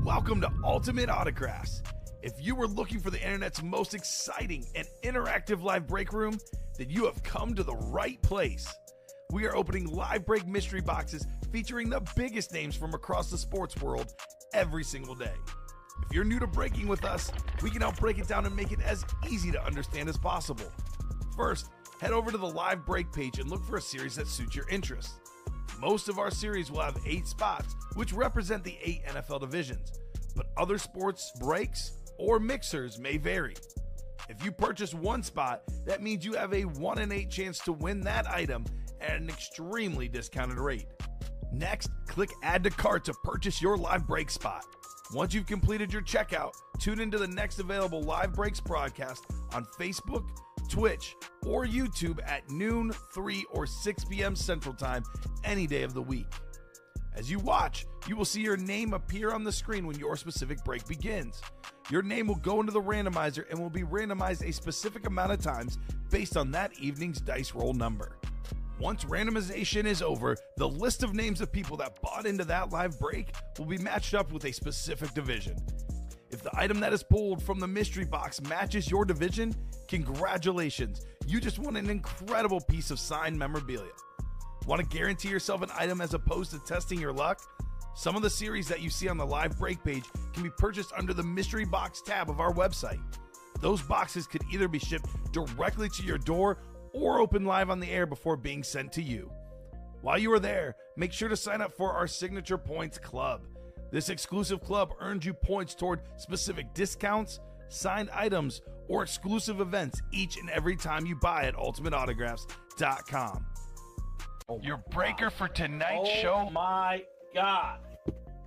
Welcome to Ultimate Autographs. If you were looking for the internet's most exciting and interactive live break room, then you have come to the right place. We are opening live break mystery boxes featuring the biggest names from across the sports world every single day. If you're new to breaking with us, we can help break it down and make it as easy to understand as possible. First, head over to the live break page and look for a series that suits your interests. Most of our series will have 8 spots, which represent the 8 NFL divisions, but other sports breaks or mixers may vary. If you purchase one spot, that means you have a 1 in 8 chance to win that item at an extremely discounted rate. Next, click Add to Cart to purchase your live break spot. Once you've completed your checkout, tune into the next available live breaks broadcast on Facebook, Twitch, or YouTube at noon, 3, or 6 p.m. Central Time any day of the week. As you watch, you will see your name appear on the screen when your specific break begins. Your name will go into the randomizer and will be randomized a specific amount of times based on that evening's dice roll number. Once randomization is over, the list of names of people that bought into that live break will be matched up with a specific division. If the item that is pulled from the mystery box matches your division, congratulations, you just won an incredible piece of signed memorabilia. Want to guarantee yourself an item as opposed to testing your luck? Some of the series that you see on the live break page can be purchased under the mystery box tab of our website. Those boxes could either be shipped directly to your door or open live on the air before being sent to you. While you are there, make sure to sign up for our Signature Points Club. This exclusive club earns you points toward specific discounts, signed items, or exclusive events each and every time you buy at ultimateautographs.com. Your breaker for tonight's show. Oh my God.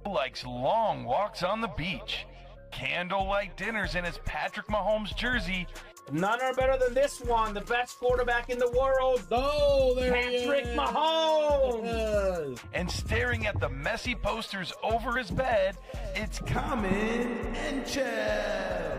Likes long walks on the beach, candlelight dinners in his Patrick Mahomes jersey, None are better than this one, the best quarterback in the world. Oh, there Patrick he is. Mahomes. and staring at the messy posters over his bed, it's Kamen Entchev.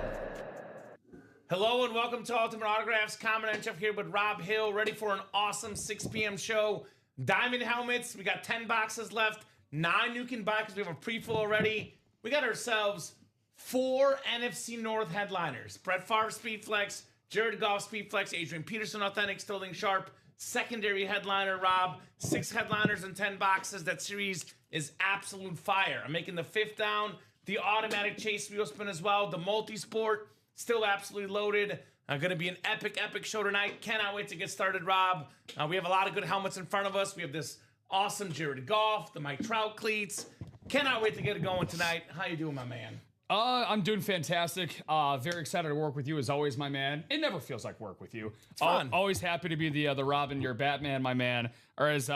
Hello and welcome to Ultimate Autographs. Kamen Entchev here with Rob Hill, ready for an awesome 6 p.m. show. Diamond helmets, we got 10 boxes left. 9 you can buy because we have a pre-fill already. We got ourselves 4 NFC North headliners. Brett Favre Speedflex, Jared Goff Speedflex, Adrian Peterson Authentic, Sterling Sharp, secondary headliner, Rob. 6 headliners and 10 boxes. That series is absolute fire. I'm making the 5th down. The automatic chase wheel spin as well. The multi-sport, still absolutely loaded. Going to be an epic show tonight. Cannot wait to get started, Rob. We have a lot of good helmets in front of us. We have this awesome Jared Goff, the Mike Trout cleats. Cannot wait to get it going tonight. How you doing, my man? I'm doing fantastic. Very excited to work with you as always, my man. It never feels like work with you. It's fun. Always happy to be the Robin, your Batman, my man. Or as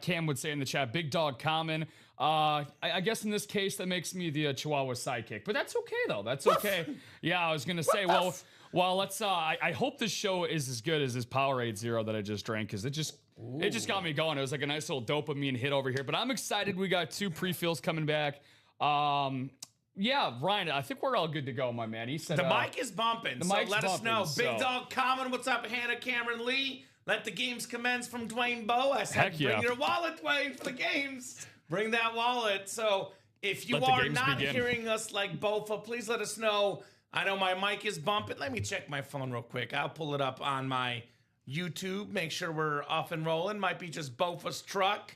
Cam would say in the chat, Big Dog Common. I guess in this case that makes me the Chihuahua sidekick, but that's okay though. That's okay. Yeah, I was gonna say, well, let's. I hope this show is as good as this Powerade Zero that I just drank, because it just got me going. It was like a nice little dopamine hit over here. But I'm excited. We got 2 pre-fills coming back. Yeah, Ryan, I think we're all good to go, my man. He said the mic is bumping, so let us know. So. Big Dog Common, what's up? Hannah Cameron Lee. Let the games commence from Dwayne Bowe. I said, bring your wallet, Dwayne, for the games. Bring that wallet. So if you are not hearing us like Bofa, please let us know. I know my mic is bumping. Let me check my phone real quick. I'll pull it up on my YouTube. Make sure we're off and rolling. Might be just Bofa's truck.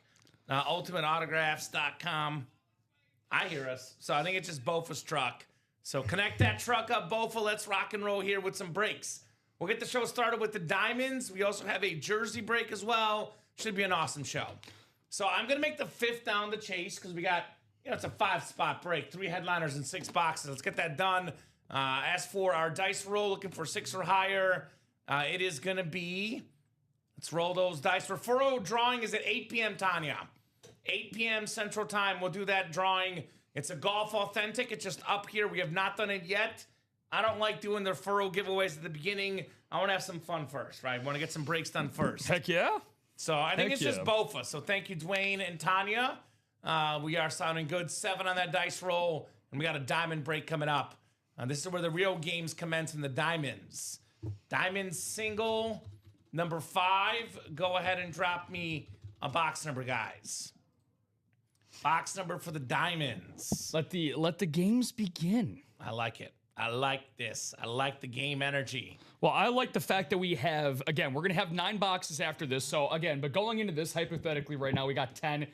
UltimateAutographs.com. I hear us. So I think it's just Bofa's truck. So connect that truck up, Bofa. Let's rock and roll here with some breaks. We'll get the show started with the diamonds. We also have a jersey break as well. Should be an awesome show. So I'm going to make the 5th down the chase because we got, it's a 5-spot break. 3 headliners and 6 boxes. Let's get that done. As for our dice roll, looking for 6 or higher, it is going to be, let's roll those dice. Referral drawing is at 8 p.m., Tanya. 8 p.m. Central Time, we'll do that drawing. It's a Golf Authentic. It's just up here. We have not done it yet. I don't like doing the referral giveaways at the beginning. I want to have some fun first, right? I want to get some breaks done first. Heck yeah. So I think it's just Bofa. So thank you, Dwayne and Tanya. We are sounding good. 7 on that dice roll. And we got a diamond break coming up. This is where the real games commence in the diamonds. Diamond single, number 5. Go ahead and drop me a box number, guys. Box number for the diamonds. Let the games begin. I like it. I like this. I like the game energy. Well, I like the fact that we have, again, we're going to have 9 boxes after this. So, again, but going into this, hypothetically, right now, we got 10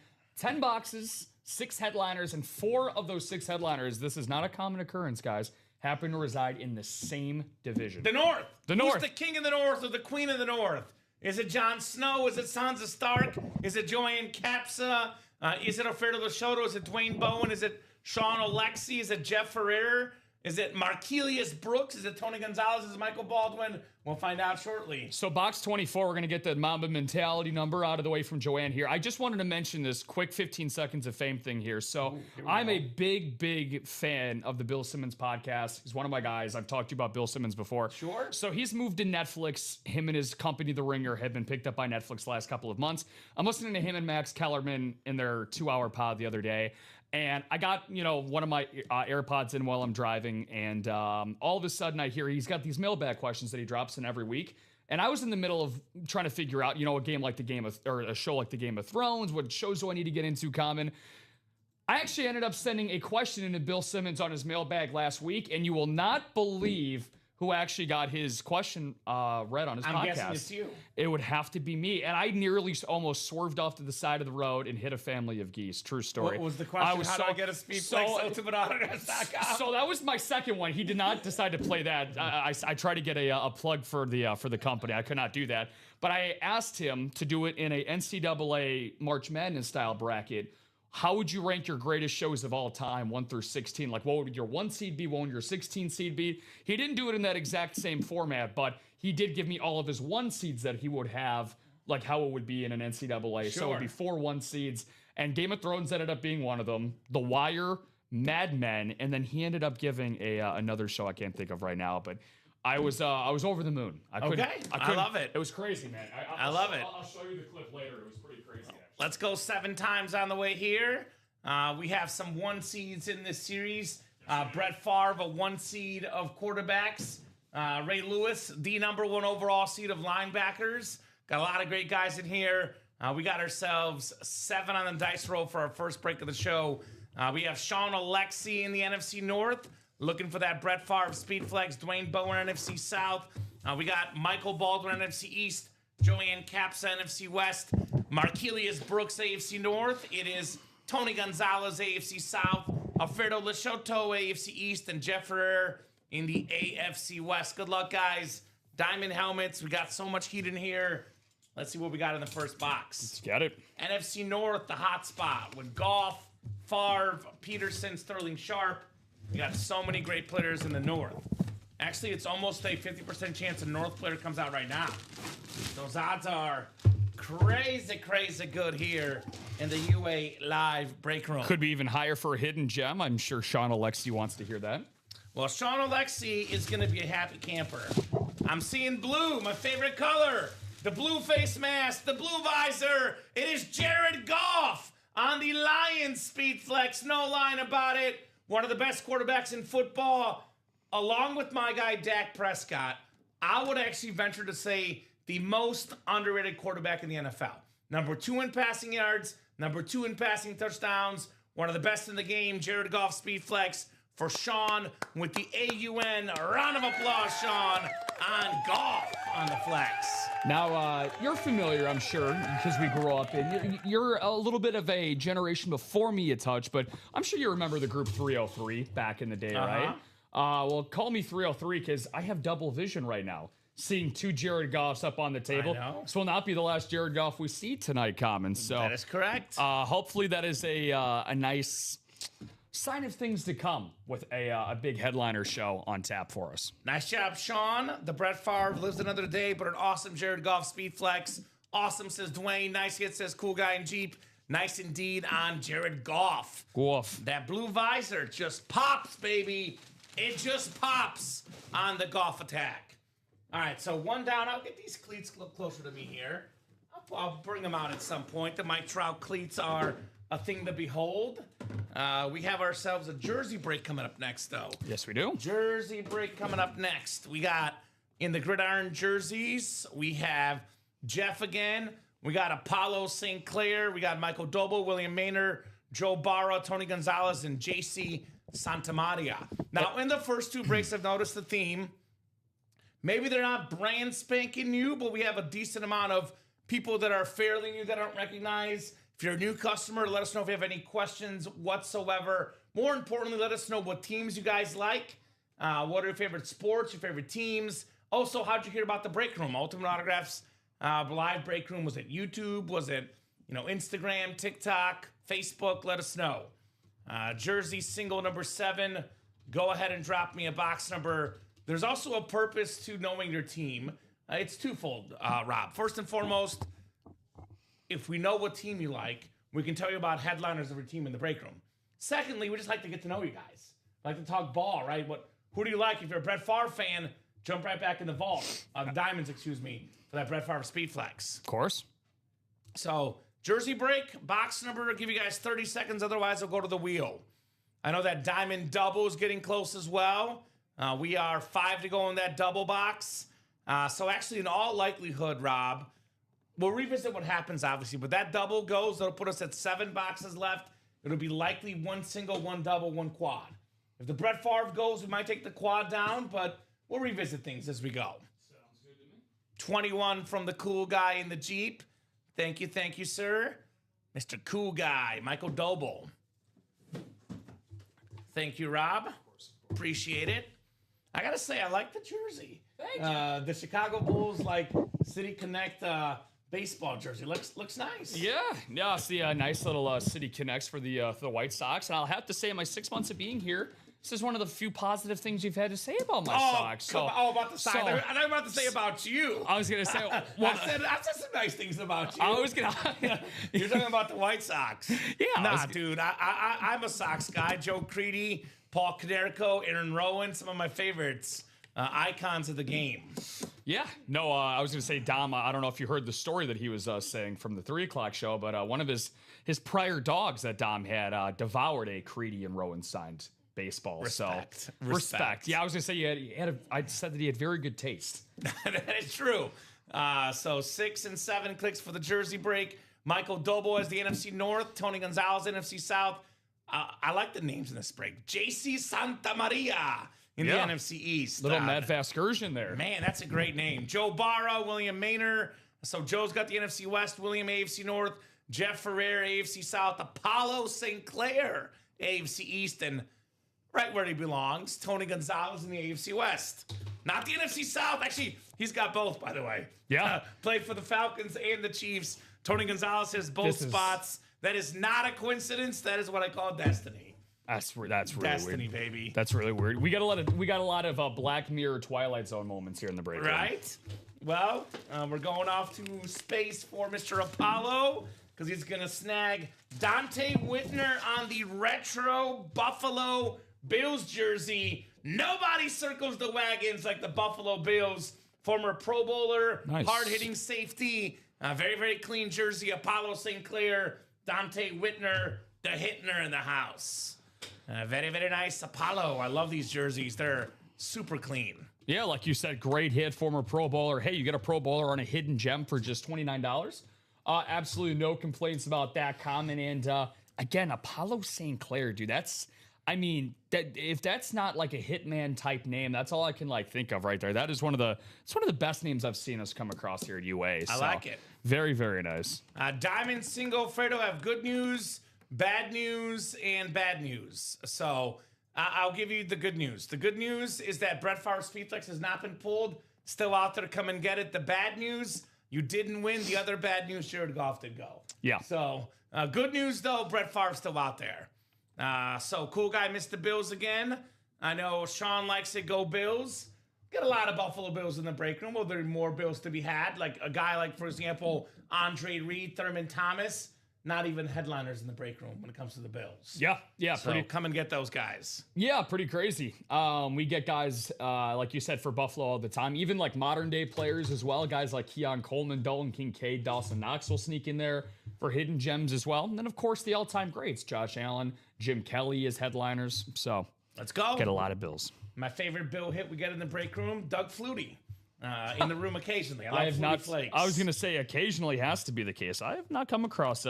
boxes, 6 headliners, and 4 of those 6 headliners, this is not a common occurrence, guys, happen to reside in the same division. The North. The North. Who's the king of the North or the queen of the North? Is it Jon Snow? Is it Sansa Stark? Is it Joanne Capsa? Is it Alfredo Lachotto? Is it Dwayne Bowen? Is it Sean Alexi? Is it Jeff Ferrer? Is it Marquilius Brooks? Is it Tony Gonzalez? Is it Michael Baldwin? We'll find out shortly. So box 24, we're going to get the Mamba mentality number out of the way from Joanne here. I just wanted to mention this quick 15 seconds of fame thing here. So I'm a big fan of the Bill Simmons podcast. He's one of my guys. I've talked to you about Bill Simmons before. Sure. So he's moved to Netflix. Him and his company, The Ringer, have been picked up by Netflix the last couple of months. I'm listening to him and Max Kellerman in their 2-hour pod the other day. And I got, one of my AirPods in while I'm driving, and all of a sudden I hear he's got these mailbag questions that he drops in every week. And I was in the middle of trying to figure out, a show like the Game of Thrones, what shows do I need to get into, Kamen? I actually ended up sending a question into Bill Simmons on his mailbag last week, and you will not believe who actually got his question read on his podcast. I'm guessing it's you. It would have to be me. And I nearly almost swerved off to the side of the road and hit a family of geese. True story. What was the question? How do I get a SpeedFlex So that was my second one. He did not decide to play that. I tried to get a plug for the company. I could not do that. But I asked him to do it in a NCAA March Madness style bracket. How would you rank your greatest shows of all time, 1 through 16? Like, what would your 1 seed be? What would your 16 seed be? He didn't do it in that exact same format, but he did give me all of his 1 seeds that he would have, like how it would be in an NCAA. Sure. So it would be 4 1 seeds. And Game of Thrones ended up being one of them. The Wire, Mad Men, and then he ended up giving another show I can't think of right now, but I was over the moon. I love it. It was crazy, man. I love it. I'll show you the clip later. It was pretty crazy, actually. Let's go 7 times on the way here. We have some 1 seeds in this series. Brett Favre, a 1 seed of quarterbacks. Ray Lewis, the number 1 overall seed of linebackers. Got a lot of great guys in here. We got ourselves 7 on the dice roll for our first break of the show. We have Sean Alexi in the NFC North, looking for that Brett Favre SpeedFlex. Dwayne Bowen, NFC South. We got Michael Baldwin, NFC East. Joanne Capsa, NFC West. Marquilius Brooks, AFC North. It is Tony Gonzalez, AFC South. Alfredo Lachotto, AFC East. And Jeff Ferrer in the AFC West. Good luck, guys. Diamond helmets. We got so much heat in here. Let's see what we got in the first box. Let's get it. NFC North, the hot spot with Goff, Favre, Peterson, Sterling Sharp. We got so many great players in the North. Actually, it's almost a 50% chance a North player comes out right now. Those odds are crazy good here in the UA Live break room. Could be even higher for a hidden gem. I'm sure Sean Alexi wants to hear that. Well, Sean Alexi is going to be a happy camper. I'm seeing blue, my favorite color. The blue face mask, the blue visor. It is Jared Goff on the Lions SpeedFlex. No line about it. One of the best quarterbacks in football. Along with my guy, Dak Prescott, I would actually venture to say the most underrated quarterback in the NFL. Number 2 in passing yards, number 2 in passing touchdowns, one of the best in the game, Jared Goff SpeedFlex for Sean with the AUN. A round of applause, Sean, on Goff on the flex. Now, you're familiar, I'm sure, because we grew up in. You're a little bit of a generation before me a touch, but I'm sure you remember the group 303 back in the day, right? Well, call me 303 because I have double vision right now. Seeing 2 Jared Goffs up on the table. This will not be the last Jared Goff we see tonight, Common. So that is correct. Hopefully that is a nice sign of things to come with a big headliner show on tap for us. Nice job, Sean. The Brett Favre lives another day, but an awesome Jared Goff SpeedFlex. Awesome, says Dwayne. Nice hit, says Cool Guy in Jeep. Nice indeed on Jared Goff. Goff. That blue visor just pops, baby. It just pops on the Goff attack. All right, so 1 down. I'll get these cleats a little closer to me here. I'll bring them out at some point. The Mike Trout cleats are a thing to behold. We have ourselves a jersey break coming up next, though. Yes, we do. Jersey break coming up next. We got in the gridiron jerseys, we have Jeff again. We got Apollo St. Clair. We got Michael Doble, William Maynard, Joe Barra, Tony Gonzalez, and JC Santamaria. Now, in the first two breaks, I've noticed the theme. Maybe they're not brand spanking new, but we have a decent amount of people that are fairly new that I don't recognize. If you're a new customer, let us know if you have any questions whatsoever. More importantly, let us know what teams you guys like. What are your favorite sports, your favorite teams? Also, how'd you hear about the break room? Ultimate Autographs live break room. Was it YouTube? Was it Instagram, TikTok, Facebook? Let us know. Jersey single number 7. Go ahead and drop me a box number. There's also a purpose to knowing your team. It's twofold, Rob. First and foremost, if we know what team you like, we can tell you about headliners of your team in the break room. Secondly, we just like to get to know you guys. Like to talk ball, right? Who do you like? If you're a Brett Favre fan, jump right back in the vault. The Diamonds, for that Brett Favre Speed Flex. Of course. So, Jersey break, box number, I'll give you guys 30 seconds. Otherwise, I'll go to the wheel. I know that Diamond double is getting close as well. We are 5 to go in that double box. So actually, in all likelihood, Rob, we'll revisit what happens, obviously. But that double goes, that'll put us at 7 boxes left. It'll be likely 1 single, 1 double, 1 quad. If the Brett Favre goes, we might take the quad down, but we'll revisit things as we go. Sounds good to me. 21 from the cool guy in the Jeep. Thank you, sir. Mr. Cool Guy, Michael Doble. Thank you, Rob. Appreciate it. I gotta say, I like the jersey. Thank you. The Chicago Bulls City Connect baseball jersey looks nice. Yeah, it's the nice little City Connects for the White Sox. And I'll have to say, in my 6 months of being here, this is one of the few positive things you've had to say about my Sox. About the Sox. I was about to say about you. I was gonna say, I said some nice things about you. I was gonna. You're talking about the White Sox. Yeah. Dude. I'm a Sox guy. Joe Creedy, Paul Konerko, Aaron Rowan, some of my favorites. Icons of the game. Yeah. No, I was going to say, Dom, I don't know if you heard the story that he was saying from the 3 o'clock show, but one of his prior dogs that Dom had devoured a Creedy and Rowan signed baseball. Respect. Yeah, I was going to say, I said that he had very good taste. That is true. So 6 and 7 clicks for the jersey break. Michael Dobo as the NFC North. Tony Gonzalez, NFC South. I like the names in this break. JC Santamaria in the NFC East. Little Matt Vasgersian there. Man, that's a great name. Joe Barra, William Maynard. So Joe's got the NFC West, William AFC North, Jeff Ferrer, AFC South, Apollo St. Clair, AFC East, and right where he belongs, Tony Gonzalez in the AFC West. Not the NFC South. Actually, he's got both, by the way. Yeah. Played for the Falcons and the Chiefs. Tony Gonzalez has both spots. That is not a coincidence. That is what I call destiny. That's really Destiny, weird. baby. That's really weird. We got a lot of Black Mirror Twilight Zone moments here in the break room. Right? Well, we're going off to space for Mr. Apollo because he's going to snag Dante Whitner on the retro Buffalo Bills jersey. Nobody circles the wagons like the Buffalo Bills. Former Pro Bowler, nice. Hard-hitting safety, very, very clean jersey. Apollo St. Clair, Dante Whitner, the Hitner in the house. Very, very nice. Apollo, I love these jerseys. They're super clean. Yeah, like you said, great hit, former Pro Bowler. Hey, you get a Pro Bowler on a hidden gem for just $29. Absolutely no complaints about that comment. And again, Apollo St. Clair, dude, if that's not like a Hitman type name, that's all I can think of right there. That is one of the best names I've seen us come across here at UA. I like it. Very, very nice. Diamond Single Fredo have good news, bad news, and bad news. So I'll give you the good news. The good news is that Brett Favre's Speedflex has not been pulled. Still out there. Come and get it. The bad news, you didn't win. The other bad news, Jared Goff did go. Yeah. So good news, though, Brett Favre's still out there. So cool guy missed the Bills again. I know Sean likes to go Bills. Get a lot of Buffalo Bills in the break room. Well, there are more Bills to be had. Like a guy like, for example, Andre Reed, Thurman Thomas. Not even headliners in the break room when it comes to the Bills. Yeah. So come and get those guys. Yeah, pretty crazy. We get guys, like you said, for Buffalo all the time. Even like modern day players as well. Guys like Keon Coleman, Dalton Kincaid, Dawson Knox will sneak in there for hidden gems as well. And then, of course, the all-time greats. Josh Allen, Jim Kelly as headliners. So let's go. Get a lot of Bills. My favorite Bill hit we get in the break room, Doug Flutie. In the room occasionally. I have not. Flakes. I was going to say occasionally has to be the case. I have not come across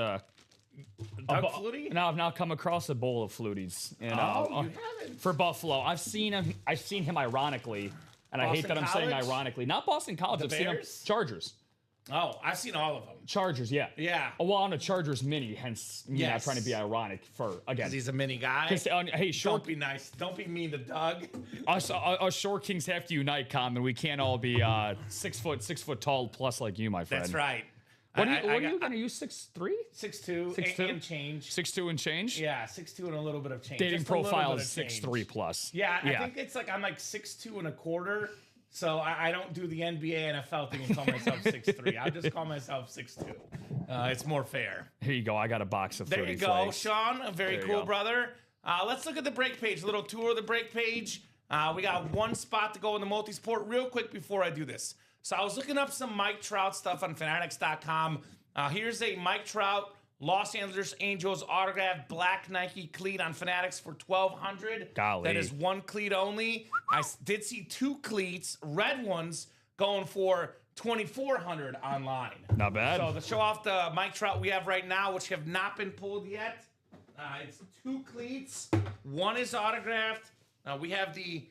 Doug Flutie? Now I've now come across a bowl of Fluties. And, You haven't? for Buffalo. I've seen him ironically, and I hate Boston that I'm saying College? ironically. Not Boston College. The I've seen him Bears? Chargers. Oh, I've seen all of them. Chargers, yeah. Yeah. Oh, well, on a Chargers mini, hence me not Yes. trying to be ironic for, again. Because he's a mini guy. Hey, Don't be nice. Don't be mean to Doug. us short kings have to unite, Common. We can't all be 6 foot tall plus like you, my friend. That's right. What are you going to use? 6'3"? 6'2", 6'2"? and change. 6'2" and change? Yeah, 6'2" and a little bit of change. Dating Just a little profile bit is of change. 6'3" plus. Yeah, I think it's like I'm like 6'2" and a quarter. So I don't do the NBA NFL thing and call myself 6'3". I just call myself 6'2". It's more fair. Here you go. I got a box of There Fruity you go, Flakes. Sean. A very There you cool go. brother. Let's look at the break page. A little tour of the break page. We got one spot to go in the multi-sport. Real quick before I do this. So I was looking up some Mike Trout stuff on Fanatics.com. Here's a Mike Trout Los Angeles Angels autographed black Nike cleat on Fanatics for $1,200. Golly. That is one cleat only. I did see two cleats, red ones, going for $2,400 online. Not bad. So to show off the Mike Trout we have right now, which have not been pulled yet, it's two cleats. One is autographed. We have the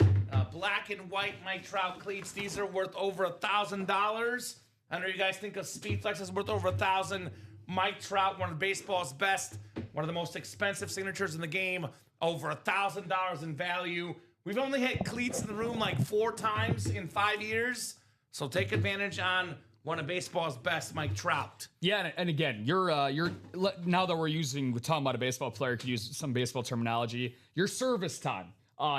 black and white Mike Trout cleats. These are worth over $1,000. I know you guys think of Speedflex is worth over $1,000. Mike Trout, one of baseball's best, one of the most expensive signatures in the game, over $1,000 in value. We've only had cleats in the room like 4 times in 5 years, so take advantage on one of baseball's best, Mike Trout. Yeah, and again, you're now that we're talking about a baseball player, could use some baseball terminology. Your service time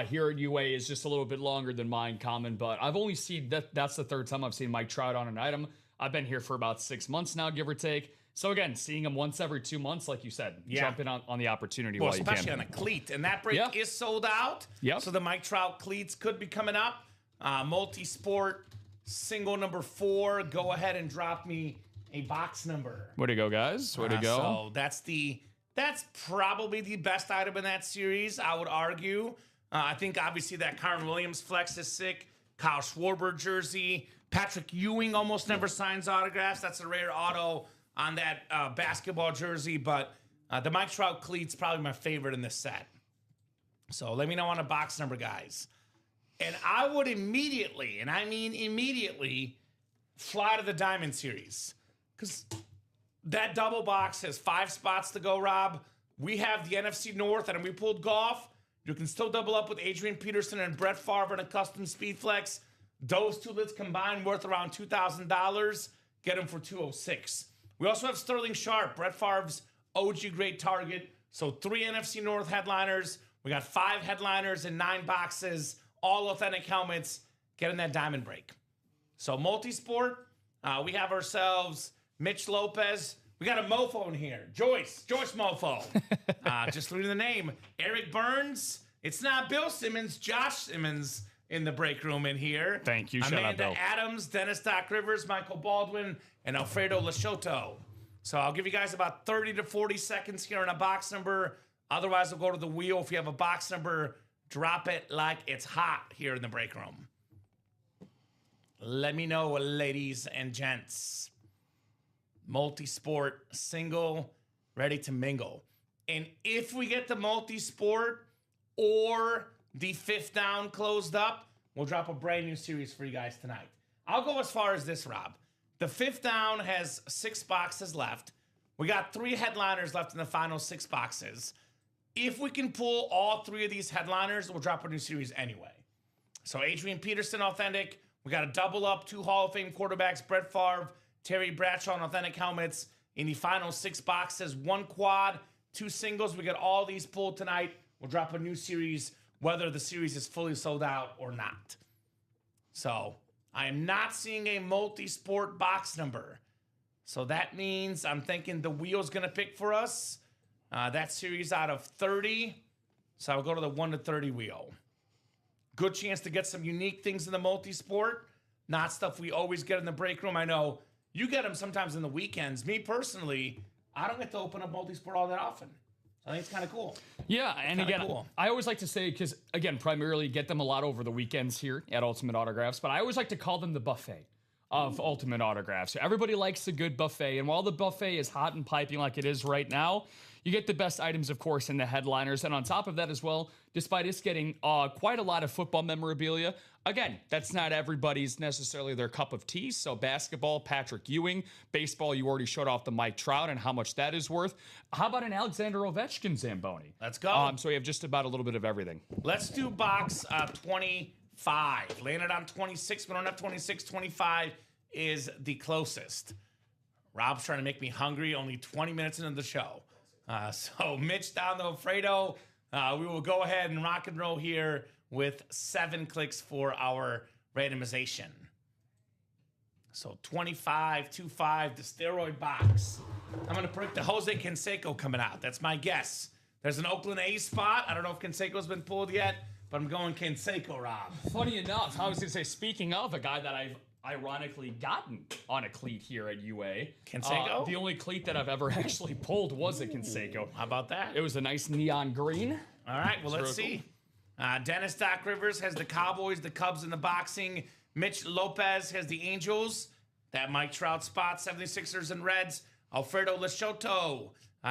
here at UA is just a little bit longer than mine, Common. But I've only seen that's the third time I've seen Mike Trout on an item. I've been here for about 6 months now, give or take. So again, seeing him once every 2 months, like you said, jump in on the opportunity while you can. Especially on a cleat. And that break is sold out. Yep. So the Mike Trout cleats could be coming up. Multi-sport, single number 4. Go ahead and drop me a box number. Way to go, guys. Way to go. So that's probably the best item in that series, I would argue. I think obviously that Kyron Williams flex is sick. Kyle Schwarber jersey. Patrick Ewing almost never signs autographs. That's a rare auto on that basketball jersey, but the Mike Trout cleat's probably my favorite in this set. So let me know on a box number, guys. And I would immediately, and I mean immediately, fly to the Diamond Series. Because that double box has 5 spots to go, Rob. We have the NFC North, and if we pulled golf, you can still double up with Adrian Peterson and Brett Favre in a custom speed flex. Those two lids combined worth around $2,000. Get them for $206. We also have Sterling Sharp, Brett Favre's OG great target. So 3 NFC North headliners. We got 5 headliners and 9 boxes, all authentic helmets. Get in that diamond break. So multi-sport, we have ourselves Mitch Lopez. We got a mofo in here. Joyce Mofo. Just reading the name. Eric Burns. It's not Bill Simmons, Josh Simmons in the break room in here. Thank you. Shout out, Amanda Bill. Adams, Dennis Doc Rivers, Michael Baldwin, and Alfredo Lashoto. So I'll give you guys about 30 to 40 seconds here on a box number. Otherwise, we'll go to the wheel. If you have a box number, drop it like it's hot here in the break room. Let me know, ladies and gents. Multi-sport, single, ready to mingle. And if we get the multi-sport or the 5th down closed up, we'll drop a brand new series for you guys tonight. I'll go as far as this, Rob. The 5th down has 6 boxes left. We got 3 headliners left in the final 6 boxes. If we can pull all 3 of these headliners, we'll drop a new series anyway. So Adrian Peterson, authentic. We got a double up, 2 Hall of Fame quarterbacks, Brett Favre, Terry Bradshaw, on authentic helmets. In the final 6 boxes, 1 quad, 2 singles. We got all these pulled tonight. We'll drop a new series, whether the series is fully sold out or not. So I am not seeing a multi-sport box number. So that means I'm thinking the wheel's going to pick for us. That series out of 30. So I'll go to the 1 to 30 wheel. Good chance to get some unique things in the multi-sport. Not stuff we always get in the break room. I know you get them sometimes in the weekends. Me personally, I don't get to open up multi-sport all that often. I think it's kind of cool. Yeah, and Kinda again, cool. I always like to say, because again, primarily get them a lot over the weekends here at Ultimate Autographs, but I always like to call them the buffet. of Ultimate Autographs. So everybody likes a good buffet, and while the buffet is hot and piping like it is right now, you get the best items, of course, in the headliners. And on top of that as well, despite us getting quite a lot of football memorabilia, again, that's not everybody's necessarily their cup of tea. So basketball, Patrick Ewing. Baseball, you already showed off the Mike Trout and how much that is worth. How about an Alexander Ovechkin Zamboni? Let's go. So we have just about a little bit of everything. Let's do box 25. Landed on 26. We don't have 26. 25 is the closest. Rob's trying to make me hungry only 20 minutes into the show. So Mitch down to Alfredo. We will go ahead and rock and roll here with 7 clicks for our randomization. So 25, 25, the steroid box. I'm going to predict the Jose Canseco coming out. That's my guess. There's an Oakland A's spot. I don't know if Canseco's been pulled yet, but I'm going Canseco, Rob. Funny enough, I was going to say, speaking of a guy that I've ironically gotten on a cleat here at UA. Canseco? The only cleat that I've ever actually pulled was a Canseco. How about that? It was a nice neon green. All right, well, let's see. Dennis Doc Rivers has the Cowboys, the Cubs in the boxing. Mitch Lopez has the Angels. That Mike Trout spot, 76ers and Reds. Alfredo Lechoto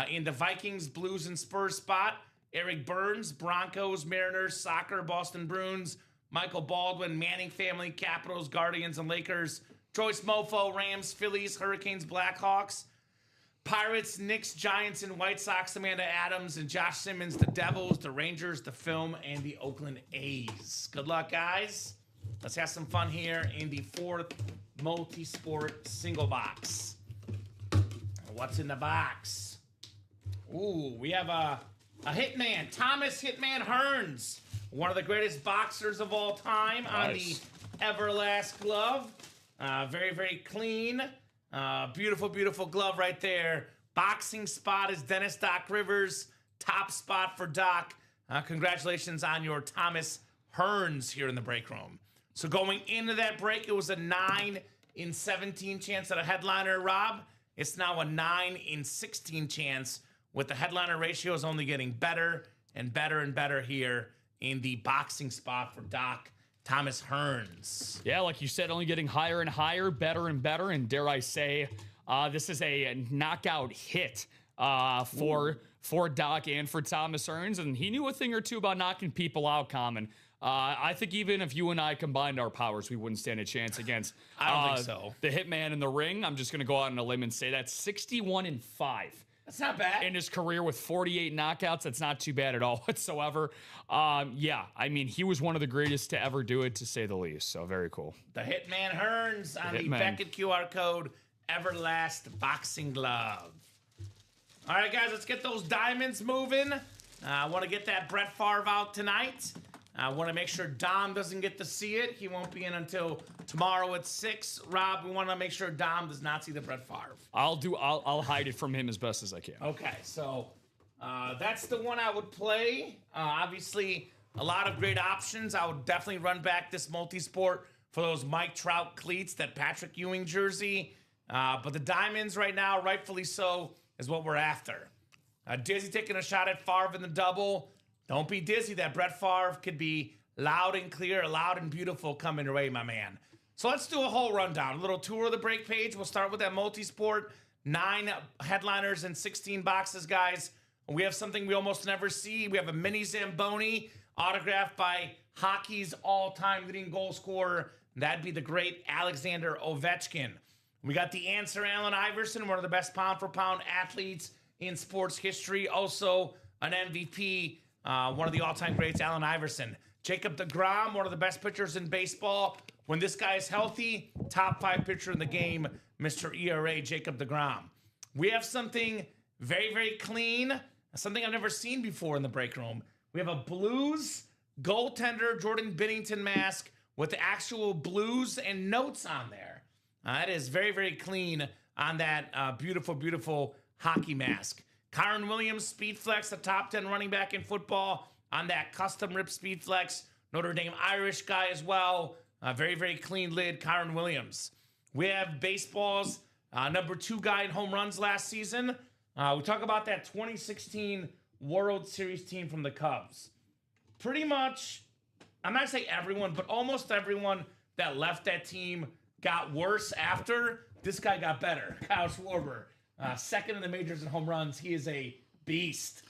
in the Vikings, Blues, and Spurs spot. Eric Burns, Broncos, Mariners, Soccer, Boston Bruins. Michael Baldwin, Manning family, Capitals, Guardians, and Lakers. Joyce Mofo, Rams, Phillies, Hurricanes, Blackhawks. Pirates, Knicks, Giants, and White Sox, Amanda Adams, and Josh Simmons, the Devils, the Rangers, the Film, and the Oakland A's. Good luck, guys. Let's have some fun here in the 4th multi-sport single box. What's in the box? Ooh, we have a Hitman, Thomas Hitman Hearns. One of the greatest boxers of all time. Nice. On the Everlast glove. Very, very clean. Beautiful, beautiful glove right there. Boxing spot is Dennis Doc Rivers. Top spot for Doc. Congratulations on your Thomas Hearns here in the break room. So going into that break, it was a 9 in 17 chance at a headliner, Rob. It's now a 9 in 16 chance with the headliner ratios only getting better and better and better here in the boxing spot for Doc Thomas Hearns. Yeah, like you said, only getting higher and higher, better and better, and dare I say, this is a knockout hit for Doc and for Thomas Hearns, and he knew a thing or two about knocking people out, Kamen. I think even if you and I combined our powers, we wouldn't stand a chance against I don't think so. The Hitman in the ring. I'm just going to go out on a limb and say that's 61-5. That's not bad. In his career with 48 knockouts, that's not too bad at all whatsoever. Yeah, I mean, he was one of the greatest to ever do it, to say the least. So very cool. The Hitman Hearns on the Beckett QR code, Everlast boxing glove. All right, guys, let's get those diamonds moving. I want to get that Brett Favre out tonight. I want to make sure Dom doesn't get to see it. He won't be in until tomorrow at 6. Rob, we want to make sure Dom does not see the Brett Favre. I'll hide it from him as best as I can. Okay, so that's the one I would play. Obviously, a lot of great options. I would definitely run back this multi-sport for those Mike Trout cleats, that Patrick Ewing jersey. But the diamonds right now, rightfully so, is what we're after. Dizzy taking a shot at Favre in the double. Don't be dizzy. That Brett Favre could be loud and clear, loud and beautiful coming your way, my man. So let's do a whole rundown. A little tour of the break page. We'll start with that multi-sport. 9 headliners and 16 boxes, guys. We have something we almost never see. We have a mini Zamboni autographed by hockey's all-time leading goal scorer. That'd be the great Alexander Ovechkin. We got the answer, Allen Iverson, one of the best pound-for-pound athletes in sports history. Also an MVP. One of the all-time greats, Allen Iverson. Jacob deGrom, one of the best pitchers in baseball. When this guy is healthy, top 5 pitcher in the game, Mr. ERA, Jacob deGrom. We have something very, very clean, something I've never seen before in the break room. We have a Blues goaltender Jordan Binnington mask with the actual Blues and notes on there. That is very, very clean on that beautiful, beautiful hockey mask. Kyron Williams, Speed Flex, the top 10 running back in football on that custom rip Speed Flex. Notre Dame Irish guy as well. Very, very clean lid, Kyron Williams. We have baseball's number 2 guy in home runs last season. We talk about that 2016 World Series team from the Cubs. Pretty much, I'm not saying everyone, but almost everyone that left that team got worse after. This guy got better. Kyle Schwarber, second in the majors in home runs. He is a beast.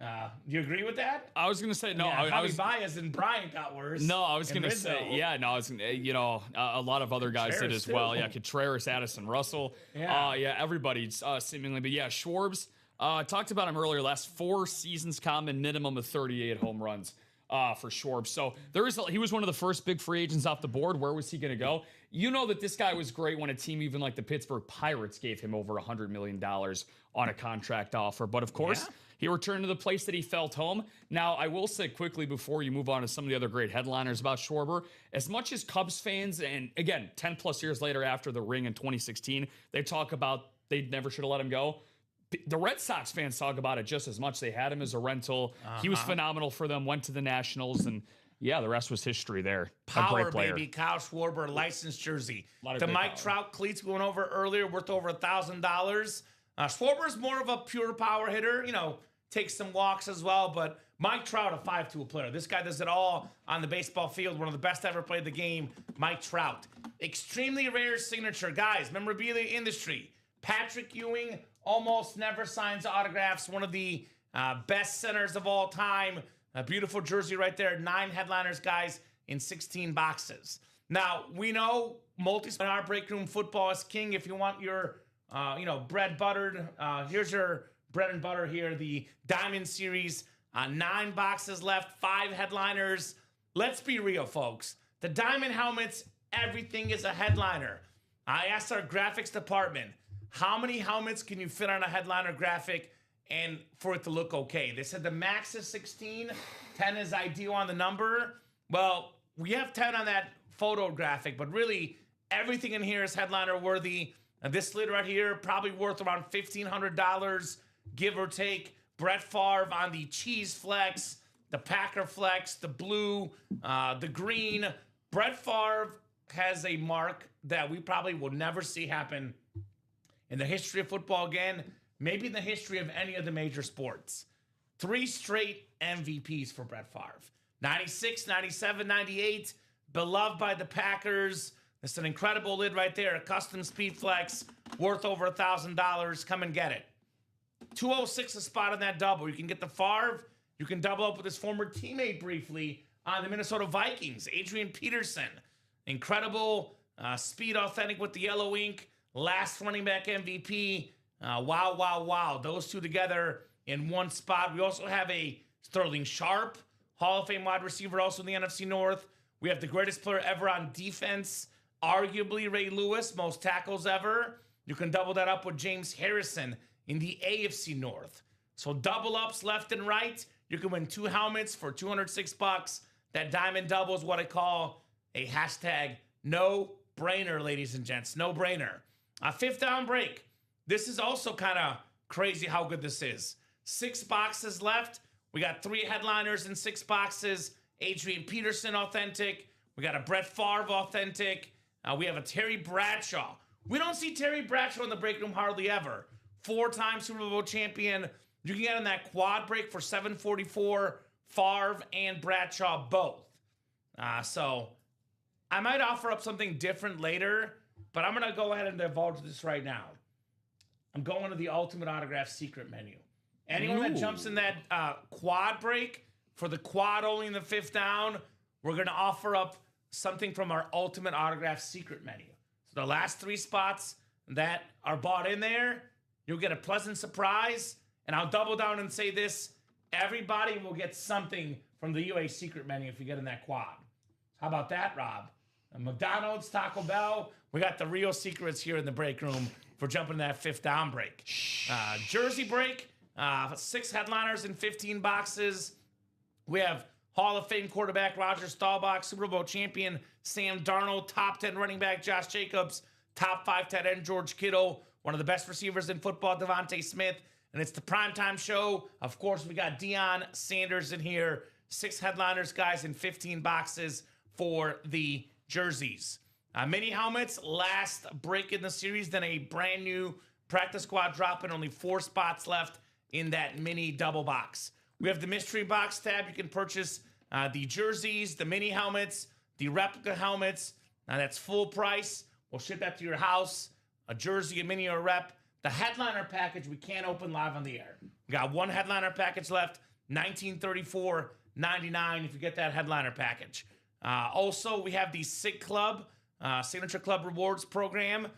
Do you agree with that? I was gonna say no. Yeah, I was Baez and Bryant got worse. No, I was and gonna Rizzo. say yeah. No, I was a lot of other guys did as well. Yeah, Contreras, Addison, Russell. Yeah, everybody seemingly. But yeah, Schwarb's talked about him earlier. Last 4 seasons, common minimum of 38 home runs for Schwarb. So he was one of the first big free agents off the board. Where was he gonna go? You know that this guy was great when a team even like the Pittsburgh Pirates gave him over $100 million on a contract offer. But of course. Yeah. He returned to the place that he felt home. Now, I will say quickly before you move on to some of the other great headliners about Schwarber, as much as Cubs fans, and again, 10 plus years later after the ring in 2016, they talk about they never should have let him go. The Red Sox fans talk about it just as much. They had him as a rental. He was phenomenal for them, went to the Nationals, and yeah, the rest was history there. Power, baby. Kyle Schwarber, licensed jersey. The Mike Trout cleats we went over earlier, worth over $1,000. Schwarber's more of a pure power hitter, takes some walks as well, but Mike Trout, a 5'2" player. This guy does it all on the baseball field. One of the best ever played the game, Mike Trout. Extremely rare signature. Guys, memorabilia industry. Patrick Ewing almost never signs autographs. One of the best centers of all time. A beautiful jersey right there. 9 headliners, guys, in 16 boxes. Now, we know in our break room, football is king. If you want your, bread buttered, here's your bread and butter here, the Diamond Series, 9 boxes left, 5 headliners. Let's be real, folks. The Diamond helmets, everything is a headliner. I asked our graphics department, how many helmets can you fit on a headliner graphic and for it to look okay? They said the max is 16, 10 is ideal on the number. Well, we have 10 on that photo graphic, but really everything in here is headliner worthy. And this lid right here, probably worth around $1,500. Give or take. Brett Favre on the cheese flex, the Packer flex, the blue, the green. Brett Favre has a mark that we probably will never see happen in the history of football again, maybe in the history of any of the major sports. 3 straight MVPs for Brett Favre. 96, 97, 98, beloved by the Packers. It's an incredible lid right there, a custom speed flex, worth over $1,000. Come and get it. 206 a spot on that double. You can get the Favre. You can double up with his former teammate briefly on the Minnesota Vikings, Adrian Peterson. Incredible speed, authentic with the yellow ink. Last running back MVP. Wow, wow, wow. Those two together in one spot. We also have a Sterling Sharp, Hall of Fame wide receiver, also in the NFC North. We have the greatest player ever on defense, arguably Ray Lewis, most tackles ever. You can double that up with James Harrison in the AFC North. So double ups left and right. You can win 2 helmets for $206. That diamond double is what I call a hashtag no-brainer, ladies and gents. No-brainer. A 5th down break. This is also kind of crazy how good this is. 6 boxes left. We got 3 headliners in 6 boxes. Adrian Peterson authentic. We got a Brett Favre authentic. We have a Terry Bradshaw. We don't see Terry Bradshaw in the break room hardly ever. 4-time Super Bowl champion. You can get in that quad break for $744. Favre and Bradshaw both. So I might offer up something different later, but I'm going to go ahead and divulge this right now. I'm going to the Ultimate Autograph secret menu. Anyone that jumps in that quad break for the quad only in the 5th down, we're going to offer up something from our Ultimate Autograph secret menu. So the last 3 spots that are bought in there, you'll get a pleasant surprise. And I'll double down and say this. Everybody will get something from the UA secret menu if you get in that quad. How about that, Rob? McDonald's, Taco Bell. We got the real secrets here in the break room for jumping that 5th down break. Jersey break. 6 headliners in 15 boxes. We have Hall of Fame quarterback Roger Staubach, Super Bowl champion Sam Darnold, top 10 running back Josh Jacobs, top 5 tight end George Kittle, one of the best receivers in football Devontae Smith, and it's the primetime show. Of course, we got Deion Sanders in here. 6 headliners, guys, in 15 boxes for the jerseys. Mini helmets, last break in the series, then a brand new practice squad drop and only 4 spots left in that mini double box. We have the mystery box tab. You can purchase the jerseys, the mini helmets, the replica helmets. Now that's full price. We'll ship that to your house, a jersey, a mini, or a rep. The headliner package we can't open live on the air. We got one headliner package left, $1934.99 if you get that headliner package. Also, we have the SIG Club, Signature Club Rewards Program.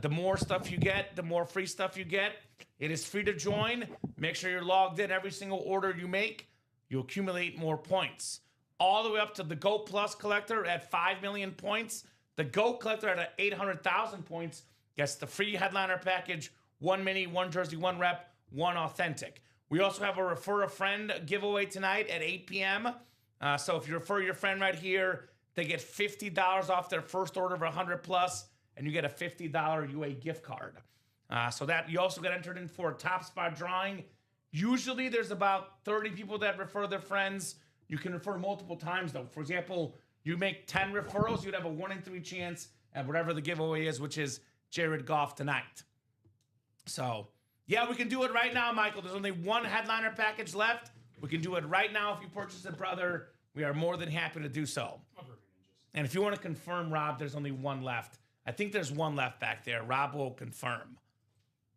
The more stuff you get, the more free stuff you get. It is free to join. Make sure you're logged in every single order you make. You accumulate more points. All the way up to the GOAT Plus collector at 5 million points. The GOAT collector at 800,000 points gets the free headliner package, one mini, one jersey, one rep, one authentic. We also have a refer a friend giveaway tonight at 8 p.m. So if you refer your friend right here, they get $50 off their first order of 100 plus, and you get a $50 UA gift card. So that you also get entered in for a top spot drawing. Usually there's about 30 people that refer their friends. You can refer multiple times though. For example, you make 10 referrals, you'd have a 1 in 3 chance at whatever the giveaway is, which is Jared Goff tonight. So yeah, we can do it right now, Michael. There's only one headliner package left. We can do it right now if you purchase it, brother. We are more than happy to do so. And if you want to confirm, Rob, there's only one left. I think there's one left back there. Rob will confirm.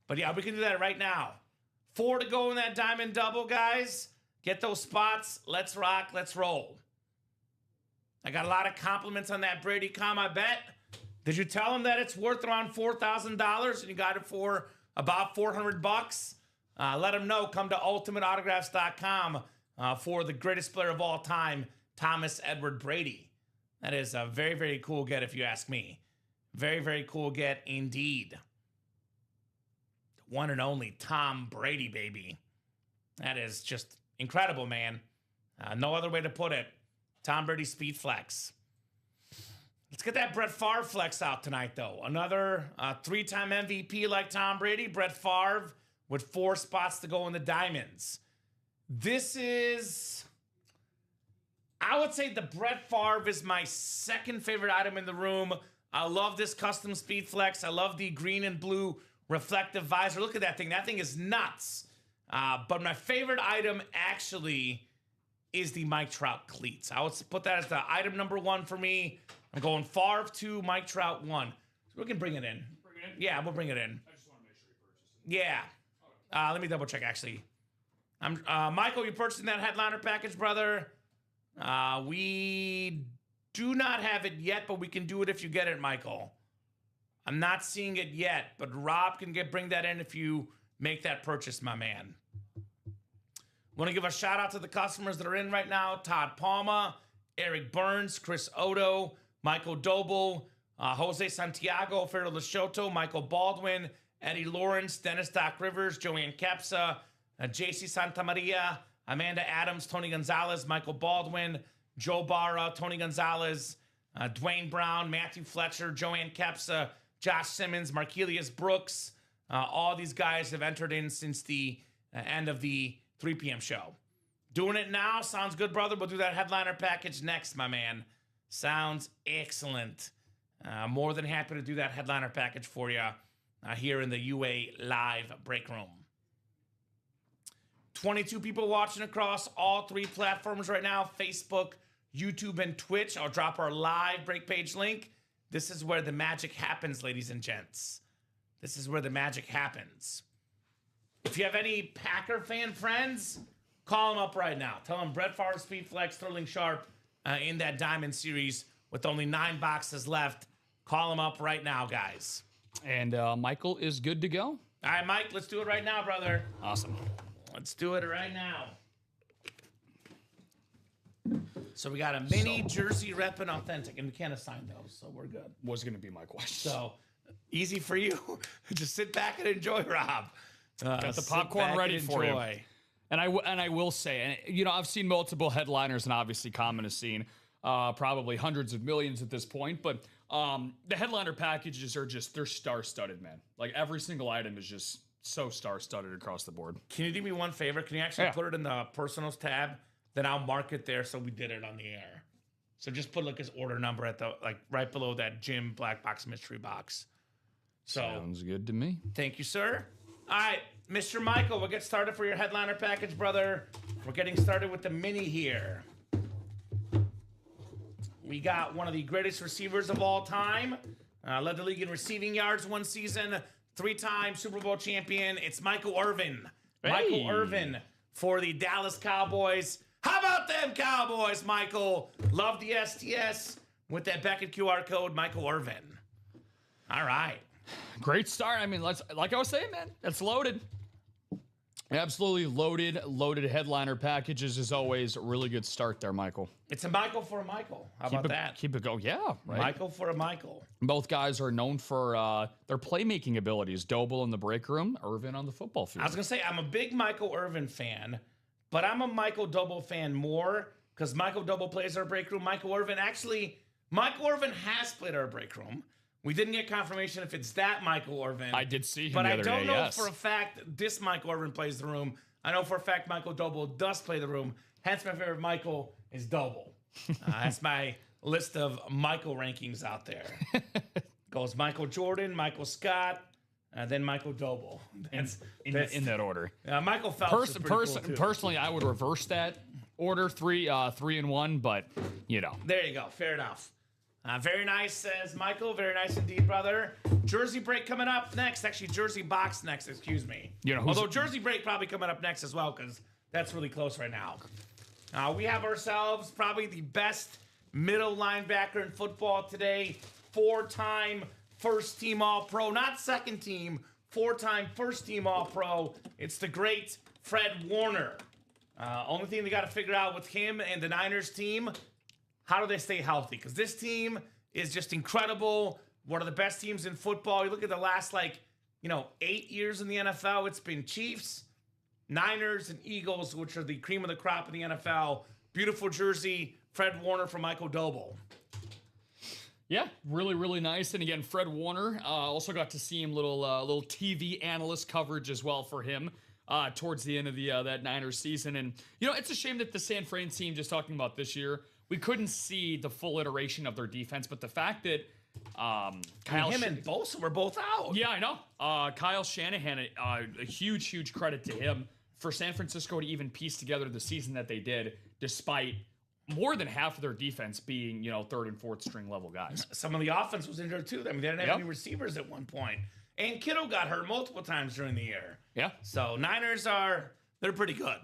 But yeah, we can do that right now. 4 to go in that diamond double, guys. Get those spots. Let's rock. Let's roll. I got a lot of compliments on that Brady com, I bet. Did you tell him that it's worth around $4,000 and you got it for about $400? Let him know. Come to ultimateautographs.com for the greatest player of all time, Thomas Edward Brady. That is a very, very cool get if you ask me. Very, very cool get indeed. The one and only Tom Brady, baby. That is just incredible, man. No other way to put it. Tom Brady Speed Flex. Let's get that Brett Favre flex out tonight, though. Another 3-time MVP like Tom Brady, Brett Favre, with 4 spots to go in the diamonds. This is, I would say the Brett Favre is my second favorite item in the room. I love this custom Speed Flex. I love the green and blue reflective visor. Look at that thing. That thing is nuts. But my favorite item actually is the Mike Trout cleats. I would put that as the item number 1 for me. I'm going Favre 2, Mike Trout 1. So we can bring it in. Bring it in? Yeah, we'll bring it in. I just want to make sure you purchase it. Yeah. Let me double check, actually. Michael, you purchasing that headliner package, brother? We do not have it yet, but we can do it if you get it, Michael. I'm not seeing it yet, but Rob can bring that in if you make that purchase, my man. Want to give a shout out to the customers that are in right now. Todd Palma, Eric Burns, Chris Odo, Michael Doble, Jose Santiago, Ferro Lashoto, Michael Baldwin, Eddie Lawrence, Dennis Doc Rivers, Joanne Kepsa, JC Santamaria, Amanda Adams, Tony Gonzalez, Michael Baldwin, Joe Barra, Tony Gonzalez, Dwayne Brown, Matthew Fletcher, Joanne Kepsa, Josh Simmons, Markelius Brooks. All these guys have entered in since the end of the 3 p.m. show. Doing it now. Sounds good, brother. We'll do that headliner package next, my man. Sounds excellent. More than happy to do that headliner package for you here in the UA live break room. 22 people watching across all 3 platforms right now, Facebook, YouTube, and Twitch. I'll drop our live break page link. This is where the magic happens, ladies and gents. This is where the magic happens. If you have any Packer fan friends, call them up right now. Tell them Brett Favre, Speed Flex, Sterling Sharp in that Diamond Series with only 9 boxes left. Call them up right now, guys. And Michael is good to go. All right, Mike, let's do it right now, brother. Awesome. Let's do it right now. So we got a mini jersey rep and authentic, and we can't assign those, so we're good. Was going to be my question. So easy for you. Just sit back and enjoy, Rob. Got the popcorn ready for you. And I will say, and you know, I've seen multiple headliners, and obviously Kamen has seen probably hundreds of millions at this point, but the headliner packages are just, they're star-studded, man. Like every single item is just so star-studded across the board. Can you do me one favor? Can you actually put it in the personals tab? Then I'll mark it there so we did it on the air. So just put like his order number at the, like right below that Jim Black Box mystery box. So sounds good to me. Thank you, sir. All right, Mr. Michael, we'll get started for your headliner package, brother. We're getting started with the mini here. We got one of the greatest receivers of all time. Led the league in receiving yards one season. 3-time Super Bowl champion. It's Michael Irvin. Hey. Michael Irvin for the Dallas Cowboys. How about them Cowboys, Michael? Love the STS with that Beckett QR code, Michael Irvin. All right. Great start. I mean, like I was saying, man, it's loaded. Absolutely loaded headliner packages is always a really good start there, Michael. It's a Michael for a Michael. How about that? Keep it going. Yeah, right. Michael for a Michael. Both guys are known for their playmaking abilities. Doble in the break room, Irvin on the football field. I was going to say, I'm a big Michael Irvin fan, but I'm a Michael Doble fan more because Michael Doble plays our break room. Michael Irvin has played our break room. We didn't get confirmation if it's that Michael Irvin. I did see him but the I other don't day, know yes. for a fact this Michael Irvin plays the room. I know for a fact Michael Doble does play the room. Hence, my favorite Michael is Doble. That's my list of Michael rankings out there. Goes Michael Jordan, Michael Scott, then Michael Doble. In that order. Michael Phelps is pretty cool too. Personally, I would reverse that order, 3 and 1, but you know. There you go. Fair enough. Very nice, says Michael. Very nice indeed, brother. Jersey break coming up next. Actually, Jersey box next, excuse me. Although Jersey break probably coming up next as well because that's really close right now. We have ourselves probably the best middle linebacker in football today. 4-time first team All-Pro, not second team, 4-time first team All-Pro. It's the great Fred Warner. Only thing they got to figure out with him and the Niners team, how do they stay healthy? Because this team is just incredible. One of the best teams in football. You look at the last, 8 years in the NFL, it's been Chiefs, Niners, and Eagles, which are the cream of the crop in the NFL. Beautiful jersey, Fred Warner from Michael Doble. Yeah, really, really nice. And again, Fred Warner, also got to see him little TV analyst coverage as well for him towards the end of the that Niners season. And, it's a shame that the San Fran team, just talking about this year, we couldn't see the full iteration of their defense, but the fact that Him and Bosa were both out. Yeah, I know. Kyle Shanahan, a huge credit to him for San Francisco to even piece together the season that they did, despite more than half of their defense being, third and fourth string level guys. Some of the offense was injured too. I mean, they didn't have any receivers at one point. And Kittle got hurt multiple times during the year. Yeah. So Niners they're pretty good.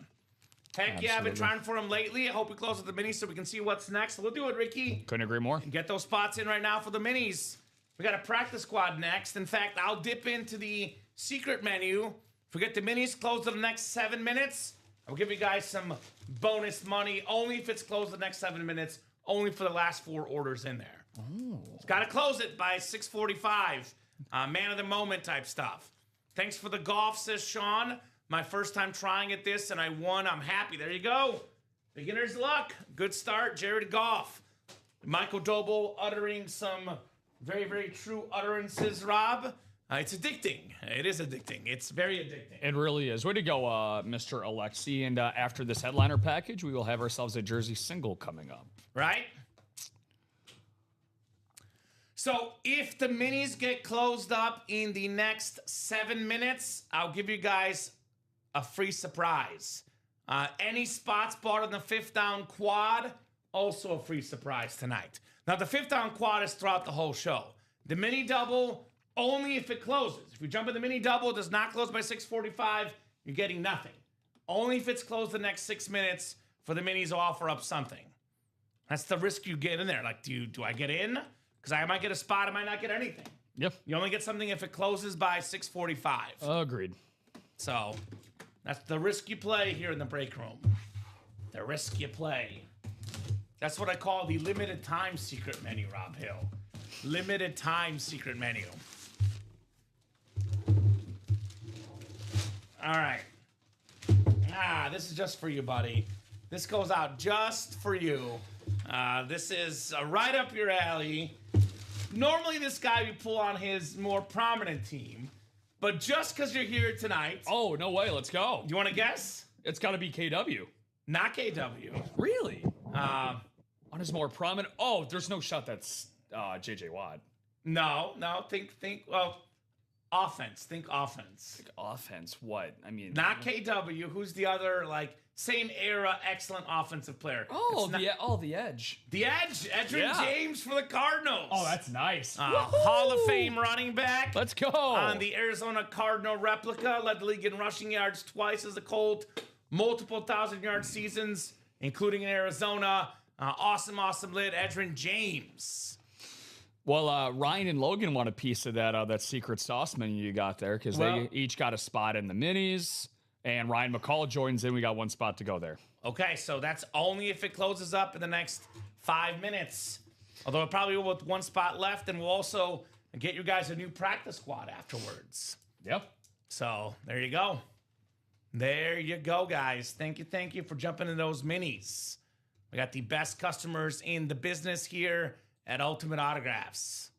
Heck yeah, I've been trying for them lately. I hope we close with the minis so we can see what's next. We'll do it, Ricky. Couldn't agree more. And get those spots in right now for the minis. We got a practice squad next. In fact, I'll dip into the secret menu. If we get the minis closed in the next 7 minutes, I'll give you guys some bonus money. Only if it's closed the next 7 minutes. Only for the last 4 orders in there. Oh. Got to close it by 6:45. Man of the moment type stuff. Thanks for the golf, says Sean. My first time trying at this, and I won. I'm happy. There you go. Beginner's luck. Good start, Jared Goff. Michael Doble uttering some very, very true utterances, Rob. It's addicting. It is addicting. It's very addicting. It really is. Way to go, Mr. Alexi. And after this headliner package, we will have ourselves a jersey single coming up. Right? So if the minis get closed up in the next 7 minutes, I'll give you guys a free surprise. Any spots bought on the 5th down quad, also a free surprise tonight. Now, the 5th down quad is throughout the whole show. The mini double, only if it closes. If you jump in the mini double, it does not close by 6:45, you're getting nothing. Only if it's closed the next 6 minutes for the minis, I'll offer up something. That's the risk you get in there. Like, do I get in? Because I might get a spot, I might not get anything. Yep. You only get something if it closes by 6:45. Agreed. So that's the risk you play here in the break room. The risk you play. That's what I call the limited time secret menu, Rob Hill. Limited time secret menu. All right. This is just for you, buddy. This goes out just for you. This is right up your alley. Normally this guy would pull on his more prominent team, but just because you're here tonight. Oh, no way. Let's go. Do you want to guess? It's got to be KW. Not KW. Really? On his more prominent. Oh, there's no shot that's JJ Watt. No. Think. Well, Offense. Think offense. Offense. What? I mean, Not KW. Who's the other, like, same era, excellent offensive player? the Edge. The Edge. Edgerrin James for the Cardinals. Oh, that's nice. Hall of Fame running back. Let's go. On the Arizona Cardinal replica. Led the league in rushing yards twice as a Colt. Multiple 1,000-yard seasons, including in Arizona. Awesome lid. Edgerrin James. Well, Ryan and Logan want a piece of that secret sauce menu you got there because they each got a spot in the minis. And Ryan McCall joins in. We got one spot to go there. Okay, so that's only if it closes up in the next 5 minutes. Although it probably will with one spot left, and we'll also get you guys a new practice squad afterwards. Yep. So there you go. There you go, guys. Thank you for jumping in those minis. We got the best customers in the business here at Ultimate Autographs.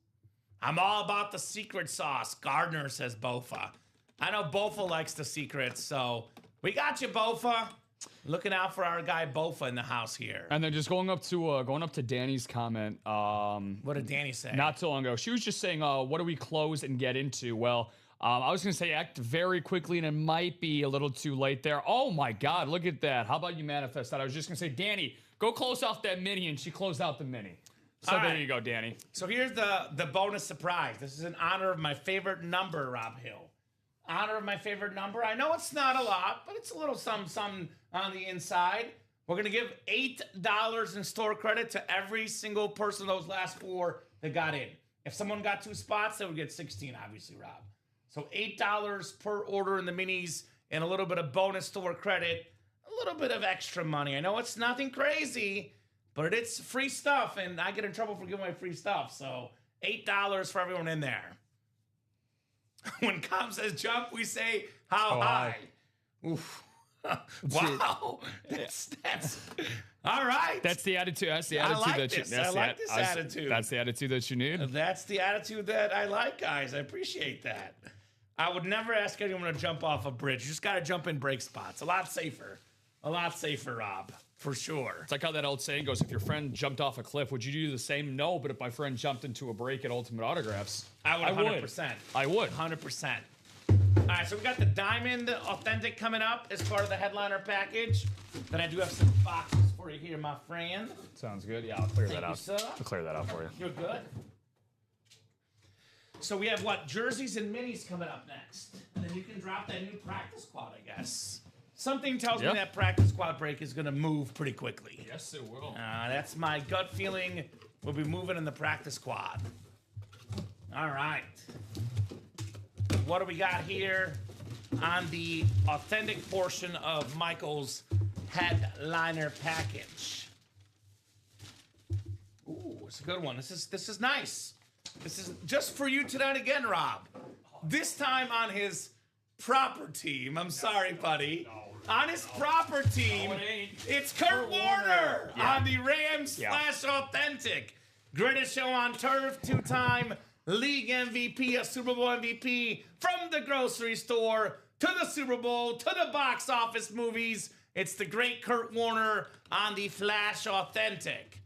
I'm all about the secret sauce. Gardner says Bofa. I know Bofa likes the secrets, so we got you, Bofa. Looking out for our guy Bofa in the house here. And then just going up to Danny's comment. What did Danny say? Not too long ago, she was just saying, "What do we close and get into?" Well, I was gonna say act very quickly, and it might be a little too late there. Oh my God, look at that! How about you manifest that? I was just gonna say, Danny, go close off that mini, and she closed out the mini. So there you go, Danny. So here's the bonus surprise. This is in honor of my favorite number, Rob Hill. Honor of my favorite number. I know it's not a lot, but it's a little something on the inside. We're going to give $8 in store credit to every single person those last 4 that got in. If someone got 2 spots, they would get 16, obviously, Rob. So $8 per order in the minis and a little bit of bonus store credit, a little bit of extra money. I know it's nothing crazy, but it's free stuff, and I get in trouble for giving away free stuff. So $8 for everyone in there. When Com says jump, we say how high. Oof. Wow. That's all right. That's the attitude. That's the attitude I like this attitude. That's the attitude that you need. That's the attitude that I like, guys. I appreciate that. I would never ask anyone to jump off a bridge. You just got to jump in break spots. A lot safer. A lot safer, Rob. For sure. It's like how that old saying goes, if your friend jumped off a cliff, would you do the same? No, but if my friend jumped into a break at Ultimate Autographs, I would 100%. I would. 100%. All right, so we got the Diamond Authentic coming up as part of the headliner package. Then I do have some boxes for you here, my friend. Sounds good. Yeah, I'll clear that out. Sir. I'll clear that out for you. You're good. So we have what? Jerseys and minis coming up next. And then you can drop that new practice squad, I guess. Something tells me that practice squad break is going to move pretty quickly. Yes, it will. That's my gut feeling. We'll be moving in the practice squad. All right. What do we got here on the authentic portion of Michael's headliner package? Ooh, it's a good one. This is nice. This is just for you tonight again, Rob. This time on his proper team. I'm sorry, buddy. On his proper team, it's Kurt Warner on the Rams / Authentic. Greatest show on turf, 2-time league MVP, a Super Bowl MVP, from the grocery store to the Super Bowl to the box office movies. It's the great Kurt Warner on the Flash Authentic.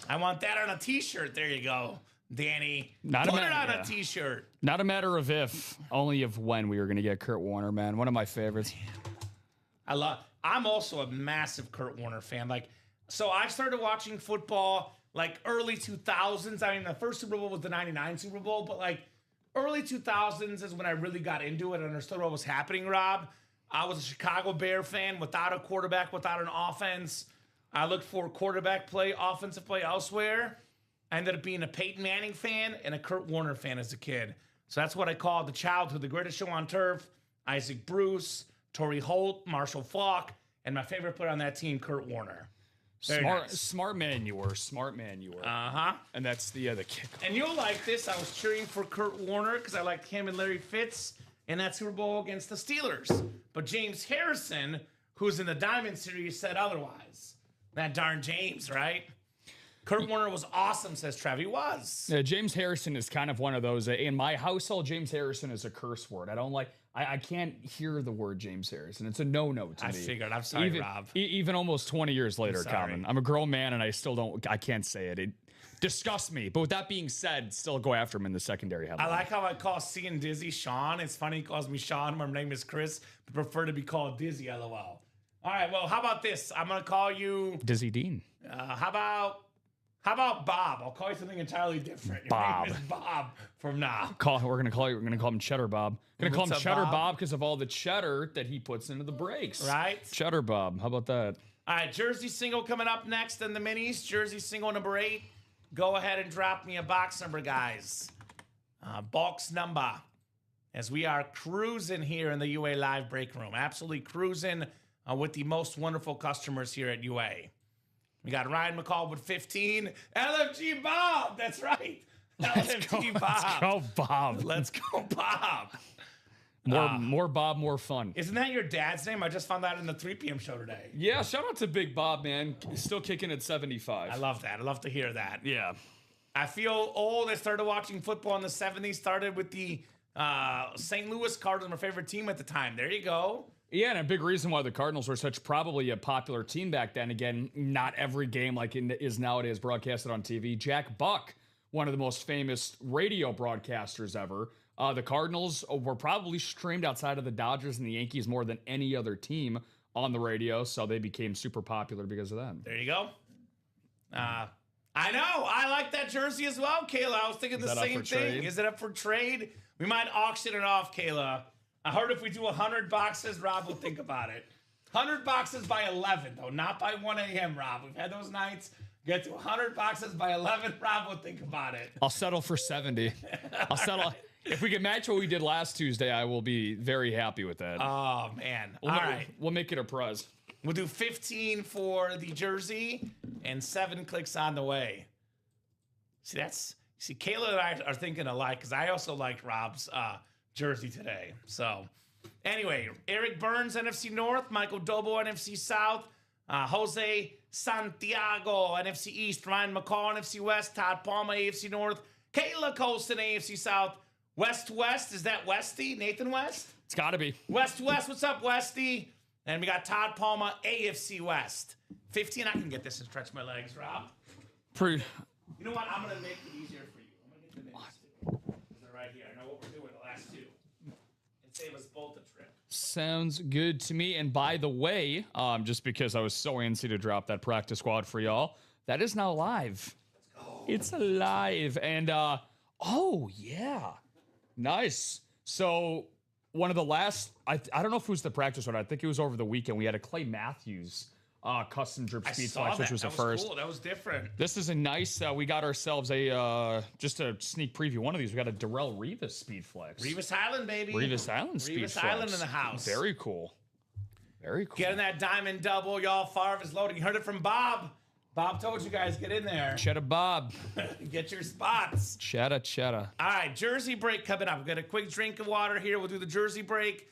I want that on a t-shirt. There you go, Danny. Put it on a t-shirt. Not a matter of if, only of when we were going to get Kurt Warner, man. One of my favorites. I'm also a massive Kurt Warner fan. So I started watching football like early 2000s. I mean, the first Super Bowl was the 99 Super Bowl, but like early 2000s is when I really got into it and understood what was happening, Rob. I was a Chicago Bear fan without a quarterback, without an offense. I looked for quarterback play, offensive play elsewhere. I ended up being a Peyton Manning fan and a Kurt Warner fan as a kid. So that's what I called the childhood, the greatest show on turf. Isaac Bruce, Torrey Holt, Marshall Faulk, and my favorite player on that team, Kurt Warner. Smart man you were. Uh-huh. And that's the kick. And you'll like this. I was cheering for Kurt Warner because I liked him and Larry Fitz in that Super Bowl against the Steelers. But James Harrison, who's in the Diamond Series, said otherwise. That darn James, right? Kurt Warner was awesome, says Trev. He was. Yeah, James Harrison is kind of one of those. In my household, James Harrison is a curse word. I don't like. I can't hear the word James Harrison. It's a no-no to me. I figured. I'm sorry, even, Rob. Even almost 20 years later, Common. I'm a grown man, and I still don't. I can't say it. disgust me. But with that being said, still go after him in the secondary headline. I like how I call C and Dizzy Sean. It's funny he calls me Sean. My name is Chris, but prefer to be called Dizzy, LOL. All right, well, how about this? I'm going to call you... Dizzy Dean. How about Bob? I'll call you something entirely different. Your Bob. name is Bob from now. We're gonna call him Cheddar Bob. Gonna call him What's up, Cheddar Bob? Bob because of all the cheddar that he puts into the breaks. Right? Cheddar Bob. How about that? All right, Jersey single coming up next in the minis. Jersey single number 8. Go ahead and drop me a box number, guys. Box number. As we are cruising here in the UA Live break room. Absolutely cruising with the most wonderful customers here at UA. We got Ryan McCall with 15. LFG Bob. That's right. LFG Bob. Let's go, Bob. Let's go, Bob. More Bob, more fun. Isn't that your dad's name? I just found that in the 3 p.m. show today. Yeah, shout out to Big Bob, man. Still kicking at 75. I love that. I love to hear that. Yeah. I feel old. I started watching football in the 70s. Started with the St. Louis Cardinals, my favorite team at the time. There you go. Yeah, and a big reason why the Cardinals were such probably a popular team back then. Again, not every game like it is nowadays broadcasted on TV. Jack Buck, one of the most famous radio broadcasters ever. The Cardinals were probably streamed outside of the Dodgers and the Yankees more than any other team on the radio, so they became super popular because of that. There you go. I know. I like that jersey as well, Kayla. I was thinking the same thing. Trade? Is it up for trade? We might auction it off, Kayla. I heard if we do 100 boxes, Rob will think about it. 100 boxes by 11, though, not by 1 a.m., Rob. We've had those nights. Get to 100 boxes by 11, Rob will think about it. I'll settle for 70. I'll settle. If we can match what we did last Tuesday, I will be very happy with that. Oh, man. All right. We'll make it a prize. We'll do 15 for the jersey and 7 clicks on the way. See, Kayla and I are thinking alike because I also liked Rob's jersey today. So, anyway, Eric Burns, NFC North, Michael Dobo, NFC South, Jose Santiago, NFC East, Ryan McCall, NFC West, Todd Palmer, AFC North, Kayla Colston, AFC South, West, is that Westy? Nathan West? It's got to be. West, what's up, Westy? And we got Todd Palmer, AFC West. 15, I can get this and stretch my legs, Rob. Pretty. You know what? I'm going to make it easier for you. I'm going to get the names too. Because they're right here. I know what we're doing the last 2. And save us both a trip. Sounds good to me. And by the way, just because I was so antsy to drop that practice squad for y'all, that is now live. Let's go. It's live. And, oh, yeah. Nice. So one of the last, I don't know if it was the practice one. I think it was over the weekend. We had a Clay Matthews custom drip speed flex, which was the first. Cool. That was different. This is a nice, we got ourselves just a sneak preview. One of these, we got a Darrell Rivas speed flex. Rivas Island, baby. Rivas Island speed Rivas flex. Island in the house. Very cool. Very cool. Getting that diamond double, y'all. Favre is loading. You heard it from Bob. Bob told you guys, get in there. Cheddar Bob. Get your spots. Cheddar. All right, jersey break coming up. We've got a quick drink of water here. We'll do the jersey break.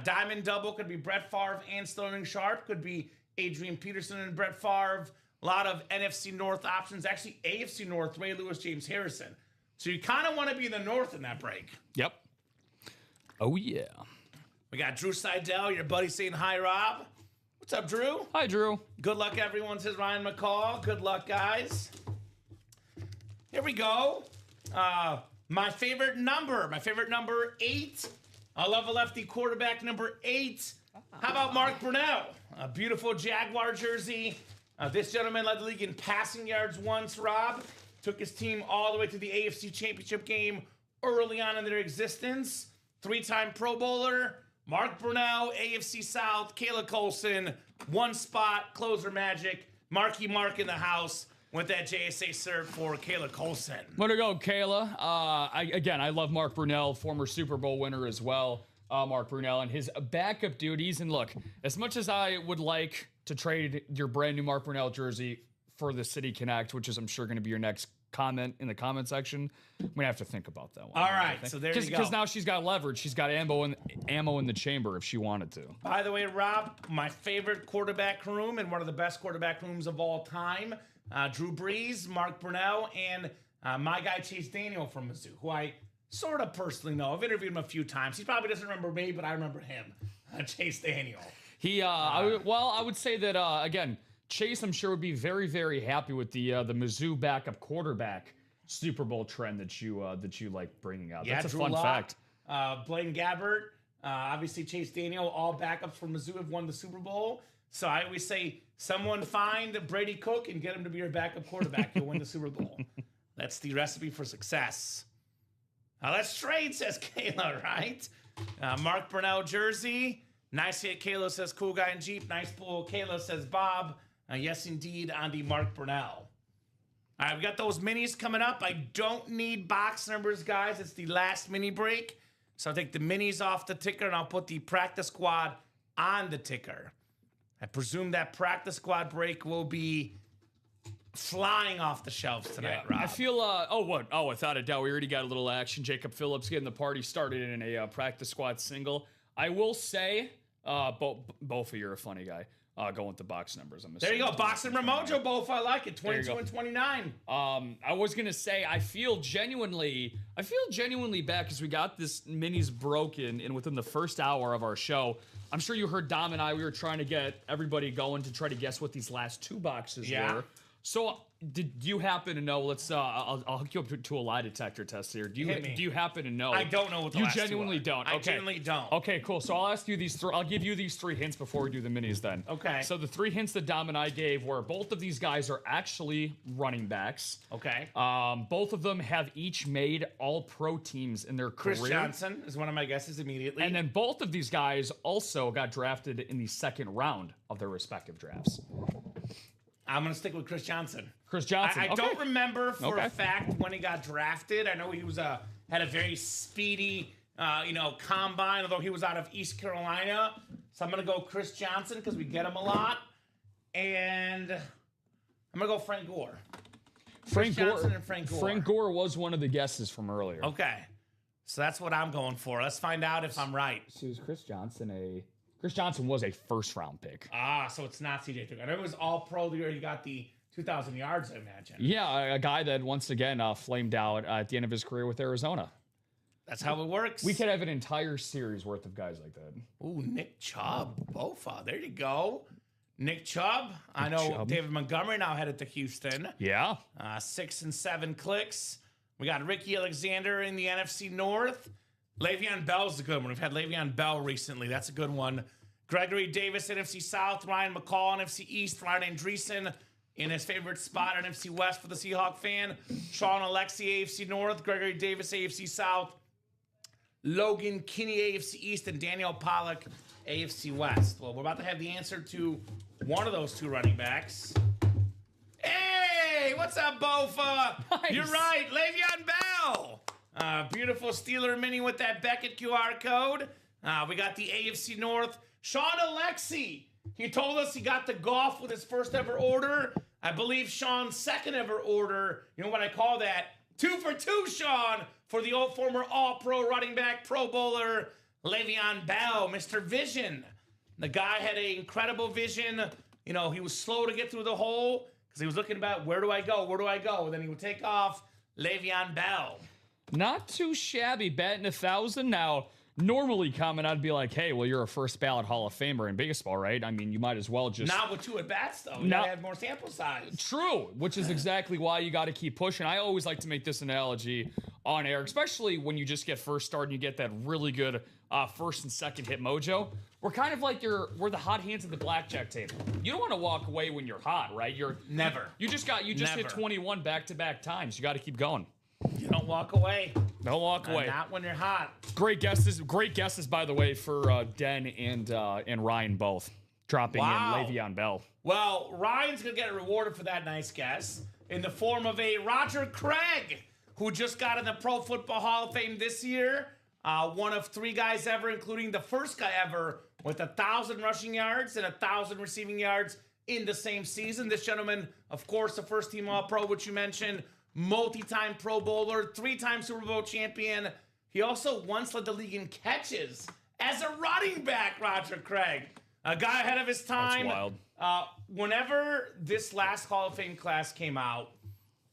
Diamond double could be Brett Favre and Sterling Sharp. Could be Adrian Peterson and Brett Favre. A lot of NFC North options. Actually, AFC North, Ray Lewis, James Harrison. So you kind of want to be in the North in that break. Yep. Oh, yeah. We got Drew Seidel, your buddy saying hi, Rob. What's up, Drew? Hi, Drew. Good luck, everyone, says Ryan McCall. Good luck, guys. Here we go. My favorite number 8. I love a lefty quarterback, number 8. How about Mark Brunell? A beautiful Jaguar jersey. This gentleman led the league in passing yards once, Rob. Took his team all the way to the AFC Championship game early on in their existence. 3-time Pro Bowler. Mark Brunell, AFC South, Kayla Colson, 1 spot, closer magic. Marky Mark in the house with that JSA serve for Kayla Colson. Way to go, Kayla. I love Mark Brunell, former Super Bowl winner as well. Mark Brunell and his backup duties. And look, as much as I would like to trade your brand new Mark Brunell jersey for the City Connect, which is I'm sure going to be your next comment in the comment section, I'm gonna have to think about that one. All right, so there you go. Because now she's got leverage. She's got ammo in the chamber if she wanted to. By the way, Rob, my favorite quarterback room and one of the best quarterback rooms of all time, Drew Brees, Mark Brunell, and my guy Chase Daniel from Mizzou, who I sort of personally know. I've interviewed him a few times. He probably doesn't remember me, but I remember him, Chase Daniel. I would say that again. Chase, I'm sure, would be very, very happy with the Mizzou backup quarterback Super Bowl trend that you like bringing out. Yeah, That's a Drew fun Lock, fact. Blaine Gabbert, obviously Chase Daniel, all backups from Mizzou have won the Super Bowl. So I always say, someone find Brady Cook and get him to be your backup quarterback. You'll win the Super Bowl. That's the recipe for success. Let's trade, says Kayla, right? Mark Brunell jersey. Nice hit, Kayla says cool guy in Jeep. Nice pull, Kayla says Bob. Yes, indeed, on the Mark Brunell. All right, we got those minis coming up. I don't need box numbers, guys. It's the last mini break. So I'll take the minis off the ticker and I'll put the practice squad on the ticker. I presume that practice squad break will be flying off the shelves tonight, Rob. I feel, without a doubt, we already got a little action. Jacob Phillips getting the party started in a practice squad single. I will say, both of you are a funny guy. Going with the box numbers. There you go. Box number mojo, both. I like it. 22 and 29. I was going to say, I feel genuinely bad because we got this minis broken and within the first hour of our show. I'm sure you heard Dom and I, we were trying to get everybody going to try to guess what these last two boxes were. So, do you happen to know? Let's. I'll hook you up to a lie detector test here. Do you happen to know? I don't know what the you last genuinely two are. don't. Okay. I genuinely don't. Okay, cool. So I'll ask you these three. I'll give you these three hints before we do the minis. Then. Okay. So the three hints that Dom and I gave were both of these guys are actually running backs. Okay. Both of them have each made All-Pro teams in their career. Chris Johnson is one of my guesses immediately. And then both of these guys also got drafted in the second round of their respective drafts. I'm going to stick with Chris Johnson. Chris Johnson. I don't remember for a fact when he got drafted. I know he was had a very speedy, combine, although he was out of East Carolina. So I'm going to go Chris Johnson because we get him a lot. And I'm going to go Frank Gore. Frank Gore was one of the guesses from earlier. Okay. So that's what I'm going for. Let's find out if I'm right. So is Chris Johnson was a first-round pick. So it's not CJ Tucker. I know it was all-pro the year he got the 2,000 yards, I imagine. Yeah, a guy that, once again, flamed out at the end of his career with Arizona. That's how it works. We could have an entire series worth of guys like that. Ooh, Nick Chubb. Bofa. There you go. Nick Chubb. I know David Montgomery now headed to Houston. Yeah. 6 and 7 clicks. We got Ricky Alexander in the NFC North. Le'Veon Bell's a good one. We've had Le'Veon Bell recently. That's a good one. Gregory Davis, NFC South. Ryan McCall, NFC East. Ryan Andreessen in his favorite spot, NFC West for the Seahawk fan. Sean Alexi, AFC North. Gregory Davis, AFC South. Logan Kinney, AFC East. And Daniel Pollock, AFC West. Well, we're about to have the answer to one of those two running backs. Hey, what's up, Bofa? Nice. You're right, Le'Veon Bell. Beautiful Steeler mini with that Beckett QR code. We got the AFC North. Sean Alexi. He told us he got the golf with his first ever order. I believe Sean's second ever order. You know what I call that? 2 for 2, Sean, for the old former All-Pro running back, Pro Bowler, Le'Veon Bell, Mr. Vision. The guy had an incredible vision. You know, he was slow to get through the hole because he was looking about, where do I go? Where do I go? And then he would take off. Le'Veon Bell. Not too shabby, batting 1,000. Now, normally, Kamen, I'd be like, hey, well, you're a first ballot Hall of Famer in baseball, right? I mean, you might as well just... Not with 2 at-bats, though. You gotta have more sample size. True, which is exactly why you got to keep pushing. I always like to make this analogy on air, especially when you just get first start and you get that really good first and second hit mojo. We're kind of like we're the hot hands at the blackjack table. You don't want to walk away when you're hot, right? Never. You just hit 21 back-to-back times. You got to keep going. You don't walk away. Don't walk away. Not when you're hot. Great guesses, by the way, for Den and Ryan both dropping in Le'Veon Bell. Well, Ryan's gonna get rewarded for that nice guess in the form of a Roger Craig, who just got in the Pro Football Hall of Fame this year. One of 3 guys ever, including the first guy ever with 1,000 rushing yards and 1,000 receiving yards in the same season. This gentleman, of course, the first team All-Pro, which you mentioned. Multi-time Pro Bowler, 3-time Super Bowl champion. He also once led the league in catches as a running back, Roger Craig. A guy ahead of his time. That's wild. Whenever this last Hall of Fame class came out,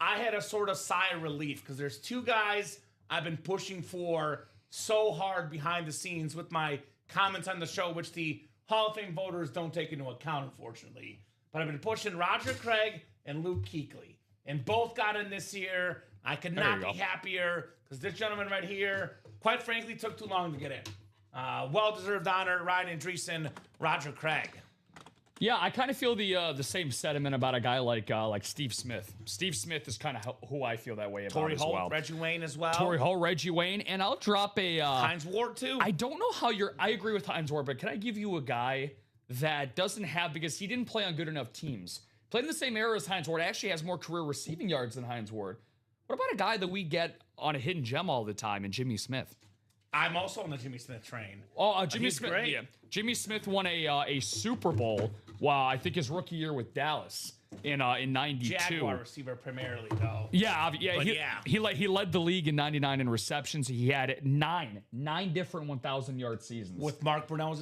I had a sort of sigh of relief because there's 2 guys I've been pushing for so hard behind the scenes with my comments on the show, which the Hall of Fame voters don't take into account, unfortunately. but I've been pushing Roger Craig and Luke Kuechly. And both got in this year. I could not be happier because this gentleman right here, quite frankly, took too long to get in. Well-deserved honor, Ryan Andreessen, Roger Craig. Yeah, I kind of feel the same sentiment about a guy like Steve Smith. Steve Smith is kind of who I feel that way about Torrey as Holt, well. Reggie Wayne as well. Torrey Holt, Reggie Wayne, and I'll drop a Hines Ward too. I don't know how I agree with Hines Ward, but can I give you a guy that doesn't have, because he didn't play on good enough teams, played in the same era as Hines Ward, actually has more career receiving yards than Hines Ward. What about a guy that we get on a hidden gem all the time, and Jimmy Smith? I'm also on the Jimmy Smith train. Oh, Jimmy Smith. Great. Yeah, Jimmy Smith won a Super Bowl. Wow, I think his rookie year with Dallas in '92. Jaguar receiver primarily, though. Yeah. He led the league in '99 in receptions. He had nine different 1,000-yard seasons With Mark Brunell as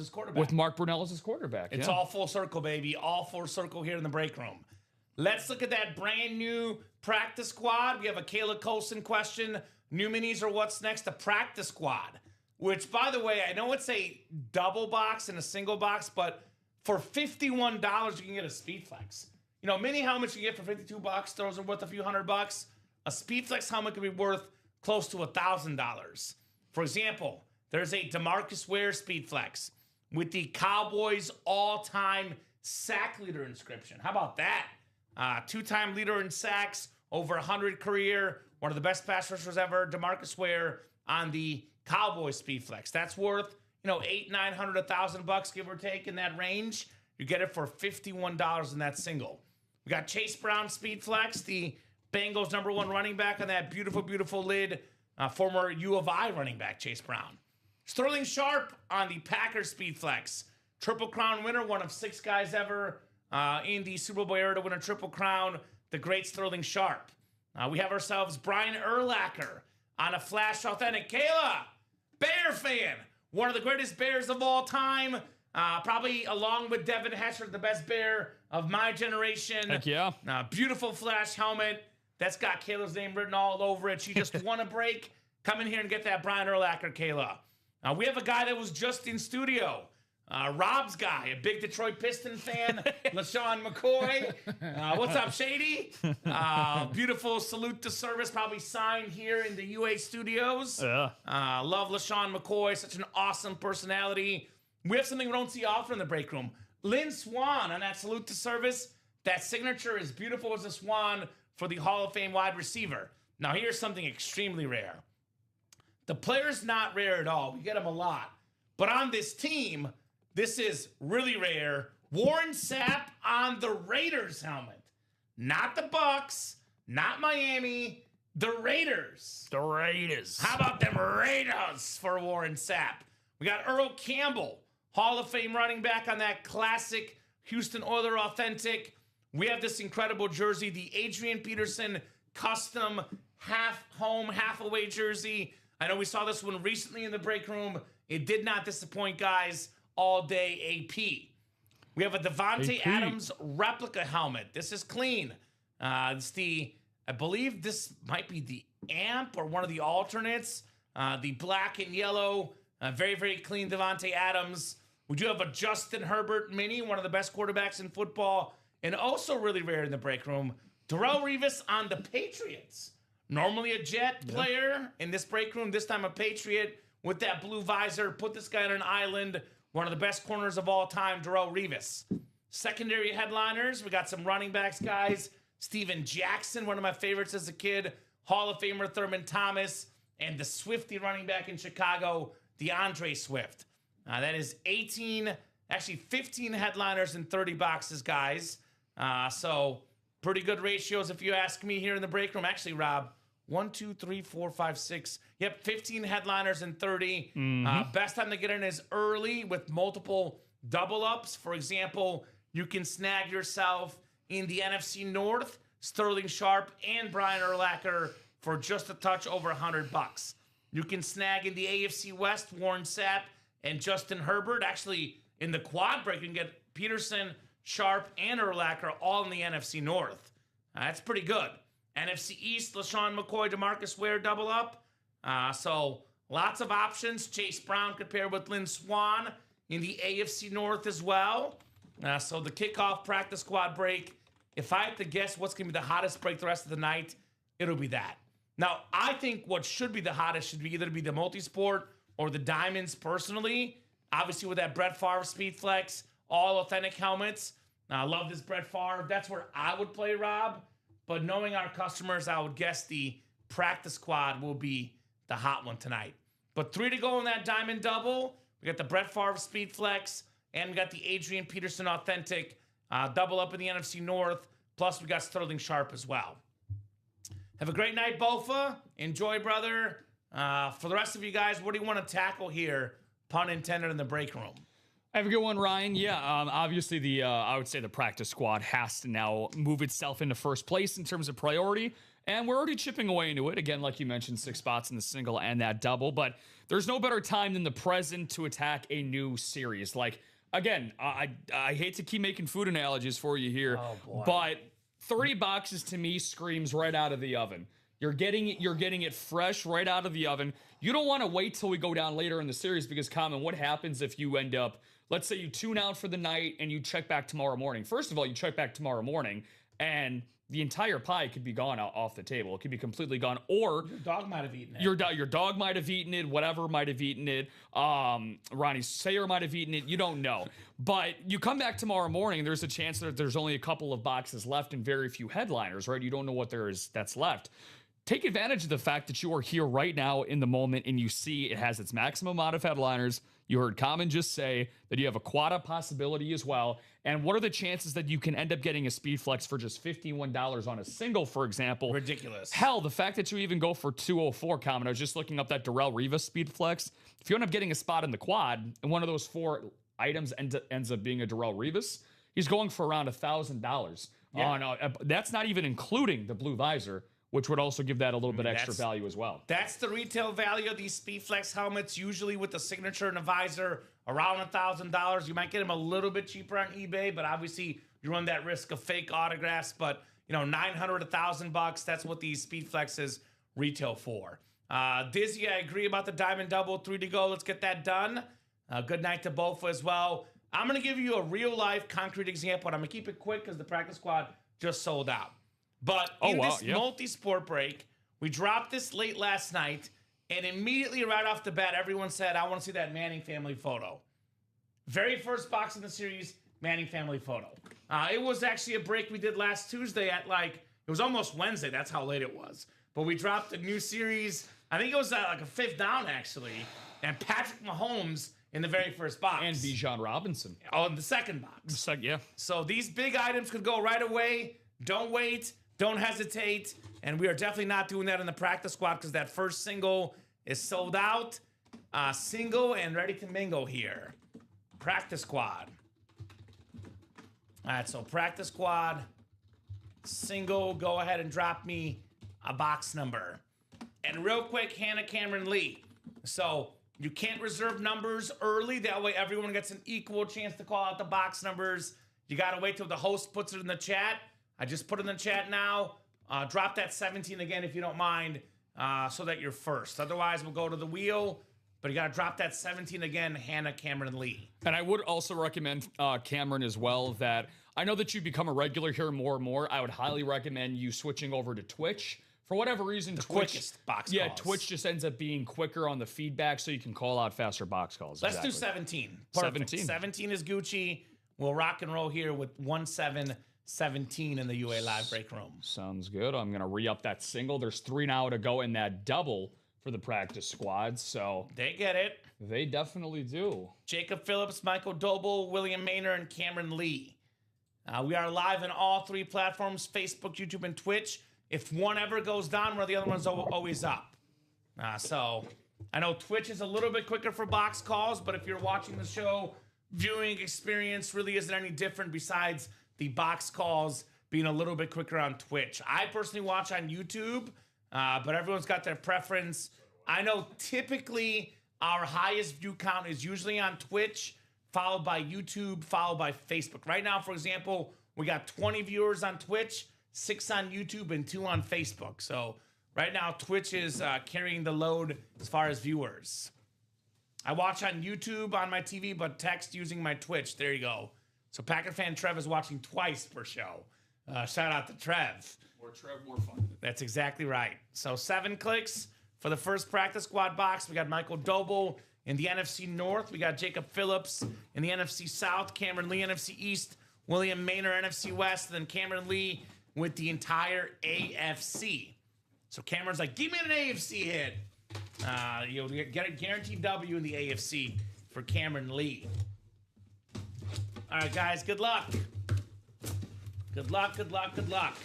his quarterback. It's all full circle, baby. All full circle here in the break room. Let's look at that brand new practice squad. We have a Kayla Colson question. New minis or what's next? The practice squad. Which, by the way, I know it's a double box and a single box, but for $51, you can get a Speed Flex. You know, mini helmets you get for $52. Those are worth a few $100. A Speed Flex helmet could be worth close to $1,000. For example, there's a DeMarcus Ware Speed Flex with the Cowboys all-time sack leader inscription. How about that? Two-time leader in sacks, over 100 career, one of the best pass rushers ever, DeMarcus Ware on the Cowboys Speed Flex. That's worth, $800, $900, $1,000, give or take, in that range. You get it for $51 in that single. We got Chase Brown Speed Flex, the Bengals #1 running back on that beautiful, beautiful lid. Former U of I running back, Chase Brown. Sterling Sharp on the Packers Speed Flex. Triple Crown winner, one of 6 guys ever in the Super Bowl era to win a Triple Crown, the great Sterling Sharp. We have ourselves Brian Urlacher on a Flash Authentic. Kayla, Bear fan, one of the greatest Bears of all time. Probably along with Devin Hester, the best Bear of my generation. Heck yeah. Beautiful Flash helmet. That's got Kayla's name written all over it. She just won a break. Come in here and get that Brian Urlacher, Kayla. We have a guy that was just in studio. Rob's guy, a big Detroit Piston fan, LaShawn McCoy. What's up, Shady? Beautiful salute to service, probably signed here in the UA studios. Yeah. Love LaShawn McCoy, such an awesome personality. We have something we don't see often in the break room. Lynn Swan on that salute to service. That signature is beautiful as a swan for the Hall of Fame wide receiver. Now, here's something extremely rare. The player's not rare at all. We get him a lot. But on this team, this is really rare. Warren Sapp on the Raiders helmet. Not the Bucks, not Miami, the Raiders. The Raiders. How about them Raiders for Warren Sapp? We got Earl Campbell, Hall of Fame running back on that classic Houston Oilers authentic. We have this incredible jersey, the Adrian Peterson custom half home, half away jersey. I know we saw this one recently in the break room. It did not disappoint, guys. All day AP. We have a Devontae Adams replica helmet. This is clean. It's I believe this might be the AMP or one of the alternates. The black and yellow, very, very clean Devontae Adams. We do have a Justin Herbert mini, one of the best quarterbacks in football, and also really rare in the break room, Darrelle Revis on the Patriots. Normally a Jet player in this break room, this time a Patriot with that blue visor. Put this guy on an island. One of the best corners of all time, Darrelle Revis. Secondary headliners, we got some running backs, guys. Steven Jackson, one of my favorites as a kid. Hall of Famer Thurman Thomas. And the Swifty running back in Chicago, DeAndre Swift. That is 15 headliners and 30 boxes, guys. So pretty good ratios if you ask me here in the break room. Actually, Rob, 1, 2, 3, 4, 5, 6. Yep, 15 headliners and 30. Best time to get in is early with multiple double ups. For example, you can snag yourself in the NFC North, Sterling Sharp and Brian Urlacher for just a touch over $100. You can snag in the AFC West, Warren Sapp and Justin Herbert. Actually, in the quad break, you can get Peterson, Sharp, and Urlacher all in the NFC North. That's pretty good. NFC East, LaShawn McCoy, DeMarcus Ware double up. So lots of options. Chase Brown compared with Lynn Swan in the AFC North as well. So the kickoff practice squad break, if I had to guess what's going to be the hottest break the rest of the night, it'll be that. Now, I think what should be the hottest should be either be the multisport or the diamonds personally. Obviously, with that Brett Favre Speed Flex, all authentic helmets. I love this Brett Favre. That's where I would play, Rob. But knowing our customers, I would guess the practice squad will be the hot one tonight. But 3 to go in that diamond double. We got the Brett Favre Speed Flex, and we got the Adrian Peterson Authentic double up in the NFC North. Plus, we got Sterling Sharp as well. Have a great night, Bofa. Enjoy, brother. For the rest of you guys, what do you want to tackle here? Pun intended in the break room. Have a good one, Ryan. Yeah, obviously I would say the practice squad has to now move itself into first place in terms of priority, and we're already chipping away into it. Again, like you mentioned, 6 spots in the single and that double, but there's no better time than the present to attack a new series. Like, again, I hate to keep making food analogies for you here, but 30 boxes to me screams right out of the oven. You're getting it fresh right out of the oven. You don't want to wait till we go down later in the series because, Kamen, what happens if you end up, let's say you tune out for the night and you check back tomorrow morning. First of all, you check back tomorrow morning and the entire pie could be gone off the table. It could be completely gone, or your dog might have eaten it. Your dog might have eaten it. Whatever might have eaten it. Ronnie Sayer might have eaten it. You don't know. But you come back tomorrow morning, there's a chance that there's only a couple of boxes left and very few headliners, right? You don't know what that's left. Take advantage of the fact that you are here right now in the moment and you see it has its maximum amount of headliners. You heard Kamen just say that you have a quad possibility as well. And what are the chances that you can end up getting a Speed Flex for just $51 on a single, for example? Ridiculous. Hell, the fact that you even go for $204, Kamen, I was just looking up that Darrell Rivas Speed Flex. If you end up getting a spot in the quad and one of those 4 items ends up being a Darrell Rivas, he's going for around $1,000. Yeah. That's not even including the blue visor, which would also give that a little bit extra value as well. That's the retail value of these Speed Flex helmets, usually with the signature and the visor, around $1,000. You might get them a little bit cheaper on eBay, but obviously you run that risk of fake autographs. But, $900, $1,000, that's what these Speed Flexes retail for. Dizzy, I agree about the diamond double. 3 to go. Let's get that done. Good night to Bofa as well. I'm going to give you a real-life concrete example, and I'm going to keep it quick because the practice squad just sold out. But this multi-sport break, we dropped this late last night, and immediately right off the bat, everyone said, I want to see that Manning family photo. Very first box in the series, Manning family photo. It was actually a break we did last Tuesday at it was almost Wednesday. That's how late it was. But we dropped a new series. I think it was like a 5th down, actually. And Patrick Mahomes in the very first box. And Bijan Robinson. Oh, in the second box. Yeah. So these big items could go right away. Don't wait. Don't hesitate, and we are definitely not doing that in the practice squad because that first single is sold out. Single and ready to mingle here. Practice squad. All right, so practice squad, single, go ahead and drop me a box number. And real quick, Hannah Cameron Lee. So you can't reserve numbers early. That way everyone gets an equal chance to call out the box numbers. You got to wait till the host puts it in the chat. I just put it in the chat now. Drop that 17 again if you don't mind, so that you're first. Otherwise, we'll go to the wheel. But you got to drop that 17 again, Hannah Cameron Lee. And I would also recommend, Cameron, as well, that I know that you become a regular here more and more. I would highly recommend you switching over to Twitch. For whatever reason, the quickest box calls. Twitch just ends up being quicker on the feedback, so you can call out faster box calls. Let's do 17. Perfect. 17 is Gucci. We'll rock and roll here with 17 in the UA Live break room. Sounds good. I'm going to re-up that single. There's 3 now to go in that double for the practice squad, so... They get it. They definitely do. Jacob Phillips, Michael Doble, William Maynard, and Cameron Lee. We are live on all 3 platforms, Facebook, YouTube, and Twitch. If one ever goes down, one of the other one's always up. So I know Twitch is a little bit quicker for box calls, but if you're watching the show, viewing experience really isn't any different besides the box calls being a little bit quicker on Twitch. I personally watch on YouTube, but everyone's got their preference. I know typically our highest view count is usually on Twitch, followed by YouTube, followed by Facebook. Right now, for example, we got 20 viewers on Twitch, 6 on YouTube, and 2 on Facebook. So right now, Twitch is carrying the load as far as viewers. I watch on YouTube on my TV, but text using my Twitch. There you go. So Packer fan Trev is watching twice per show. Shout out to Trev. More Trev, more fun. That's exactly right. So 7 clicks for the first practice squad box. We got Michael Doble in the NFC North. We got Jacob Phillips in the NFC South. Cameron Lee, NFC East. William Maynard, NFC West. And then Cameron Lee with the entire AFC. So Cameron's like, give me an AFC hit. You'll get a guaranteed W in the AFC for Cameron Lee. All right, guys, good luck. Good luck, good luck, good luck.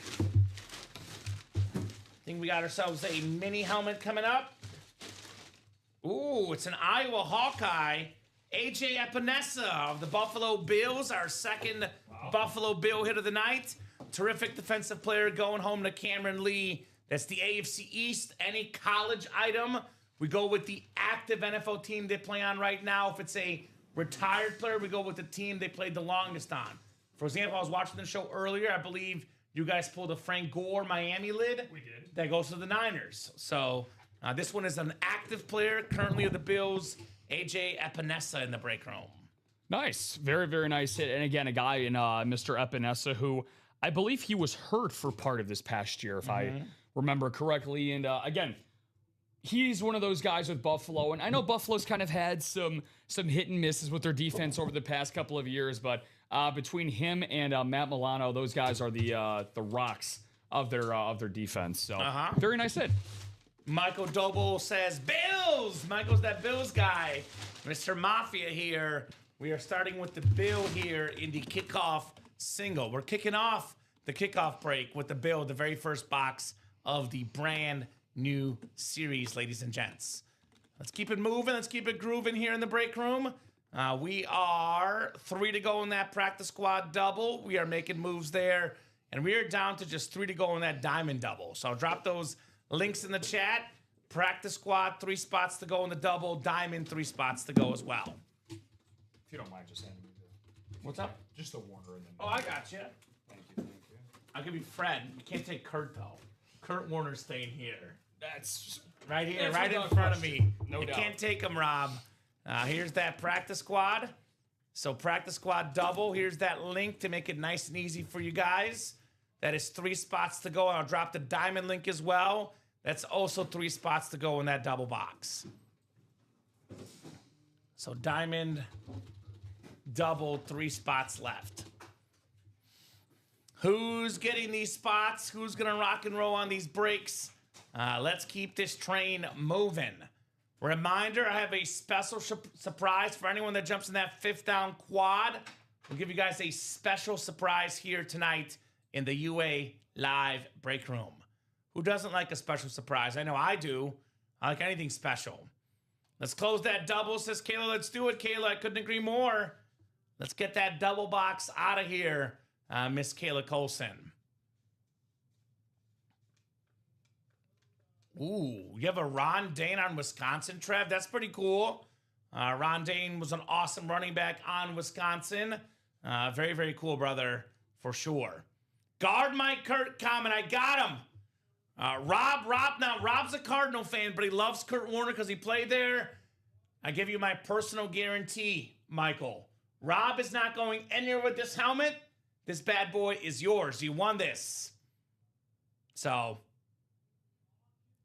I think we got ourselves a mini helmet coming up. Ooh, it's an Iowa Hawkeye. AJ Epinesa of the Buffalo Bills, our second Buffalo Bill hit of the night. Terrific defensive player going home to Cameron Lee. That's the AFC East. Any college item, we go with the active NFL team they play on right now. If it's a retired player, we go with the team they played the longest on. For example, I was watching the show earlier. I believe you guys pulled a Frank Gore Miami lid. We did. That goes to the Niners. So this one is an active player, currently of the Bills, AJ Epinesa in the break room. Nice. Very, very nice hit. And again, a guy in Mr. Epinesa who I believe he was hurt for part of this past year, if I remember correctly. And again, he's one of those guys with Buffalo. And I know Buffalo's kind of had some hit and misses with their defense over the past couple of years, but between him and Matt Milano, those guys are the rocks of their defense. So very nice hit. Michael Doble says, Bills! Michael's that Bills guy. Mr. Mafia here. We are starting with the Bill here in the kickoff single. We're kicking off the kickoff break with the Bill, the very first box of the brand new series, ladies and gents. Let's keep it moving. Let's keep it grooving here in the break room. We are 3 to go in that practice squad double. We are making moves there. And we are down to just 3 to go in that diamond double. So I'll drop those links in the chat. Practice squad, 3 spots to go in the double. Diamond, 3 spots to go as well. If you don't mind, just handing me What's up? just a Warner and then. Oh, I got you. Thank you, thank you. I'll give you Fred. You can't take Kurt, though. Kurt Warner's staying here. That's Right here, That's right in without front of question. me. No You doubt. can't take him, Rob. Here's that practice squad. So practice squad double. Here's that link to make it nice and easy for you guys. That is 3 spots to go. I'll drop the diamond link as well. That's also 3 spots to go in that double box. So diamond, double, 3 spots left. Who's getting these spots? Who's going to rock and roll on these breaks? Let's keep this train moving. Reminder, I have a special surprise for anyone that jumps in that 5th down quad. We'll give you guys a special surprise here tonight in the UA Live break room. Who doesn't like a special surprise? I know I do. I like anything special. Let's close that double, says Kayla. Let's do it, Kayla. I couldn't agree more. Let's get that double box out of here, Miss Kayla Colson. Ooh, you have a Ron Dane on Wisconsin, Trev. That's pretty cool. Ron Dane was an awesome running back on Wisconsin. Very, very cool, brother, for sure. Guard Mike Kurt Kamen. I got him. Rob, now Rob's a Cardinal fan, but he loves Kurt Warner because he played there. I give you my personal guarantee, Michael. Rob is not going anywhere with this helmet. This bad boy is yours. You won this. So,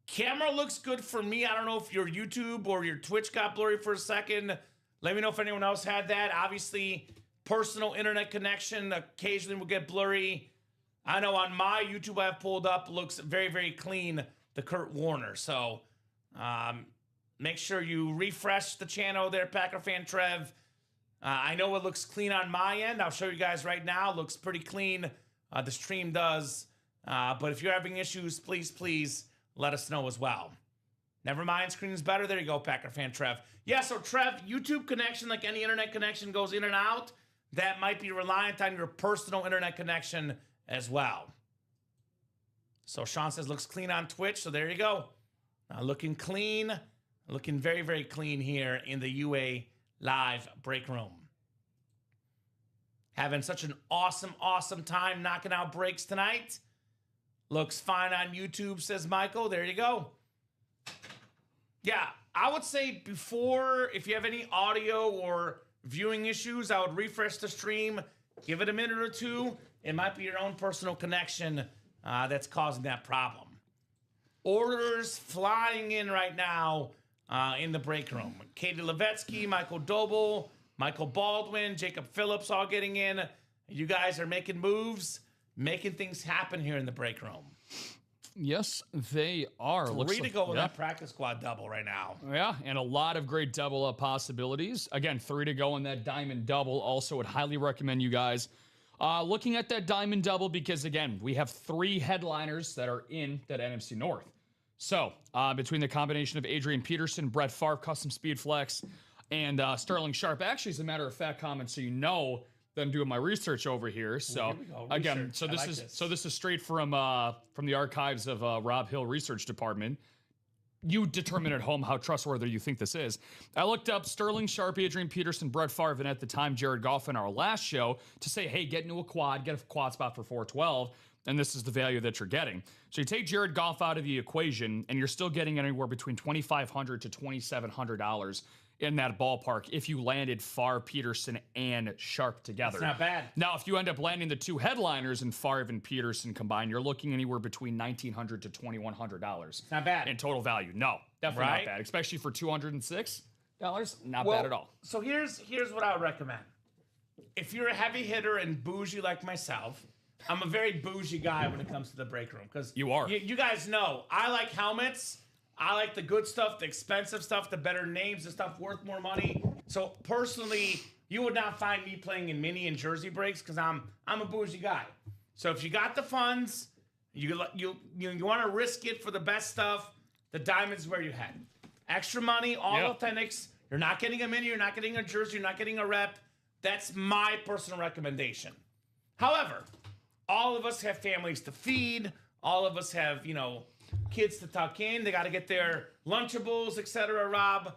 camera looks good for me. I don't know if your YouTube or your Twitch got blurry for a second. Let me know if anyone else had that. Obviously, personal internet connection occasionally will get blurry. I know on my YouTube I have pulled up, looks very, very clean, the Kurt Warner. So make sure you refresh the channel there, Packer fan Trev. I know it looks clean on my end. I'll show you guys right now. It looks pretty clean. The stream does. But if you're having issues, please let us know as well. Never mind, screen's better. There you go, Packer fan Trev. Yeah, so Trev, YouTube connection, like any internet connection, goes in and out. That might be reliant on your personal internet connection as well. So Sean says looks clean on Twitch. So there you go. Looking clean. Looking very, very clean here in the UA Live break room. Having such an awesome time knocking out breaks tonight. Looks fine on YouTube, says Michael. There you go. Yeah, I would say before, if you have any audio or viewing issues, I would refresh the stream, Give it a minute or two. It might be your own personal connection that's causing that problem. Orders flying in right now in the break room. Katie Levetsky, Michael Doble, Michael Baldwin, Jacob Phillips all getting in. You guys are making moves, making things happen here in the break room. Yes, they are. Three to go with that practice squad double right now. Yeah, and a lot of great double up possibilities. Again, 3 to go in that diamond double. Also would highly recommend you guys looking at that diamond double because, again, we have 3 headliners that are in that NFC North. So, between the combination of Adrian Peterson, Brett Favre, Custom Speed Flex, and Sterling Sharp. Actually, as a matter of fact, comment so you know that I'm doing my research over here. So, again, so this is straight from the archives of Rob Hill Research Department. You determine at home how trustworthy you think this is. I looked up Sterling Sharp, Adrian Peterson, Brett Favre, and at the time Jared Goff in our last show to say, hey, get into a quad, get a quad spot for 412, and this is the value that you're getting. So you take Jared Goff out of the equation, and you're still getting anywhere between $2,500 to $2,700 in that ballpark if you landed Favre, Peterson, and Sharp together. That's not bad. Now, if you end up landing the 2 headliners in Favre and Peterson combined, you're looking anywhere between $1,900 to $2,100. Not bad. In total value. No, definitely Right? not bad. Especially for $206. Not bad at all. So here's what I would recommend. If you're a heavy hitter and bougie like myself, I'm a very bougie guy when it comes to the break room. Because You are. You guys know, I like helmets. I like the good stuff, the expensive stuff, the better names, the stuff worth more money. So personally, you would not find me playing in mini and jersey breaks because I'm a bougie guy. So if you got the funds, you want to risk it for the best stuff, the diamond's where you head. Extra money, all authentics. You're not getting a mini, you're not getting a jersey, you're not getting a rep. That's my personal recommendation. However, all of us have families to feed. All of us have, kids to tuck in. They got to get their Lunchables, etc., Rob.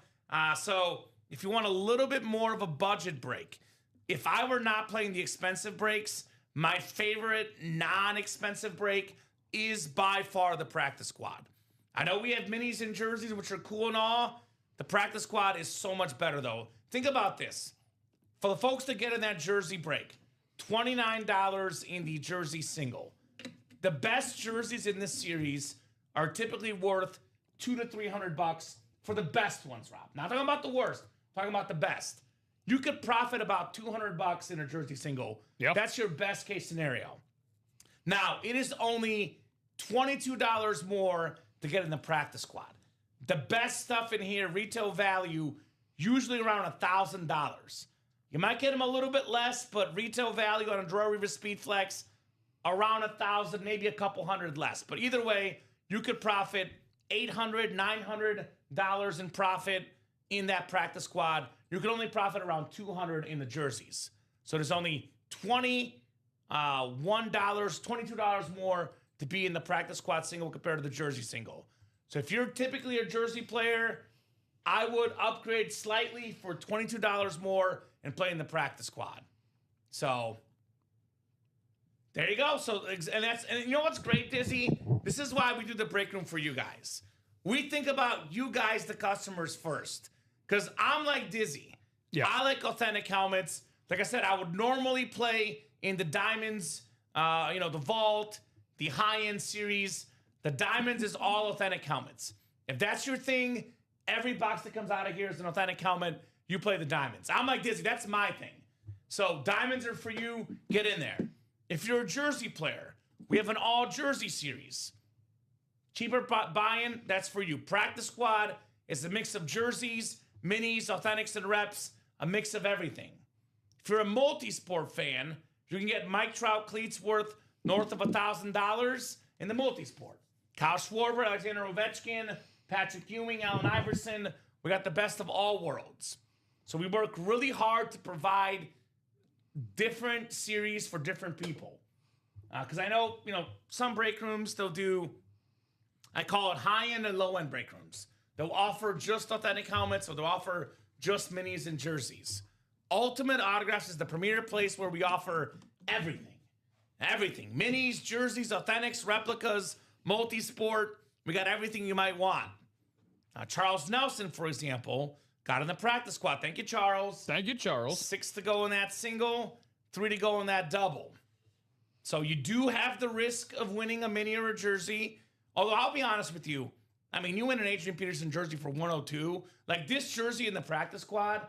So if you want a little bit more of a budget break, if I were not playing the expensive breaks, my favorite non-expensive break is by far the practice squad. I know we have minis and jerseys, which are cool and all. The practice squad is so much better, though. Think about this. For the folks that get in that jersey break, $29 in the jersey single. The best jerseys in this series are typically worth $200 to $300 for the best ones, Rob. Not talking about the worst, talking about the best. You could profit about $200 in a jersey single. Yep. That's your best case scenario. Now, it is only $22 more to get in the practice squad. The best stuff in here, retail value, usually around $1,000. You might get them a little bit less, but retail value on a Draw Reaver Speed Flex, around $1,000, maybe a couple hundred less. But either way, you could profit $800, $900 in profit in that practice squad. You could only profit around $200 in the jerseys. So there's only $22 more to be in the practice squad single compared to the jersey single. So if you're typically a jersey player, I would upgrade slightly for $22 more and play in the practice squad. So there you go. So, and you know what's great, Dizzy? This is why we do the break room for you guys. We think about you guys, the customers, first. Because I'm like Dizzy. Yeah. I like authentic helmets. Like I said, I would normally play in the Diamonds, the Vault, the high-end series. The Diamonds is all authentic helmets. If that's your thing, every box that comes out of here is an authentic helmet. You play the Diamonds. I'm like Dizzy. That's my thing. So Diamonds are for you. Get in there. If you're a jersey player, we have an all-jersey series. Cheaper buy-in, that's for you. Practice squad is a mix of jerseys, minis, authentics, and reps, a mix of everything. If you're a multi-sport fan, you can get Mike Trout cleats worth north of $1,000 in the multi-sport. Kyle Schwarber, Alexander Ovechkin, Patrick Ewing, Allen Iverson. We got the best of all worlds. So we work really hard to provide different series for different people. Because I know, some break rooms, they'll do, I call it high-end and low-end break rooms. They'll offer just authentic helmets, or they'll offer just minis and jerseys. Ultimate Autographs is the premier place where we offer everything. Everything. Minis, jerseys, authentics, replicas, multi-sport. We got everything you might want. Charles Nelson, for example, got in the practice squad. Thank you, Charles. Thank you, Charles. 6 to go in that single. 3 to go in that double. So you do have the risk of winning a mini or a jersey. Although I'll be honest with you, I mean, you win an Adrian Peterson jersey for 102. Like, this jersey in the practice squad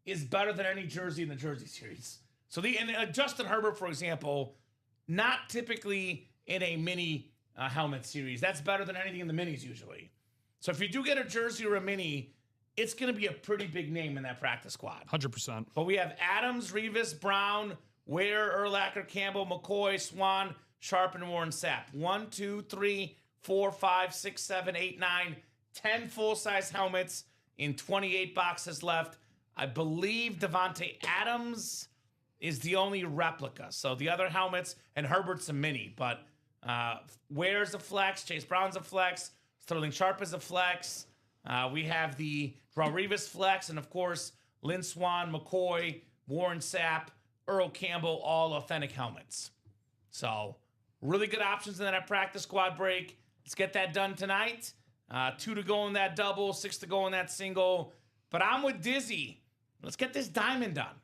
is better than any jersey in the jersey series. So Justin Herbert, for example, not typically in a mini helmet series. That's better than anything in the minis usually. So if you do get a jersey or a mini, it's going to be a pretty big name in that practice squad. 100%. But we have Adams, Revis, Brown, Ware, Urlacher, Campbell, McCoy, Swan, Sharp, and Warren Sapp. 1, 2, 3, 4, 5, 6, 7, 8, 9, 10 full-size helmets in 28 boxes left. I believe Devontae Adams is the only replica. So the other helmets, and Herbert's a mini, but Ware's a flex, Chase Brown's a flex, Sterling Sharp is a flex. We have the Darrelle Revis flex, and of course, Lynn Swan, McCoy, Warren Sapp, Earl Campbell, all authentic helmets. So really good options in that practice squad break. Let's get that done tonight. 2 to go in that double, 6 to go in that single. But I'm with Dizzy. Let's get this diamond done.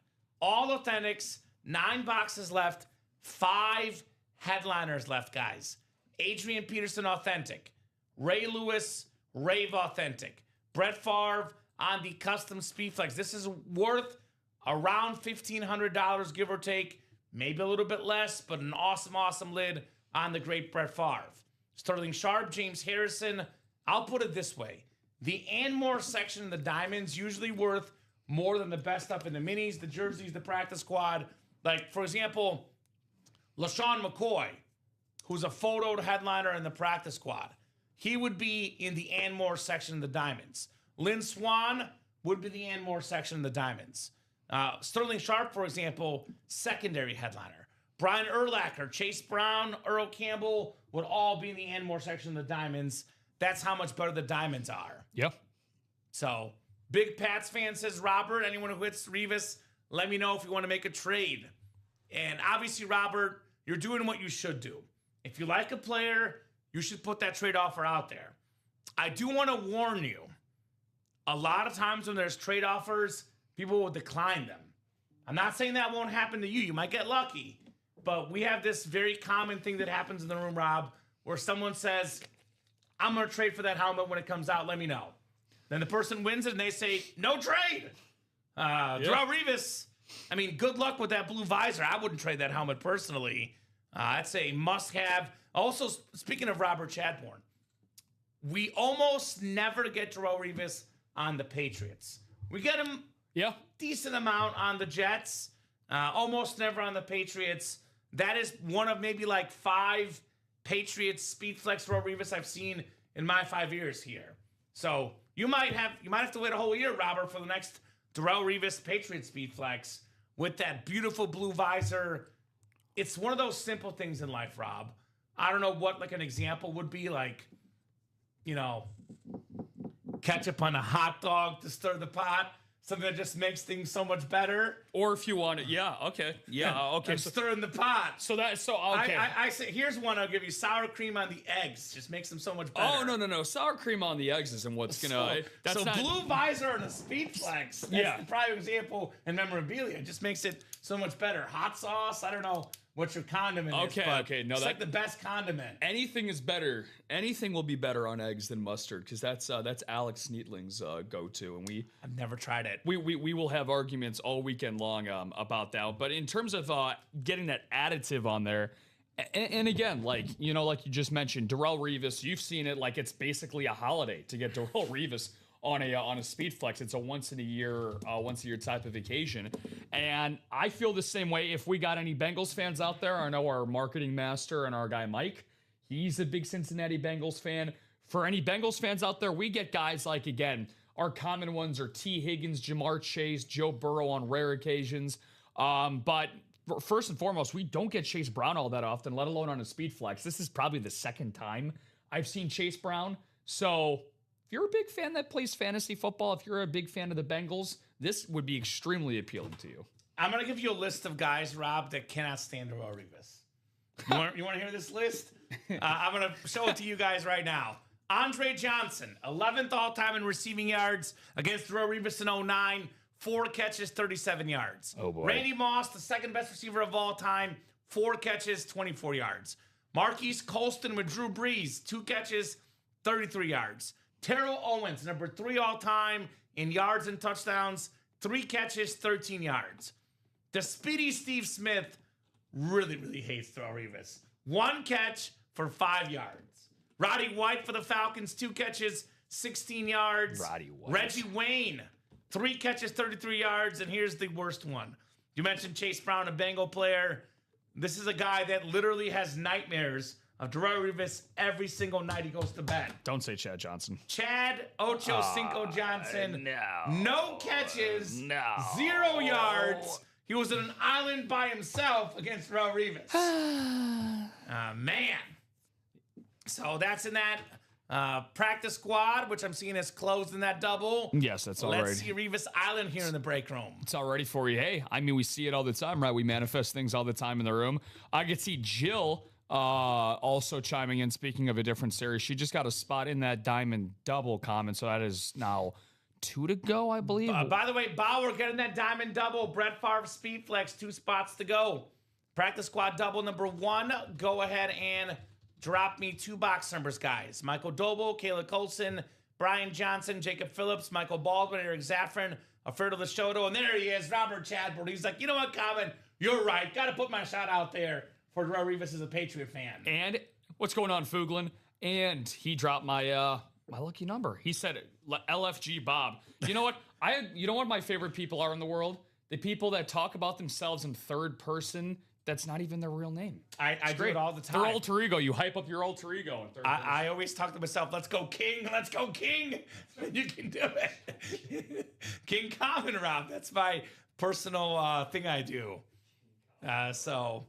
All authentics, 9 boxes left, 5 headliners left, guys. Adrian Peterson authentic, Ray Lewis, Rave authentic, Brett Favre on the custom Speedflex. This is worth around $1,500, give or take, maybe a little bit less, but an awesome, awesome lid on the great Brett Favre. Sterling Sharp, James Harrison. I'll put it this way. The and more section of the diamonds usually worth more than the best stuff in the minis, the jerseys, the practice squad. Like, for example, LaShawn McCoy, who's a photoed headliner in the practice squad. He would be in the and more section of the diamonds. Lynn Swan would be the and more section of the diamonds. Sterling Sharp, for example, secondary headliner. Brian Urlacher, Chase Brown, Earl Campbell would all be in the and more section of the diamonds. That's how much better the diamonds are. Yep. So, big Pats fan, says Robert. Anyone who hits Revis, let me know if you want to make a trade. And obviously, Robert, you're doing what you should do. If you like a player, you should put that trade offer out there. I do want to warn you, a lot of times when there's trade offers, people will decline them. I'm not saying that won't happen to you. You might get lucky. But we have this very common thing that happens in the room, Rob, where someone says, I'm going to trade for that helmet when it comes out. Let me know. Then the person wins it and they say, no trade. Darrelle Revis, I mean, good luck with that blue visor. I wouldn't trade that helmet personally. That's a must-have. Also, speaking of Robert Chadbourne, we almost never get Darrelle Revis on the Patriots. We get him decent amount on the Jets, almost never on the Patriots. That is one of maybe like 5 Patriots Speedflex Darrelle Revis I've seen in my 5 years here. So you might have to wait a whole year, Robert, for the next Darrelle Revis Patriots Speedflex with that beautiful blue visor. It's one of those simple things in life, Rob. I don't know what like an example would be, like, you know, ketchup on a hot dog to stir the pot. Something that just makes things so much better. Or if you want it, okay. So stir in the pot. Okay. I say, here's one I'll give you: sour cream on the eggs. Just makes them so much better. Oh no! Sour cream on the eggs isn't what's gonna. Blue visor and a Speedflex. That's the prime example and memorabilia. It just makes it so much better. Hot sauce. I don't know what your condiment is. Okay. No, it's like the best condiment. Anything is better. Anything will be better on eggs than mustard, because that's Alex Sneetling's go-to, and I've never tried it. We will have arguments all weekend long about that. But in terms of getting that additive on there, and again, like you just mentioned, Darrelle Revis, you've seen it. Like, it's basically a holiday to get Darrelle Revis on a Speedflex. It's a once a year type of occasion. And I feel the same way. If we got any Bengals fans out there, I know our marketing master and our guy Mike, he's a big Cincinnati Bengals fan. For any Bengals fans out there, we get guys like, again, our common ones are T. Higgins, Jamar Chase, Joe Burrow on rare occasions. But first and foremost, we don't get Chase Brown all that often, let alone on a Speedflex. This is probably the second time I've seen Chase Brown. So if you're a big fan that plays fantasy football, if you're a big fan of the Bengals, this would be extremely appealing to you. I'm going to give you a list of guys, Rob, that cannot stand Darrelle Revis. You want to hear this list? I'm going to show it to you guys right now. Andre Johnson, 11th all-time in receiving yards against Darrelle Revis in 09, 4 catches, 37 yards. Oh, boy. Randy Moss, the second best receiver of all time, 4 catches, 24 yards. Marquise Colston with Drew Brees, 2 catches, 33 yards. Terrell Owens, number 3 all time in yards and touchdowns, 3 catches, 13 yards. The speedy Steve Smith really, really hates Darrelle Revis. 1 catch for 5 yards. Roddy White for the Falcons, 2 catches, 16 yards. Roddy White. Reggie Wayne, 3 catches, 33 yards. And here's the worst one. You mentioned Chase Brown, a Bengal player. This is a guy that literally has nightmares of Darrelle Revis every single night he goes to bed. Don't say Chad Johnson. Chad Ocho Cinco Johnson. No. No catches. No. 0 yards. He was on an island by himself against Darrelle Revis. Man. So that's in that practice squad, which I'm seeing is closed in that double. Yes, that's all right. Let's see Revis Island here in the break room. It's all ready for you. Hey, I mean, we see it all the time, right? We manifest things all the time in the room. I could see Jill also chiming in. Speaking of a different series, she just got a spot in that diamond double comment, so that is now 2 to go, I believe. By the way, Bauer getting that diamond double. Brett Favre speed flex, 2 spots to go. Practice squad double number 1. Go ahead and drop me 2 box numbers, guys. Michael Doble, Kayla Colson, Brian Johnson, Jacob Phillips, Michael Baldwin, Eric Zaffron, Alfredo Lachotto, and there he is, Robert Chadbourne. He's like, you know what, Kamen? You're right. Got to put my shot out there for Darrelle Revis as a Patriot fan. And what's going on, Fuglin? And he dropped my my lucky number. He said it. LFG Bob. You know what? You know what my favorite people are in the world? The people that talk about themselves in third person. That's not even their real name. I do it all the time. Their alter ego. You hype up your alter ego in third person. I always talk to myself, let's go King, let's go King. You can do it. King Kamen, Rob. That's my personal thing I do. So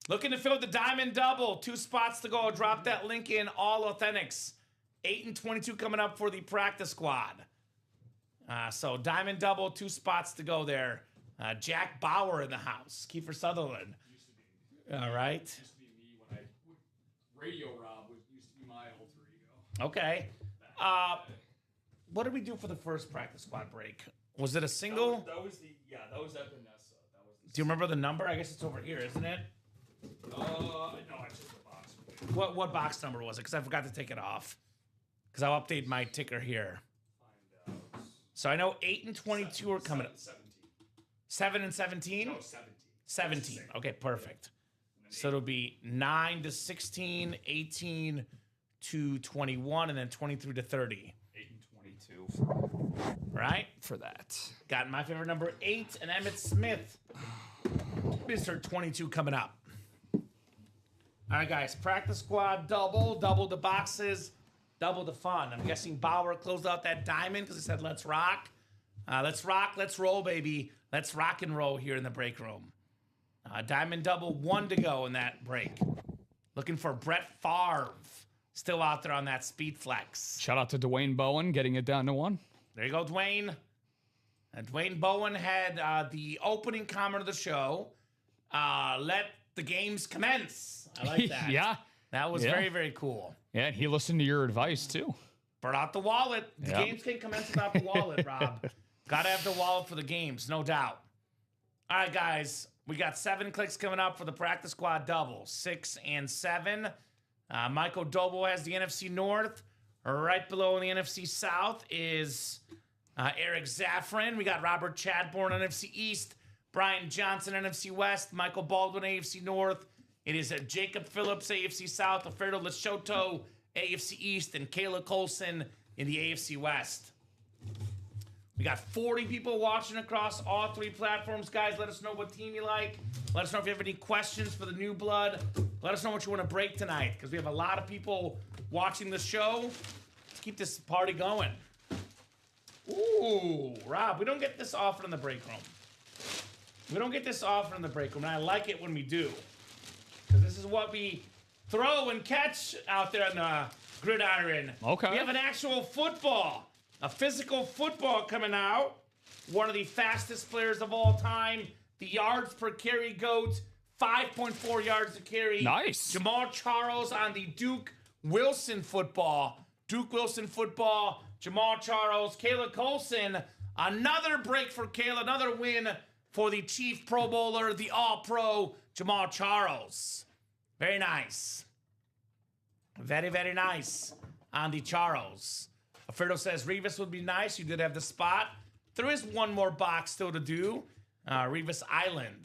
looking to fill the diamond double. 2 spots to go. Drop that link in, all authentics. 8 and 22 coming up for the practice squad. So diamond double, 2 spots to go there. Jack Bauer in the house. Kiefer Sutherland. All right. Used to be me when Radio Rob used to be my alter ego. Okay. What did we do for the first practice squad break? Was it a single? That was at Vanessa. Do you remember the number? I guess it's over here, isn't it? No, I took the box. What box number was it? Because I forgot to take it off. Because I'll update my ticker here. Find out. So I know 8 and 22 are coming up. 17. 7 and 17? No, 17. 17. Okay, perfect. So it'll be 9 to 16, 18 to 21, and then 23 to 30. 8 and 22. Right? For that. Got my favorite number 8 and Emmett Smith. Mr. 22 coming up. All right, guys. Practice squad double the boxes, double the fun. I'm guessing Bauer closed out that diamond because he said, let's rock. Let's rock, let's roll, baby. Let's rock and roll here in the break room. Diamond double, 1 to go in that break. Looking for Brett Favre. Still out there on that speed flex. Shout out to Dwayne Bowen getting it down to 1. There you go, Dwayne. Dwayne Bowen had the opening comment of the show. Let the games commence. I like that. Yeah. That was very, very cool. Yeah, and he listened to your advice, too. Brought out the wallet. The games can commence without the wallet, Rob. Got to have the wallet for the games, no doubt. All right, guys. We got 7 clicks coming up for the practice squad double. 6 and 7. Michael Doble has the NFC North. Right below in the NFC South is Eric Zaffron. We got Robert Chadbourne, NFC East. Brian Johnson, NFC West. Michael Baldwin, AFC North. It is Jacob Phillips, AFC South. Alfredo Lachotto, AFC East. And Kayla Colson in the AFC West. We got 40 people watching across all 3 platforms. Guys, let us know what team you like. Let us know if you have any questions for the new blood. Let us know what you want to break tonight, because we have a lot of people watching the show. Let's keep this party going. Ooh, Rob, we don't get this often in the break room. We don't get this often in the break room, and I like it when we do. Because this is what we throw and catch out there on the gridiron. Okay. We have an actual football. A physical football coming out. One of the fastest players of all time. The yards per carry goat. 5.4 yards to carry. Nice. Jamal Charles on the Duke Wilson football. Duke Wilson football. Jamal Charles. Kayla Colson Another break for Kayla, another win for the Chief Pro Bowler, the All-Pro Jamal Charles. Very nice. Very, very nice on the Charles. Alfredo says, Revis would be nice. You did have the spot. There is one more box still to do. Revis Island.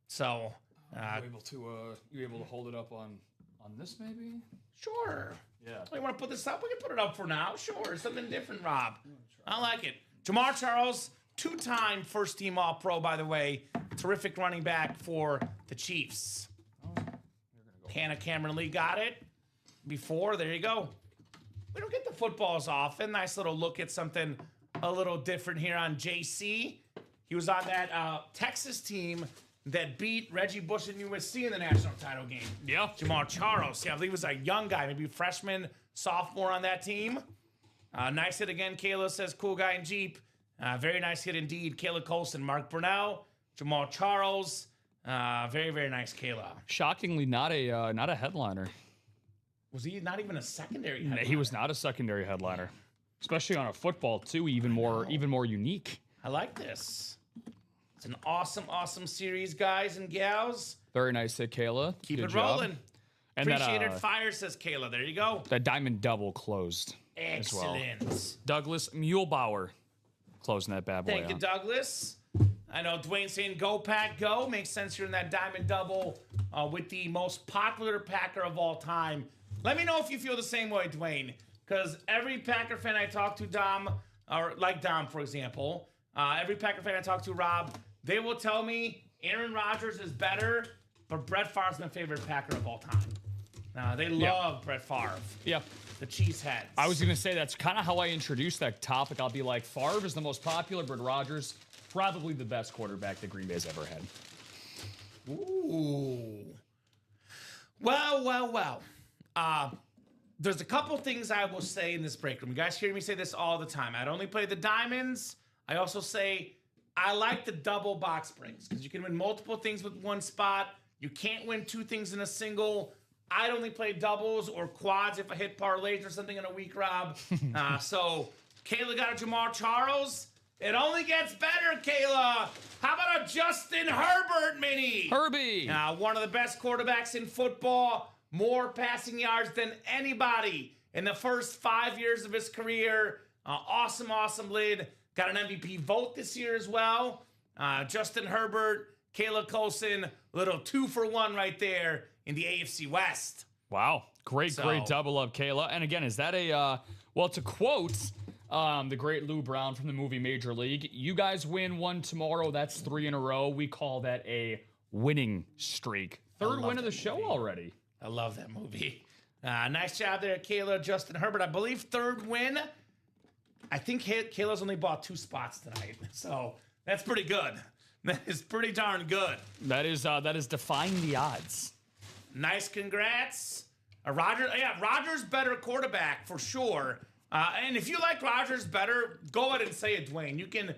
So, you able to hold it up on this maybe? sure. Yeah. Oh, you want to put this up? We can put it up for now. Sure. Something different, Rob. I like it. Jamal Charles, two-time first-team All-Pro, by the way. Terrific running back for the Chiefs. Hannah Cameron Lee got it before. There you go. We don't get the footballs often. Nice little look at something a little different here on JC. He was on that Texas team that beat Reggie Bush and USC in the national title game. Yeah. Jamal Charles. Yeah, I believe he was a young guy, maybe freshman, sophomore on that team. Nice hit again. Kayla says, cool guy in Jeep. Very nice hit indeed. Kayla Colson, Mark Brunell, Jamal Charles. Very, very nice, Kayla. Shockingly, not a headliner. Was he not even a secondary headliner? He was not a secondary headliner, especially on a football too. Even more unique. I like this. It's an awesome, awesome series, guys and gals. Very nice hit, Kayla. Keep Good it job. rolling. And Appreciated fire, says Kayla. There you go. That diamond double closed as well. Excellent. Douglas Mulebauer closing that bad boy Thank you, out. Douglas. I know Dwayne saying go Pack go. Makes sense you're in that diamond double with the most popular Packer of all time. Let me know if you feel the same way, Dwayne. Because every Packer fan I talk to, Dom, or like Dom, for example, every Packer fan I talk to, Rob, they will tell me Aaron Rodgers is better, but Brett Favre's my favorite Packer of all time. They love Brett Favre. Yeah. The cheeseheads. I was going to say that's kind of how I introduced that topic. I'll be like, Favre is the most popular, but Rodgers, probably the best quarterback that Green Bay's ever had. Ooh. Well. There's a couple things I will say in this break room. You guys hear me say this all the time. I'd only play the diamonds. I also say I like the double box breaks because you can win multiple things with one spot. You can't win two things in a single. I'd only play doubles or quads if I hit parlays or something in a week, Rob. So Kayla got a Jamal Charles. It only gets better, Kayla. How about a Justin Herbert mini? Herbie. One of the best quarterbacks in football. More passing yards than anybody in the first 5 years of his career. Awesome lid. Got an MVP vote this year as well. Justin Herbert, Kayla Colson, little 2-for-1 right there in the AFC West. Wow. Great double of Kayla. And again, is that to quote the great Lou Brown from the movie Major League, you guys win one tomorrow, that's 3 in a row. We call that a winning streak. Third win of the show already. I love that movie. Nice job there, Kayla, Justin Herbert. I believe third win. I think Kayla's only bought 2 spots tonight. So that's pretty good. That is pretty darn good. That is defying the odds. Nice congrats. Rodgers better quarterback for sure. And if you like Rodgers better, go ahead and say it, Dwayne. You can,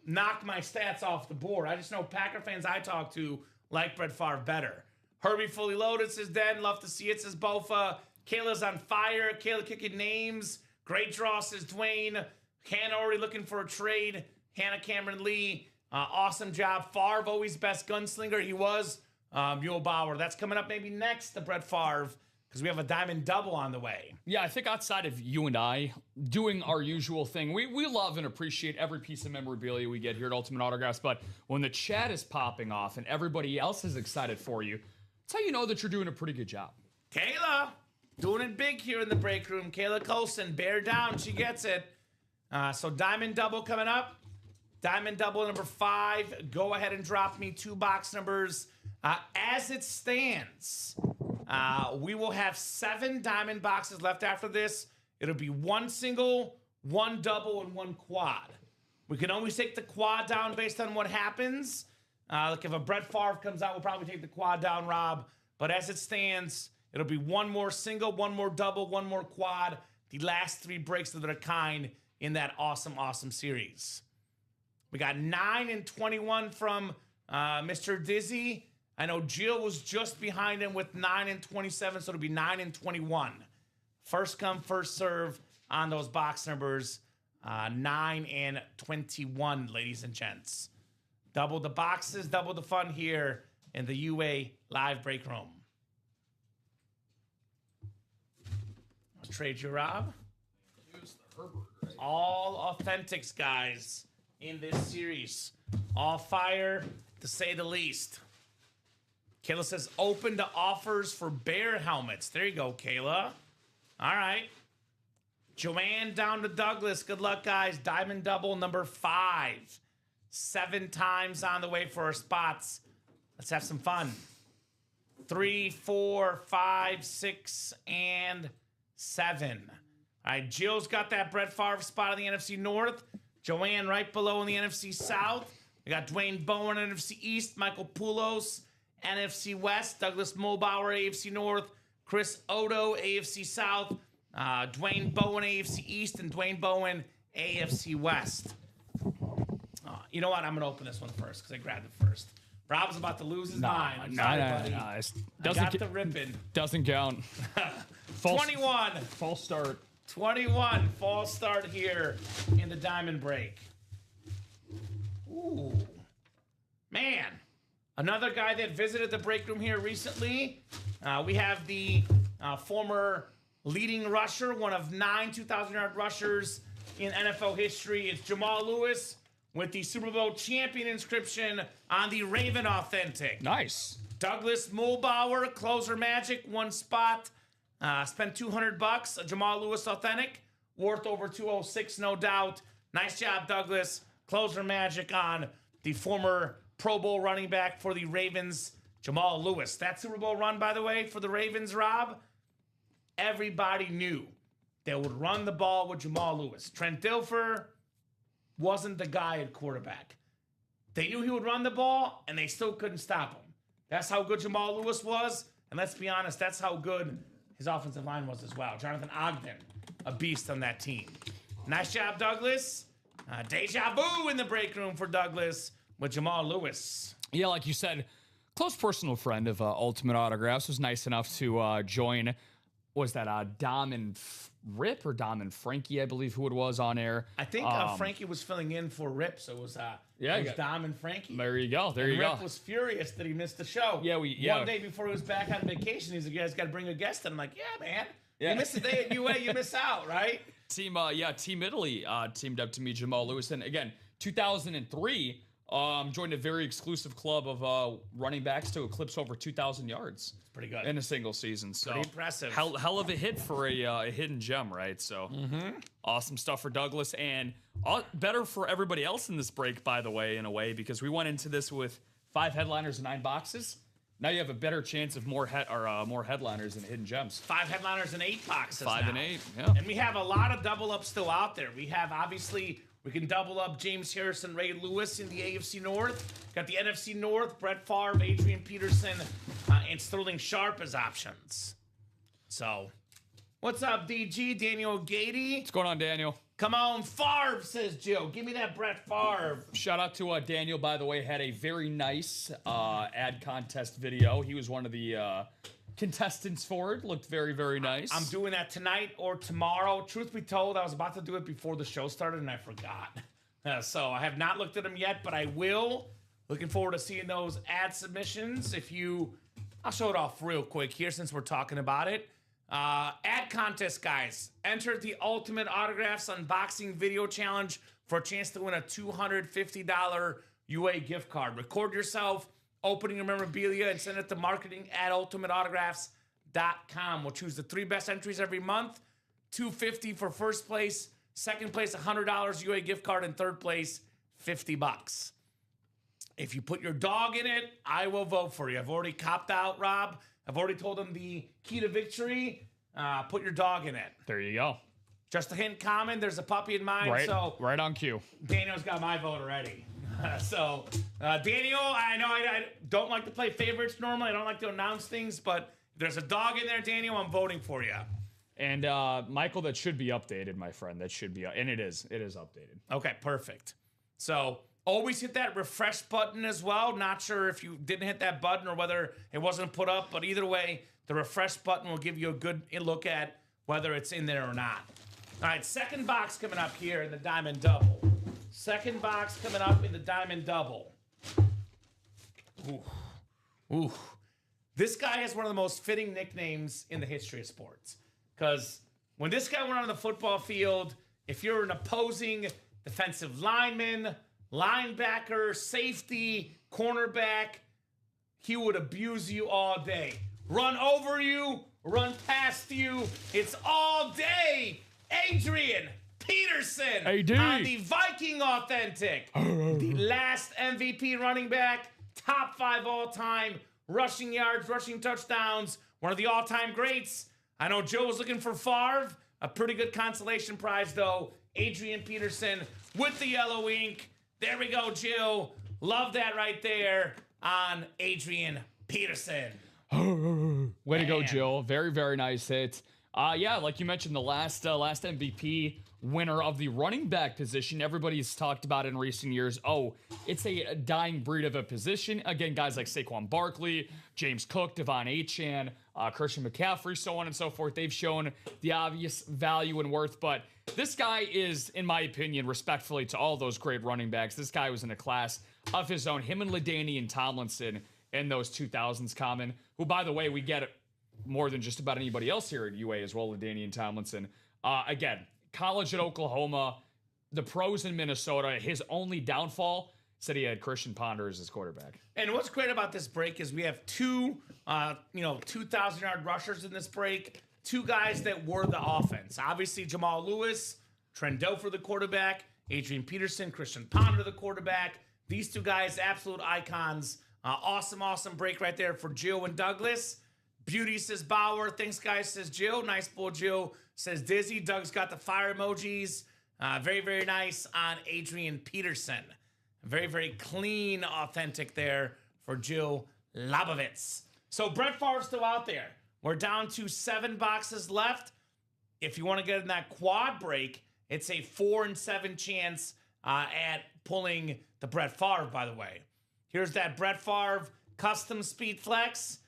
knock my stats off the board. I just know Packer fans I talk to like Brett Favre better. Herbie fully loaded, says Dan. Love to see it, says Bofa. Kayla's on fire. Kayla kicking names. Great draw, says Dwayne. Hannah already looking for a trade. Hannah Cameron Lee. Awesome job. Favre, always best gunslinger. He was. Mulebauer. That's coming up maybe next to Brett Favre because we have a diamond double on the way. Yeah, I think outside of you and I doing our usual thing, we love and appreciate every piece of memorabilia we get here at Ultimate Autographs, but when the chat is popping off and everybody else is excited for you, that's how you know that you're doing a pretty good job. Kayla, doing it big here in the break room. Kayla Colson, bear down. She gets it. So diamond double coming up. Diamond double number 5. Go ahead and drop me 2 box numbers. As it stands, we will have 7 diamond boxes left after this. It'll be 1 single, 1 double, and 1 quad. We can always take the quad down based on what happens. Like if a Brett Favre comes out, we'll probably take the quad down, Rob. But as it stands, it'll be 1 more single, 1 more double, 1 more quad. The last 3 breaks of their kind in that awesome series. We got 9 and 21 from Mr. Dizzy. I know Jill was just behind him with 9 and 27, so it'll be 9 and 21. First come, first serve on those box numbers. 9 and 21, ladies and gents. Double the boxes, double the fun here in the UA live break room. Let's trade you, Rob. All authentics, guys, in this series. All fire, to say the least. Kayla says, open to offers for bear helmets. There you go, Kayla. All right. Joanne down to Douglas. Good luck, guys. Diamond double number 5. 7 times on the way for our spots. Let's have some fun. 3, 4, 5, 6, and 7. All right, Jill's got that Brett Favre spot in the NFC North. Joanne right below in the NFC South. We got Dwayne Bowen, NFC East. Michael Poulos, NFC West. Douglas Mulbauer, AFC North. Chris Odo, AFC South. Dwayne Bowen, AFC East. And Dwayne Bowen, AFC West. You know what? I'm going to open this one first because I grabbed it first. Rob's about to lose his mind. I'm sorry, buddy. I got the ribbon. Doesn't count. 21. False start. 21. False start here in the Diamond Break. Ooh. Man. Another guy that visited the break room here recently. We have the former leading rusher, one of 9 2,000-yard rushers in NFL history. It's Jamal Lewis, with the Super Bowl champion inscription on the Raven Authentic. Nice. Douglas Mulbauer, closer magic, 1 spot. Spent $200. A Jamal Lewis Authentic, worth over $206, no doubt. Nice job, Douglas. Closer magic on the former Pro Bowl running back for the Ravens, Jamal Lewis. That Super Bowl run, by the way, for the Ravens, Rob, everybody knew they would run the ball with Jamal Lewis. Trent Dilfer wasn't the guy at quarterback. They knew he would run the ball, and they still couldn't stop him. That's how good Jamal Lewis was, and let's be honest, that's how good his offensive line was as well. Jonathan Ogden, a beast on that team. Nice job, Douglas. Deja vu in the break room for Douglas with Jamal Lewis. Yeah, like you said, close personal friend of Ultimate Autographs, was nice enough to join. Was that Dom and Rip or Dom and Frankie, I believe who it was on air. I think Frankie was filling in for Rip, so it was Dom and Frankie. There you go. Rip was furious that he missed the show. Yeah, One day before he was back on vacation, he's like, "You guys got to bring a guest." And I'm like, "Yeah, man. You miss a day at UA, you miss out, right?" Team Italy teamed up to meet Jamal Lewis, and again, 2003. Joined a very exclusive club of running backs to eclipse over 2,000 yards. It's pretty good in a single season. So pretty impressive. Hell of a hit for a hidden gem, right? So awesome stuff for Douglas, and better for everybody else in this break, by the way, in a way, because we went into this with 5 headliners and 9 boxes. Now you have a better chance of more headliners and hidden gems. 5 headliners and 8 boxes. 5 now. and 8, yeah. And we have a lot of double ups still out there. We have obviously. We can double up James Harrison, Ray Lewis in the AFC North. Got the NFC North, Brett Favre, Adrian Peterson, and Sterling Sharp as options. So, what's up, DG? Daniel Gady? What's going on, Daniel? Come on, Favre, says Joe. Give me that Brett Favre. Shout out to Daniel, by the way, had a very nice ad contest video. He was one of the contestants for it. Looked very, very nice. I'm doing that tonight or tomorrow. Truth be told, I was about to do it before the show started and I forgot. So I have not looked at them yet, but I will. Looking forward to seeing those ad submissions. I'll show it off real quick here since we're talking about it. Ad contest, guys. Enter the Ultimate Autographs Unboxing Video Challenge for a chance to win a $250 UA gift card. Record yourself opening your memorabilia and send it to marketing@ultimateautographs.com. We'll choose the 3 best entries every month. $250 for first place. Second place, $100 UA gift card. And third place, $50. If you put your dog in it, I will vote for you. I've already copped out, Rob. I've already told him the key to victory. Put your dog in it. There you go. Just a hint, Kamen. There's a puppy in mine. Right on cue. Daniel's got my vote already. Daniel, I know I don't like to play favorites normally. I don't like to announce things, but if there's a dog in there, Daniel, I'm voting for you. And Michael, that should be updated, my friend. That should be, and it is. It is updated. Okay, perfect. So always hit that refresh button as well. Not sure if you didn't hit that button or whether it wasn't put up, but either way, the refresh button will give you a good look at whether it's in there or not. All right, second box coming up here in the Diamond Double. Second box coming up in the Diamond Double. Ooh. This guy has one of the most fitting nicknames in the history of sports. Because when this guy went on the football field, if you're an opposing defensive lineman, linebacker, safety, cornerback, he would abuse you all day. Run over you, run past you. It's all day. Adrian Peterson AD. on the Viking Authentic. The last MVP running back, top 5 all-time, rushing yards, rushing touchdowns, one of the all-time greats. I know Joe was looking for Favre, a pretty good consolation prize though. Adrian Peterson with the yellow ink. There we go, Jill. Love that right there on Adrian Peterson. Way to go, Jill. Very, very nice hit. Yeah, like you mentioned, the last MVP winner of the running back position. Everybody's talked about in recent years. Oh, it's a dying breed of a position. Again, guys like Saquon Barkley, James Cook, Devon Achane, Christian McCaffrey, so on and so forth. They've shown the obvious value and worth, but this guy is, in my opinion, respectfully to all those great running backs, this guy was in a class of his own. Him and LaDainian Tomlinson in those 2000s, Common, who, by the way, we get more than just about anybody else here at UA as well, LaDainian Tomlinson. Again, college at Oklahoma, the pros in Minnesota. His only downfall, said he had Christian Ponder as his quarterback. And what's great about this break is we have two 2,000-yard rushers in this break. Two guys that were the offense. Obviously, Jamal Lewis, Trent Dilfer, the quarterback. Adrian Peterson, Christian Ponder, the quarterback. These two guys, absolute icons. Awesome break right there for Jill and Douglas. Beauty says Bauer. Thanks, guys, says Jill. Nice bull, Jill. Says Dizzy. Doug's got the fire emojis. Very, very nice on Adrian Peterson. Very, very clean, authentic there for Jill Labovitz. So Brett Favre's still out there. We're down to 7 boxes left. If you want to get in that quad break, it's a 4 and 7 chance at pulling the Brett Favre, by the way. Here's that Brett Favre custom speed flex.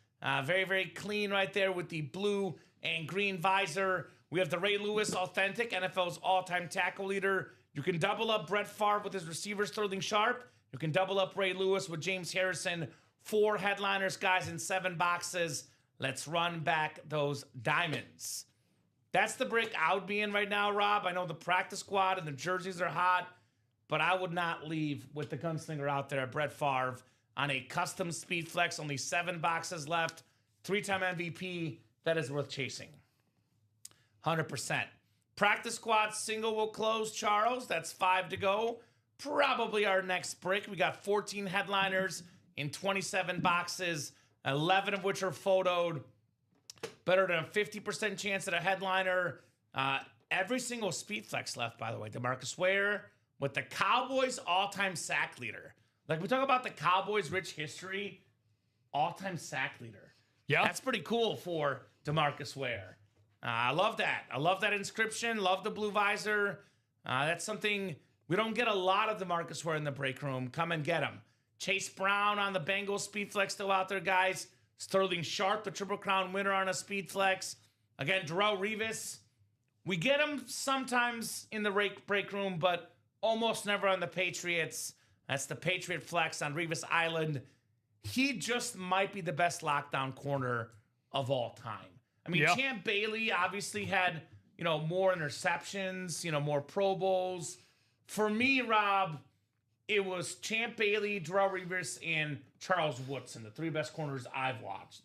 Very, very clean right there with the blue and green visor. We have the Ray Lewis Authentic, NFL's all-time tackle leader. You can double up Brett Favre with his receiver, Sterling Sharp. You can double up Ray Lewis with James Harrison. 4 headliners, guys, in 7 boxes. Let's run back those diamonds. That's the break I would be in right now, Rob. I know the practice squad and the jerseys are hot, but I would not leave with the gunslinger out there, Brett Favre, on a custom speed flex. Only 7 boxes left. 3-time MVP. That is worth chasing. 100%. Practice squad single will close, Charles. That's 5 to go. Probably our next break. We got 14 headliners in 27 boxes, 11 of which are photoed. Better than a 50% chance at a headliner. Every single speed flex left, by the way. DeMarcus Ware with the Cowboys all-time sack leader. Like, we talk about the Cowboys' rich history, all-time sack leader. Yeah. That's pretty cool for DeMarcus Ware. I love that. I love that inscription. Love the blue visor. That's something we don't get a lot of DeMarcus Ware in the break room. Come and get him. Chase Brown on the Bengals speed flex still out there, guys. Sterling Sharp, the Triple Crown winner on a speed flex. Again, Darrelle Revis. We get him sometimes in the break room, but almost never on the Patriots. That's the Patriot flex on Revis Island. He just might be the best lockdown corner of all time. I mean, Yeah. Champ Bailey obviously had, more interceptions, more Pro Bowls. For me, Rob, it was Champ Bailey, Darrelle Revis, and Charles Woodson, the 3 best corners I've watched.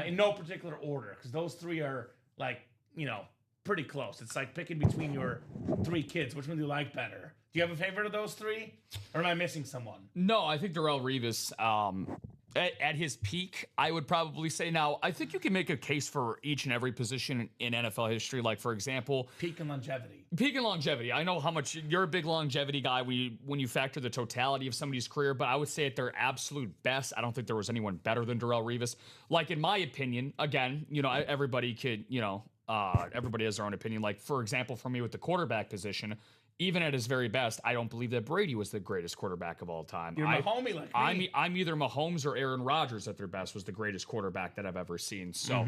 In no particular order, because those 3 are, pretty close. It's like picking between your 3 kids. Which one do you like better? Do you have a favorite of those 3? Or am I missing someone? No, I think Darrelle Revis, at his peak, I would probably say. Now, I think you can make a case for each and every position in NFL history. Like, for example, Peak and longevity. Peak and longevity. I know how much you're a big longevity guy when you factor the totality of somebody's career, but I would say at their absolute best, I don't think there was anyone better than Darrelle Revis. Like, in my opinion, again, everybody could, everybody has their own opinion. Like, for example, for me with the quarterback position, even at his very best, I don't believe that Brady was the greatest quarterback of all time. You're Mahomey like me. I'm either Mahomes or Aaron Rodgers at their best was the greatest quarterback that I've ever seen. So,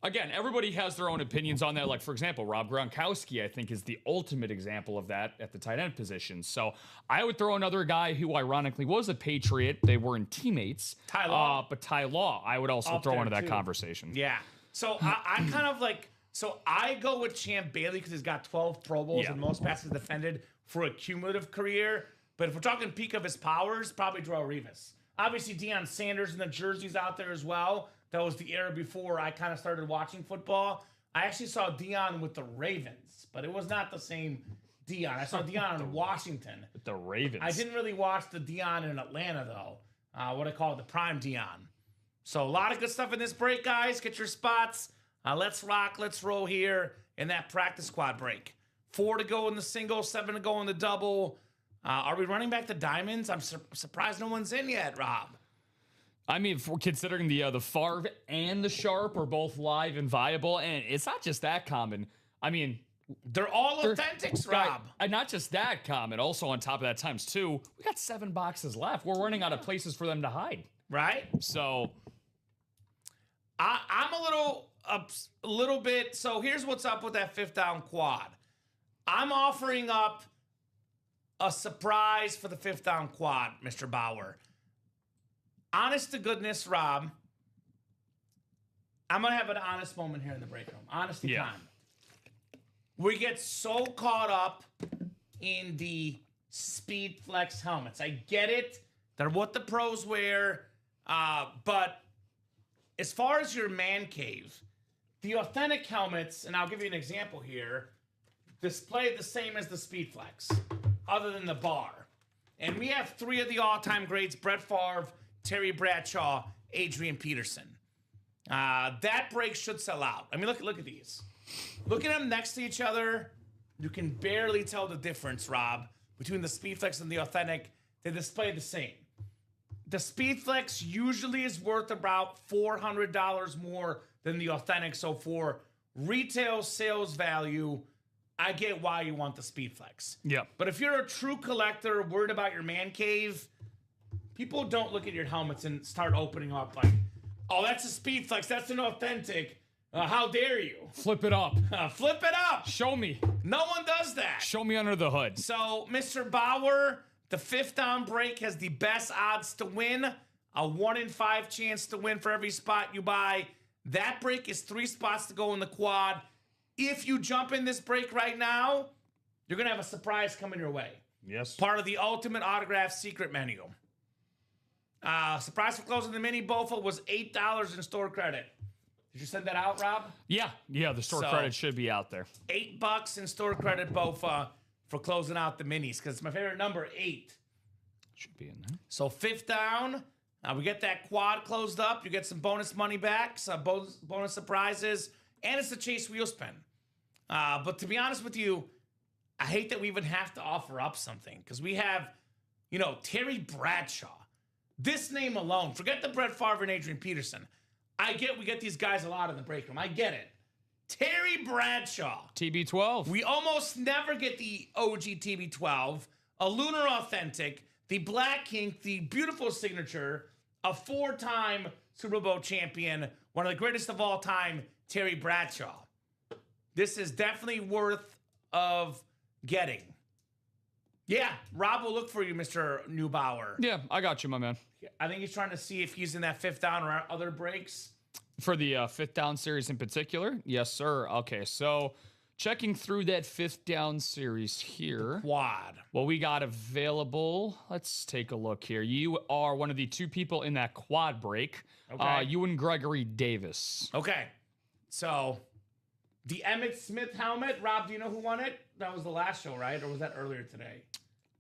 again, everybody has their own opinions on that. Like, for example, Rob Gronkowski, I think, is the ultimate example of that at the tight end position. So, I would throw another guy who, ironically, was a Patriot. They weren't teammates. Ty Law. But Ty Law, I would also throw into that conversation. Yeah. So, I kind of like... So I go with Champ Bailey because he's got 12 Pro Bowls and most passes defended for a cumulative career. But if we're talking peak of his powers, probably Darrelle Revis. Obviously, Deion Sanders and the jerseys out there as well. That was the era before I kind of started watching football. I actually saw Deion with the Ravens, but it was not the same Deion. I saw Deion in Washington. With the Ravens. I didn't really watch the Deion in Atlanta, though. What I call it, the prime Deion. So a lot of good stuff in this break, guys. Get your spots. Let's rock, let's roll here in that practice squad break. 4 to go in the single, 7 to go in the double. Are we running back the diamonds? I'm surprised no one's in yet, Rob. I mean, for considering the Favre and the Sharp are both live and viable, and it's not just that common. I mean, they're all authentics, Rob. And not just that common. Also, on top of that, times 2, we got 7 boxes left. We're running out of places for them to hide. Right? So, I'm a little bit. So here's what's up with that 5th down quad. I'm offering up a surprise for the 5th down quad, Mr. Bauer. Honest to goodness, Rob, I'm going to have an honest moment here in the break room. Honesty time. We get so caught up in the Speed Flex helmets. I get it. They're what the pros wear. But as far as your man cave, the authentic helmets, and I'll give you an example here, display the same as the Speed Flex, other than the bar. And we have 3 of the all-time greats, Brett Favre, Terry Bradshaw, Adrian Peterson. That break should sell out. I mean, look at these. Look at them next to each other. You can barely tell the difference, Rob, between the Speed Flex and the authentic. They display the same. The Speed Flex usually is worth about $400 more than the authentic. So for retail sales value, I get why you want the Speed Flex. Yeah. But if you're a true collector worried about your man cave, people don't look at your helmets and start opening up like, oh, that's a Speed Flex. That's an authentic. How dare you? Flip it up. Flip it up. Show me. No one does that. Show me under the hood. So, Mr. Bauer, the 5th down break has the best odds to win. A 1 in 5 chance to win for every spot you buy. That break is 3 spots to go in the quad. If you jump in this break right now, you're going to have a surprise coming your way. Yes. Part of the Ultimate Autograph secret menu. Surprise for closing the mini BOFA was $8 in store credit. Did you send that out, Rob? Yeah, the store credit should be out there. $8 in store credit BOFA for closing out the minis, because it's my favorite number, 8. Should be in there. So 5th down, we get that quad closed up. You get some bonus money back, some bonus surprises, and it's a Chase wheel spin. But to be honest with you, I hate that we even have to offer up something, because we have, Terry Bradshaw. This name alone, forget the Brett Favre and Adrian Peterson. I get we get these guys a lot in the break room. I get it. Terry Bradshaw. TB12. We almost never get the OG TB12, a Lunar Authentic, the Black Ink, the beautiful signature, a 4-time Super Bowl champion, one of the greatest of all time, Terry Bradshaw. This is definitely worth of getting. Yeah, Rob will look for you, Mr. Neubauer. Yeah, I got you, my man. I think he's trying to see if he's in that 5th down or other breaks. For the 5th down series in particular? Yes, sir. Okay, so checking through that 5th down series here. Quad. Well, we got available. Let's take a look here. You are one of the 2 people in that quad break. Okay. You and Gregory Davis. Okay. So, the Emmitt Smith helmet. Rob, do you know who won it? That was the last show, right? Or was that earlier today?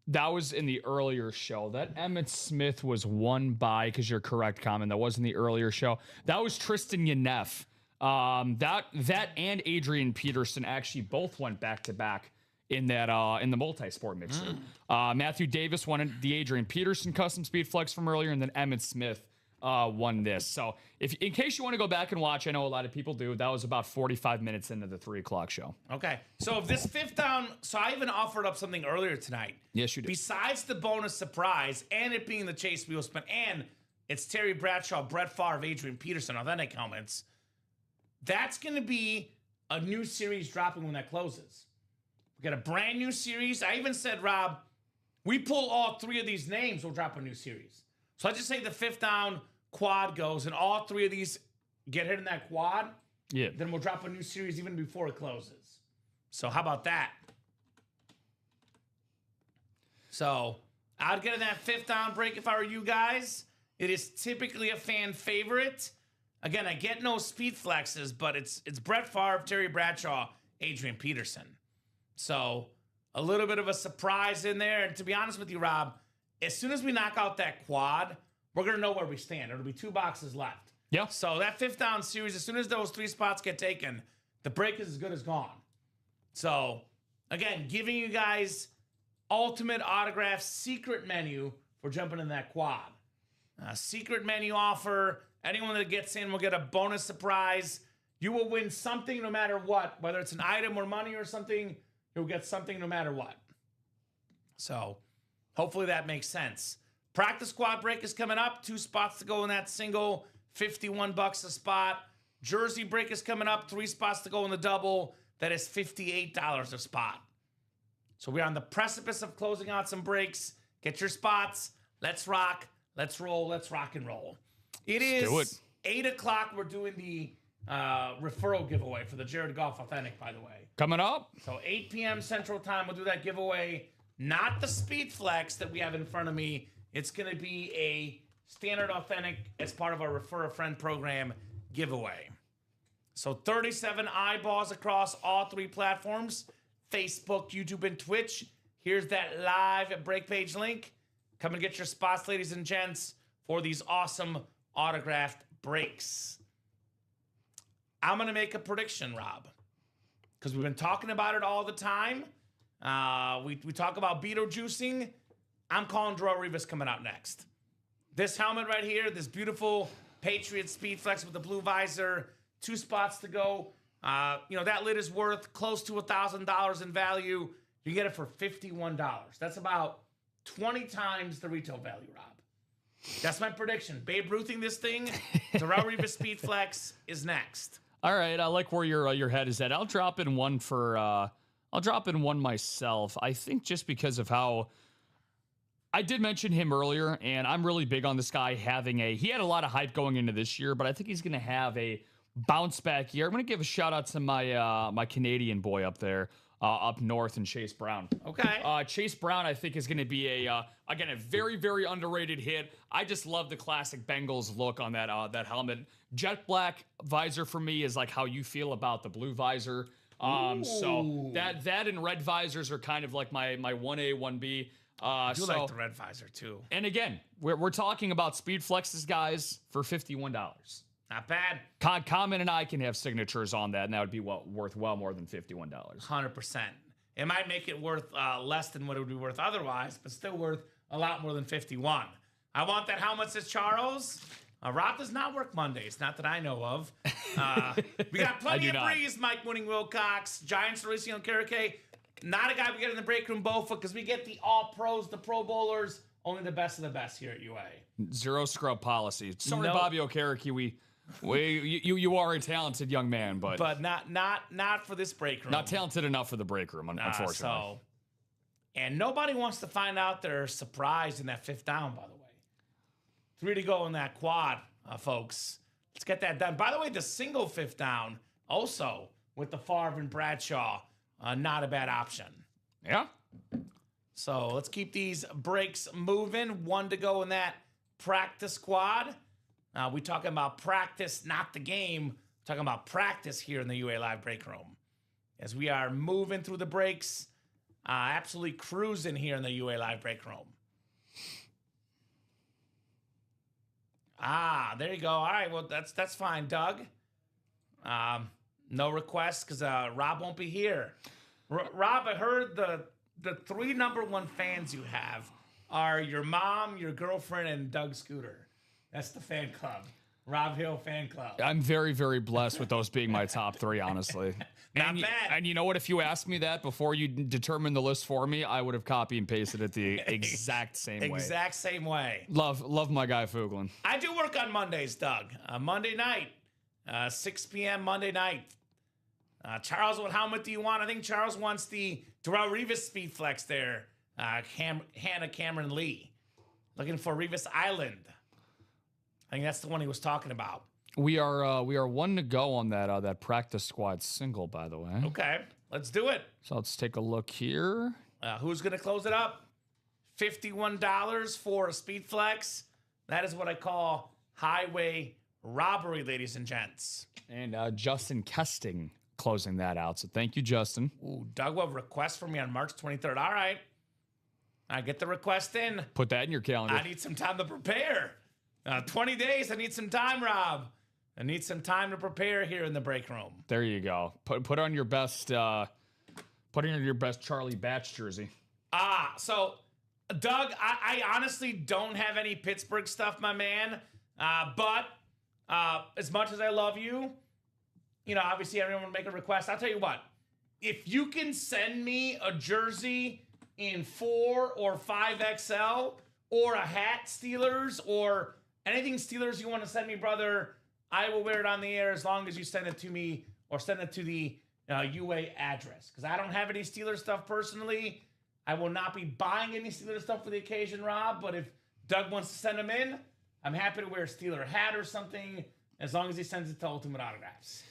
That was in the earlier show. That Emmitt Smith was won by, because you're correct, Kamen. That was in the earlier show. That was Tristan Yanef. That and Adrian Peterson actually both went back-to-back in that in the multi-sport mixer. Matthew Davis won the Adrian Peterson custom speed flex from earlier, and then Emmitt Smith won this. So in case you want to go back and watch, I know a lot of people do. That was about 45 minutes into the 3 o'clock show. Okay. So if this fifth down, so I even offered up something earlier tonight. Yes, you did. Besides the bonus surprise and it being the Chase Wheel Spin and it's Terry Bradshaw, Brett Favre, Adrian Peterson, authentic helmets. That's going to be a new series dropping when that closes. We got a brand new series. I even said, Rob, we pull all 3 of these names, we'll drop a new series. So I just say the fifth down quad goes and all 3 of these get hit in that quad. Yeah. Then we'll drop a new series even before it closes. So how about that? So I'd get in that fifth down break if I were you guys. It is typically a fan favorite. Again, I get no speed flexes, but it's Brett Favre, Terry Bradshaw, Adrian Peterson. So a little bit of a surprise in there. And to be honest with you, Rob, as soon as we knock out that quad, we're going to know where we stand. It'll be 2 boxes left. Yeah. So that fifth down series, as soon as those 3 spots get taken, the break is as good as gone. So, again, giving you guys ultimate autograph secret menu for jumping in that quad. Secret menu offer. Anyone that gets in will get a bonus surprise. You will win something no matter what. Whether it's an item or money or something, you'll get something no matter what. So, hopefully that makes sense. Practice squad break is coming up. 2 spots to go in that single. $51 a spot. Jersey break is coming up. 3 spots to go in the double. That is $58 a spot. So we're on the precipice of closing out some breaks. Get your spots. Let's rock. Let's roll. Let's rock and roll. It's 8 o'clock. We're doing the referral giveaway for the Jared Goff Authentic, by the way. Coming up. So 8 p.m. Central Time, we'll do that giveaway. Not the Speed Flex that we have in front of me. It's going to be a standard authentic as part of our Refer a Friend program giveaway. So 37 eyeballs across all 3 platforms, Facebook, YouTube, and Twitch. Here's that live break page link. Come and get your spots, ladies and gents, for these awesome autographed breaks. I'm going to make a prediction, Rob, because we've been talking about it all the time. We talk about Beetlejuicing. I'm calling Darrelle Revis coming out next. This helmet right here, this beautiful Patriot Speed Flex with the blue visor, 2 spots to go. That lid is worth close to $1,000 in value. You get it for $51. That's about 20 times the retail value, Rob. That's my prediction. Babe Ruthing this thing. Darrelle Revis Speed Flex is next. All right, I like where your head is at. I'll drop in one myself. I think just because of how I did mention him earlier, and I'm really big on this guy having he had a lot of hype going into this year, but I think he's going to have a bounce back year. I'm going to give a shout out to my Canadian boy up there, up north, and Chase Brown. Okay. Chase Brown, I think, is going to be a very, very underrated hit. I just love the classic Bengals look on that helmet. Jet black visor for me is like how you feel about the blue visor. So that and red visors are kind of like my 1A, 1B. I do like the red visor too. And again, we're talking about Speed Flexes, guys, for $51. Not bad. Kamen and I can have signatures on that, and that would be worth well more than $51. 100%. It might make it worth less than what it would be worth otherwise, but still worth a lot more than 51. I want that helmet, says Charles. Rob does not work Mondays, not that I know of. We got plenty of breeze, Mike Winning Wilcox, Giants, Mauricio Karake. Not a guy we get in the break room, Bofa, because we get the all-pros, the Pro Bowlers, only the best of the best here at UA. Zero scrub policy. Sorry, Bobby Okereke, you are a talented young man, but not for this break room. Not talented enough for the break room, unfortunately. And nobody wants to find out they're surprised in that 5th down, by the way. 3 to go in that quad, folks. Let's get that done. By the way, the single 5th down, also with the Favre and Bradshaw, not a bad option. Yeah. So let's keep these breaks moving. 1 to go in that practice squad. We talking about practice, not the game. We're talking about practice here in the UA Live break room. As we are moving through the breaks, absolutely cruising here in the UA Live break room. There you go. All right, well, that's fine, Doug. No requests because Rob won't be here. Rob, I heard the 3 number 1 fans you have are your mom, your girlfriend, and Doug Scooter. That's the fan club. Rob Hill fan club. I'm very, very blessed with those being my top 3, honestly. Not bad. And you know what? If you asked me that before you determined the list for me, I would have copy and pasted it the exact same way. Exact same way. Love my guy Fuglin. I do work on Mondays, Doug. Monday night, 6 p.m. Monday night. Charles, what helmet do you want? I think Charles wants the Darrell Revis Speed Flex there. Hannah Cameron Lee. Looking for Revis Island. I think that's the one he was talking about. We are 1 to go on that practice squad single, by the way. Okay, let's do it. So let's take a look here. Who's going to close it up? $51 for a Speed Flex. That is what I call highway robbery, ladies and gents. And Justin Kesting closing that out. So thank you, Justin. Ooh, Doug will have a request for me on March 23rd. All right. I get the request in. Put that in your calendar. I need some time to prepare. 20 days. I need some time, Rob. I need some time to prepare here in the break room. There you go. Put on your best Charlie Batch jersey. So Doug, I honestly don't have any Pittsburgh stuff, my man. But as much as I love you, obviously everyone will make a request. I'll tell you what, if you can send me a jersey in 4 or 5XL or a hat Steelers or anything Steelers you want to send me, brother, I will wear it on the air as long as you send it to me or send it to the UA address. Because I don't have any Steelers stuff personally. I will not be buying any Steelers stuff for the occasion, Rob. But if Doug wants to send them in, I'm happy to wear a Steeler hat or something as long as he sends it to Ultimate Autographs.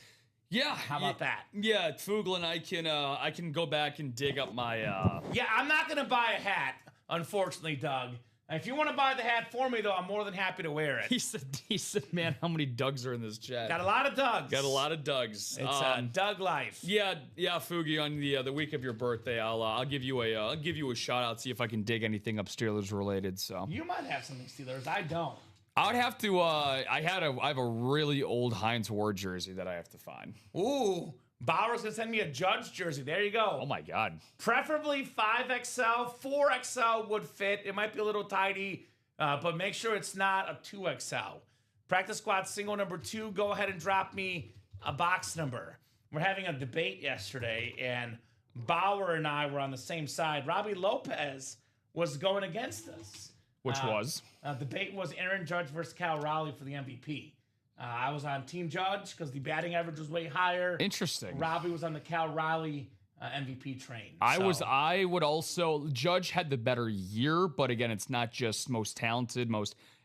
Yeah. How about that? Yeah, Fuglin, I can go back and dig up my Yeah, I'm not gonna buy a hat, unfortunately, Doug. If you want to buy the hat for me, though, I'm more than happy to wear it. He said, man, how many Dougs are in this chat? Got a lot of Dougs. Got a lot of Dougs. It's Doug life. Yeah, Fugi, on the week of your birthday, I'll give you a shout out, see if I can dig anything up Steelers related. So you might have something Steelers. I don't. I would have to. I have a really old Heinz Ward jersey that I have to find. Ooh, Bauer's gonna send me a Judge jersey. There you go. Oh my God. Preferably 5XL, 4XL would fit. It might be a little tidy, but make sure it's not a 2XL. Practice squad single number 2. Go ahead and drop me a box number. We're having a debate yesterday, and Bauer and I were on the same side. Robbie Lopez was going against us. Which was? Debate was Aaron Judge versus Cal Raleigh for the MVP. I was on Team Judge because the batting average was way higher. Interesting. Robbie was on the Cal Raleigh MVP train. I would also. Judge had the better year, but again, it's not just most talented,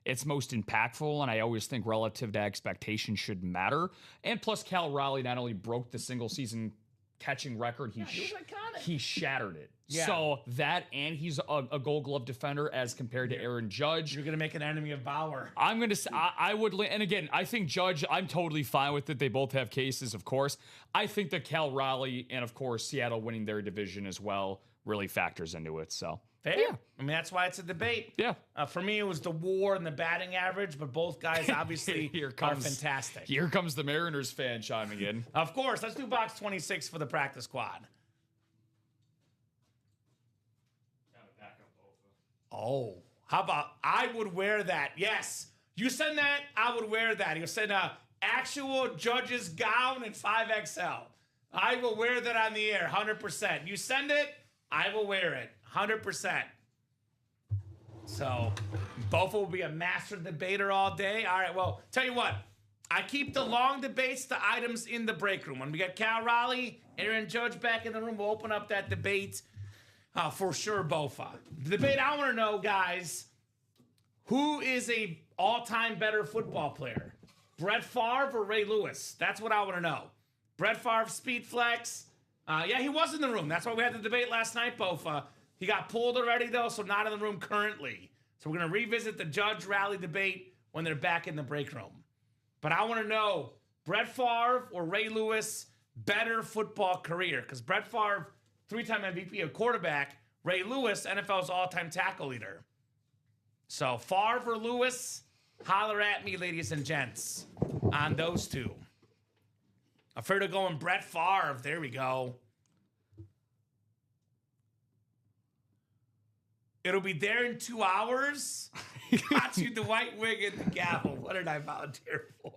it's most impactful, and I always think relative to expectation should matter. And plus, Cal Raleigh not only broke the single season catching record, he shattered it. Yeah. So that, and he's a Gold Glove defender as compared to Aaron Judge. You're gonna make an enemy of Bauer. I'm gonna say I would, and again, I think Judge. I'm totally fine with it. They both have cases, of course. I think that Cal Raleigh and of course Seattle winning their division as well really factors into it. So fair. Yeah. I mean, that's why it's a debate. Yeah. For me, it was the WAR and the batting average, but both guys obviously are fantastic. Here comes the Mariners fan chiming in. Of course. Let's do box 26 for the practice squad. Oh, how about I would wear that? Yes. You send that, I would wear that. You send a actual Judge's gown in 5XL. I will wear that on the air, 100%. You send it, I will wear it, 100%. So, both will be a master debater all day. All right, well, tell you what. I keep the long debates to items in the break room. When we get Cal Raleigh, Aaron Judge back in the room, we'll open up that debate. For sure, Bofa. The debate I want to know, guys, who is a all-time better football player? Brett Favre or Ray Lewis? That's what I want to know. Brett Favre, speed flex. Yeah, he was in the room. That's why we had the debate last night, Bofa. He got pulled already, though, so not in the room currently. So we're going to revisit the Judge Raleigh debate when they're back in the break room. But I want to know, Brett Favre or Ray Lewis, better football career? Because Brett Favre, 3-time MVP, a quarterback. Ray Lewis, NFL's all-time tackle leader. So Favre or Lewis, holler at me, ladies and gents, on those two. Afraid of going Brett Favre. There we go. It'll be there in 2 hours. Got you the white wig and the gavel. What did I volunteer for?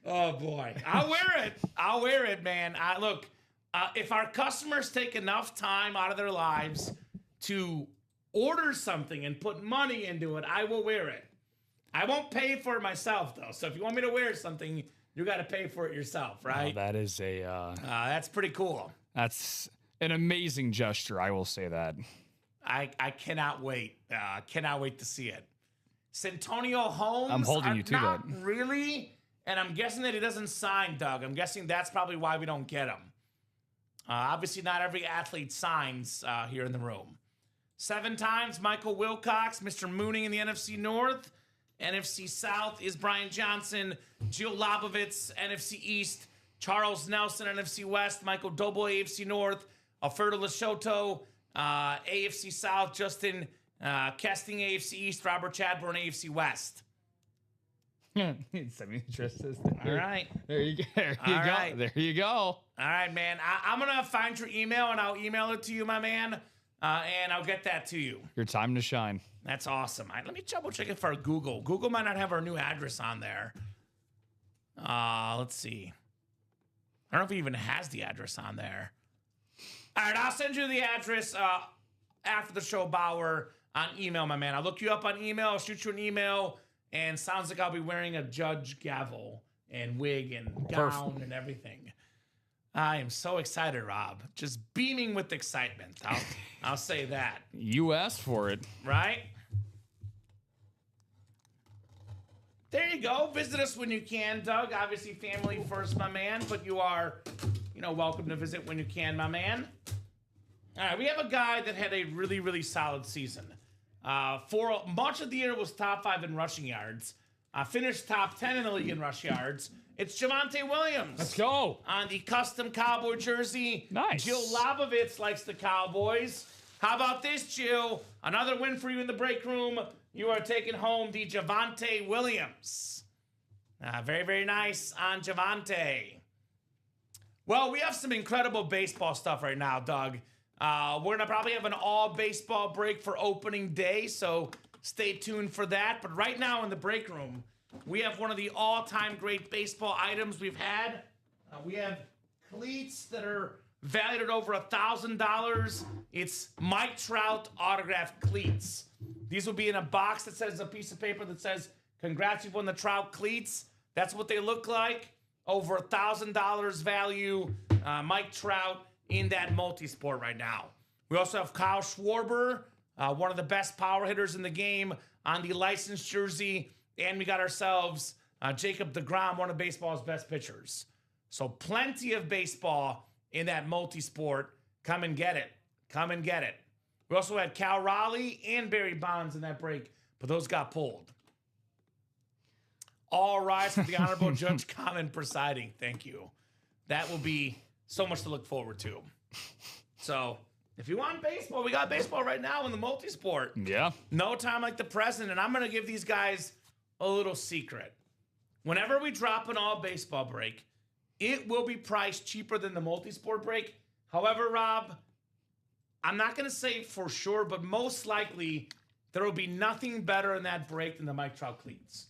Oh, boy. I'll wear it, man. Look, if our customers take enough time out of their lives to order something and put money into it, I will wear it. I won't pay for it myself, though. So if you want me to wear something, you got to pay for it yourself, right? That is a... that's pretty cool. That's an amazing gesture, I will say that. I cannot wait. Cannot wait to see it. Santonio Holmes. I'm holding you to not that. Really? And I'm guessing that he doesn't sign, Doug. I'm guessing that's probably why we don't get him. Obviously, not every athlete signs here in the room. 7 times, Michael Wilcox, Mr. Mooning in the NFC North. NFC South is Brian Johnson, Gio Labovitz, NFC East, Charles Nelson, NFC West, Michael Doble, AFC North, Alfredo Lashoto, AFC South, Justin Kesting, AFC East, Robert Chadbourne, AFC West. Semi-interested. All right. There you go. There you go. All right, man. I'm going to find your email, and I'll email it to you, my man, and I'll get that to you. Your time to shine. That's awesome. All right, let me double check it for Google. Google might not have our new address on there. Let's see. I don't know if it even has the address on there. All right, I'll send you the address after the show, Bauer, on email, my man. I'll look you up on email. I'll shoot you an email, and sounds like I'll be wearing a judge gavel and wig and gown and everything. I am so excited, Rob. Just beaming with excitement. I'll say that. You asked for it. Right? There you go. Visit us when you can, Doug. Obviously, family first, my man. But you are, welcome to visit when you can, my man. All right, we have a guy that had a really, really solid season. For much of the year was top 5 in rushing yards. Finished top 10 in the league in rush yards. It's Javonte Williams. Let's go. On the custom Cowboy jersey. Nice. Jill Labovitz likes the Cowboys. How about this, Jill? Another win for you in the break room. You are taking home the Javonte Williams. Very, very nice on Javonte. Well, we have some incredible baseball stuff right now, Doug. We're going to probably have an all-baseball break for opening day, so stay tuned for that. But right now in the break room, we have one of the all-time great baseball items we've had. We have cleats that are valued at over $1,000. It's Mike Trout autographed cleats. These will be in a box that says a piece of paper that says, "Congrats, you've won the Trout cleats." That's what they look like. Over $1,000 value. Mike Trout in that multi-sport right now. We also have Kyle Schwarber, one of the best power hitters in the game, on the licensed jersey. And we got ourselves Jacob deGrom, one of baseball's best pitchers. So plenty of baseball in that multi-sport. Come and get it. Come and get it. We also had Cal Raleigh and Barry Bonds in that break, but those got pulled. All rise for the Honorable Judge Kamen presiding. Thank you. That will be so much to look forward to. So if you want baseball, we got baseball right now in the multi-sport. Yeah. No time like the present. And I'm going to give these guys a little secret. Whenever we drop an all baseball break, it will be priced cheaper than the multi-sport break. However, Rob, I'm not going to say for sure, but most likely there will be nothing better in that break than the Mike Trout cleats.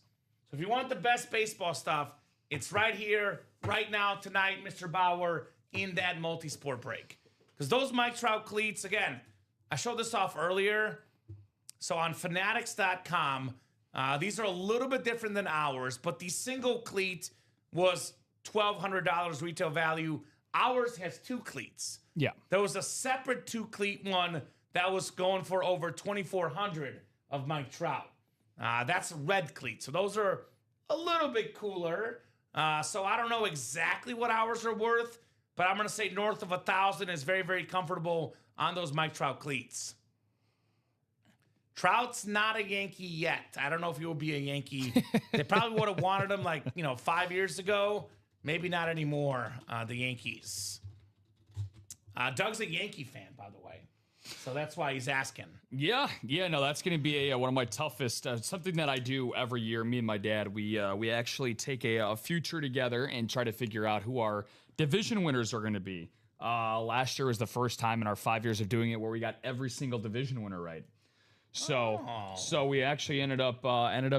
So if you want the best baseball stuff, it's right here, right now, tonight, Mr. Bauer, in that multi-sport break. Because those Mike Trout cleats, again, I showed this off earlier. So on Fanatics.com, these are a little bit different than ours, but the single cleat was $1,200 retail value. Ours has 2 cleats. Yeah. There was a separate 2-cleat one that was going for over $2,400 of Mike Trout. That's a red cleat. So those are a little bit cooler. So I don't know exactly what ours are worth, but I'm going to say north of $1,000 is very, very comfortable on those Mike Trout cleats. Trout's not a Yankee yet. I don't know if he will be a Yankee. They probably would have wanted him 5 years ago. Maybe not anymore, the Yankees. Doug's a Yankee fan, by the way. So that's why he's asking. Yeah, no, that's going to be one of my toughest, something that I do every year. Me and my dad, we actually take a future together and try to figure out who our division winners are going to be. Last year was the first time in our 5 years of doing it where we got every single division winner right. So we actually ended up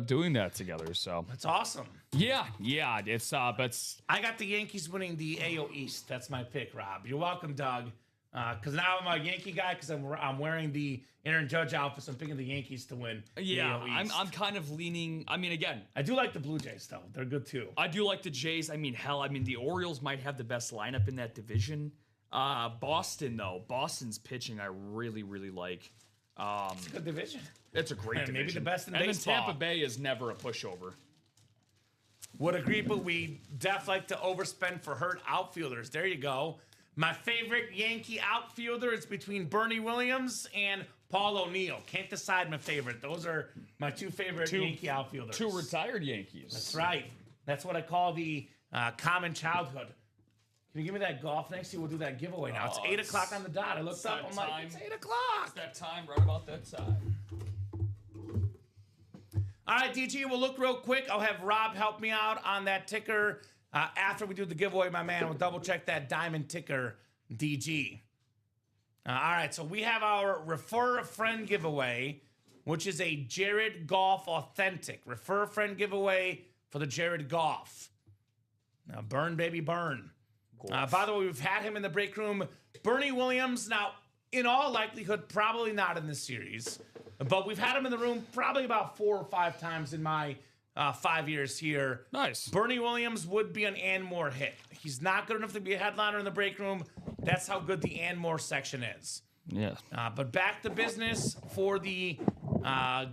doing that together. So That's awesome. yeah, it's but I got the Yankees winning the AL East. That's my pick, Rob. You're welcome, Doug. Because now I'm a Yankee guy because I'm wearing the Aaron Judge outfit, so I'm picking the Yankees to win. yeah, the AL East. I'm kind of leaning. I mean, again, I do like the Blue Jays though; they're good too. I do like the Jays. I mean, hell, the Orioles might have the best lineup in that division. Boston's pitching I really like. It's a good division. It's a great division. Maybe the best in and baseball. And then Tampa Bay is never a pushover. Would agree, but we definitely like to overspend for hurt outfielders. There you go. My favorite Yankee outfielder is between Bernie Williams and Paul O'Neill. Can't decide my favorite. Those are my two favorite Yankee outfielders. Two retired Yankees. That's right. That's what I call the common childhood. Can you give me that golf next year? We'll do that giveaway now. It's 8 o'clock on the dot. I looked up. I'm like, it's 8 o'clock. It's that time right about that time. All right, DG, we'll look real quick. I'll have Rob help me out on that ticker. After we do the giveaway, my man, we'll double check that diamond ticker, DG. All right, so we have our Refer a Friend giveaway, which is a Jared Goff Authentic. Refer a Friend giveaway for the Jared Goff. Now, burn, baby, burn. By the way, we've had him in the break room. Bernie Williams, now, in all likelihood, probably not in this series, but we've had him in the room probably about 4 or 5 times in my 5 years here. Nice. Bernie Williams would be an Anmore hit. He's not good enough to be a headliner in the break room. That's how good the Anmore section is. Yeah. But back to business for the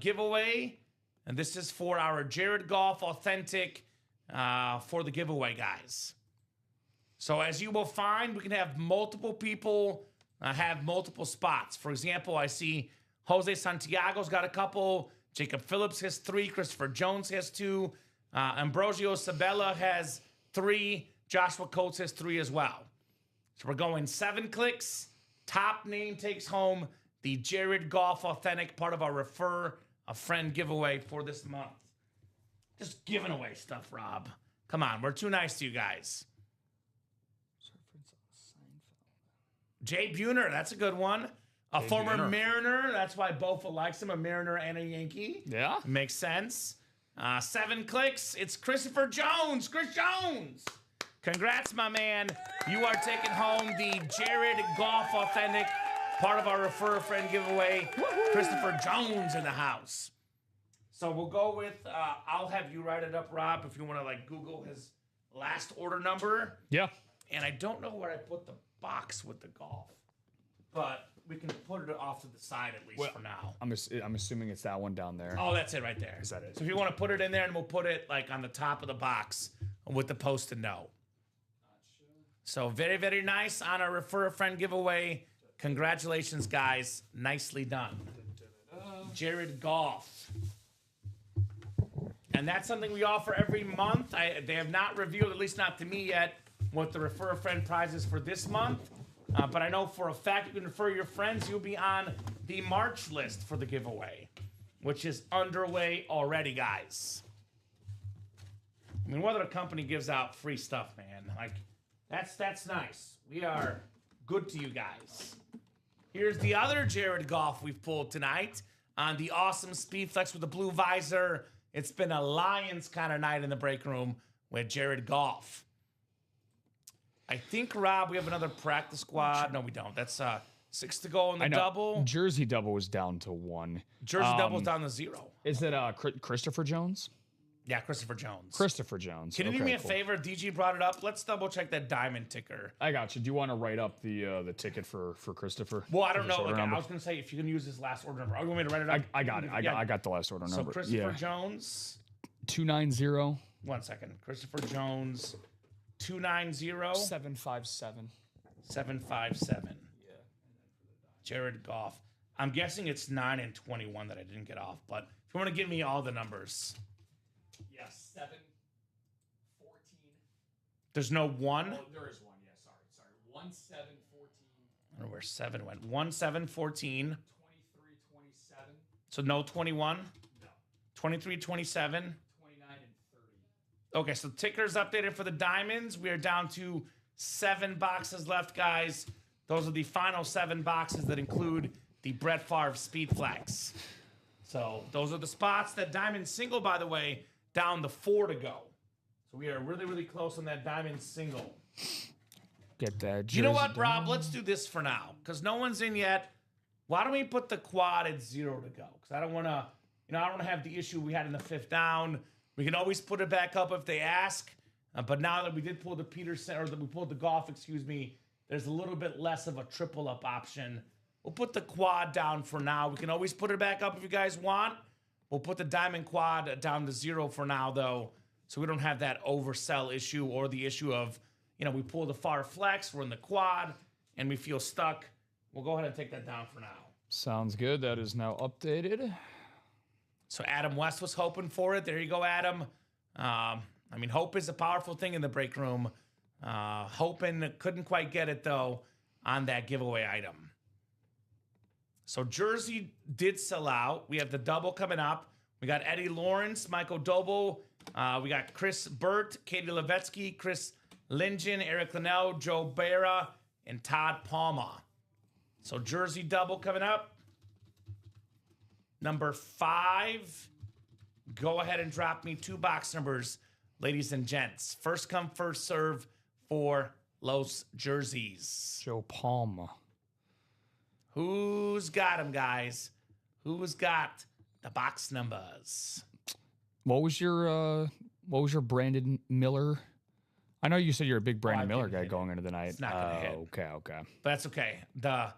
giveaway. And this is for our Jared Goff Authentic for the giveaway, guys. So as you will find, we can have multiple people have multiple spots. For example, I see Jose Santiago's got a couple. Jacob Phillips has 3. Christopher Jones has 2. Ambrosio Sabella has 3. Joshua Coates has 3 as well. So we're going 7 clicks. Top name takes home the Jared Goff Authentic, part of our Refer a Friend giveaway for this month. Just giving away stuff, Rob. Come on, we're too nice to you guys. Jay Buhner, that's a good one. A former Mariner. That's why Bofa likes him, a Mariner and a Yankee. Yeah. Makes sense. 7 clicks. It's Christopher Jones. Chris Jones. Congrats, my man. You are taking home the Jared Goff Authentic, part of our Refer a Friend giveaway. Woo-hoo. Christopher Jones in the house. So we'll go with, I'll have you write it up, Rob, if you want to Google his last order number. Yeah. And I don't know where I put the box with the golf, but we can put it off to the side at least for now. I'm assuming it's that one down there. Oh, that's it right there. Is that it? So if you want to put it in there, and we'll put it on the top of the box with the post-it note. So very, very nice on our Refer a Friend giveaway. Congratulations, guys. Nicely done. Jared Goff. And that's something we offer every month. They have not revealed, at least not to me yet, what the Refer a Friend prize is for this month. But I know for a fact you can refer your friends. You'll be on the March list for the giveaway, which is underway already, guys. I mean, what other company gives out free stuff, man? That's nice. We are good to you guys. Here's the other Jared Goff we've pulled tonight on the awesome Speed Flex with the blue visor. It's been a Lions kind of night in the break room with Jared Goff. I think, Rob, we have another practice squad. No, we don't. That's 6 to go in the double. Jersey double was down to 1. Jersey double's down to 0. Is it Christopher Jones? Yeah, Christopher Jones. Christopher Jones. Can you do me a favor? DG brought it up. Let's double check that diamond ticker. I got you. Do you want to write up the ticket for Christopher? Well, I don't know. I was going to say if you can use his last order number. You want me to write it up? I got it. I got the last order number. So Christopher Jones. 290. 1 second. Christopher Jones. 290. 757. 757. Yeah. Jared Goff. I'm guessing it's 9 and 21 that I didn't get off. But if you want to give me all the numbers. Yes, 7, 14. There's no 1? Oh, there is 1. Yeah, sorry. 1, 7, 14. I don't know where 7 went. 1, 7, 14. 23, 27. So no 21? No. 23, 27. 29 and 30. Okay, so ticker's updated for the diamonds. We are down to 7 boxes left, guys. Those are the final 7 boxes that include the Brett Favre Speed Flex. So those are the spots. That diamond single, by the way, down to 4 to go. So we are really, really close on that diamond single. Get that jersey. You know what, down. Rob? Let's do this for now because no one's in yet. Why don't we put the quad at 0 to go? Because I don't want to, I don't want to have the issue we had in the 5th down. We can always put it back up if they ask. But now that we did pull the Peterson, or that we pulled the golf, excuse me, there's a little bit less of a triple up option. We'll put the quad down for now. We can always put it back up if you guys want. We'll put the diamond quad down to 0 for now, though, so we don't have that oversell issue or the issue of, we pull the far flex, we're in the quad, and we feel stuck. We'll go ahead and take that down for now. Sounds good. That is now updated. So Adam West was hoping for it. There you go, Adam. Hope is a powerful thing in the break room. Hoping couldn't quite get it, though, on that giveaway item. So jersey did sell out. We have the double coming up. We got Eddie Lawrence, Michael Doble. We got Chris Burt, Katie Levetsky, Chris Lingen, Eric Linnell, Joe Barra, and Todd Palma. So jersey double coming up. Number 5. Go ahead and drop me 2 box numbers, ladies and gents. First come, first serve for Los Jerseys. Joe Palma. Who's got them, guys? Who's got the box numbers? What was your Brandon Miller? I know you said you're a big Brandon Miller guy going into the night. It's not gonna hit. Okay. But that's okay. The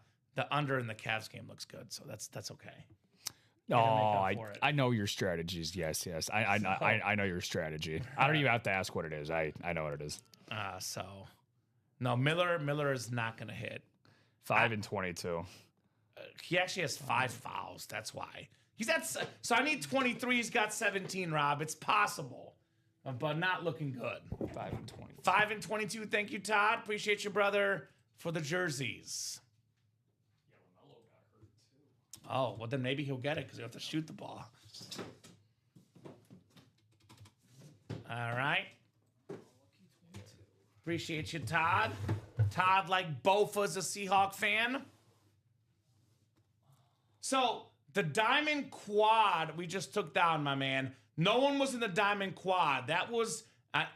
under in the Cavs game looks good, so that's okay. I know your strategies. Yes. I know your strategy. I don't even have to ask what it is. I know what it is. No, Miller is not gonna hit. 5 and 22. He actually has 5 fouls. That's why he's at. So I need 23. He's got 17. Rob, it's possible, but not looking good. 5 and 22. 5 and 22. Thank you, Todd. Appreciate you, brother, for the jerseys. Oh, well, then maybe he'll get it because he'll have to shoot the ball. All right. Appreciate you, Todd. Todd, like Bofa's a Seahawk fan. So, the Diamond Quad we just took down, my man. No one was in the Diamond Quad. That was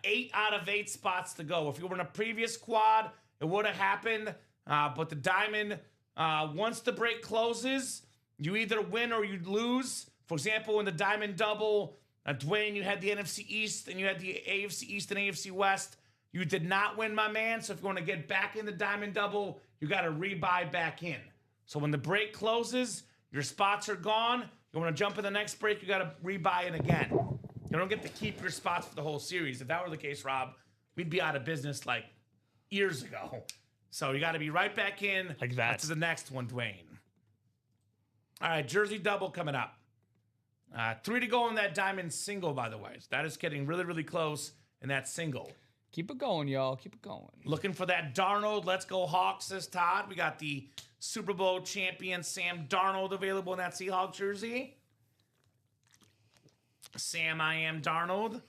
8 out of 8 spots to go. If you were in a previous quad, it would have happened. But the Diamond, once the break closes, you either win or you lose. For example, in the Diamond Double, Dwayne, you had the NFC East and you had the AFC East and AFC West. You did not win, my man. So if you want to get back in the Diamond Double, you got to rebuy back in. So when the break closes, your spots are gone. You want to jump in the next break, you got to rebuy in again. You don't get to keep your spots for the whole series. If that were the case, Rob, we'd be out of business like years ago. So you got to be right back in like that to the next one, Dwayne. All right, jersey double coming up. 3 to go in that diamond single, by the way. So that is getting really, really close in that single. Keep it going, y'all. Keep it going. Looking for that Darnold. Let's go Hawks, says Todd. We got the Super Bowl champion Sam Darnold available in that Seahawks jersey. Sam, I am Darnold.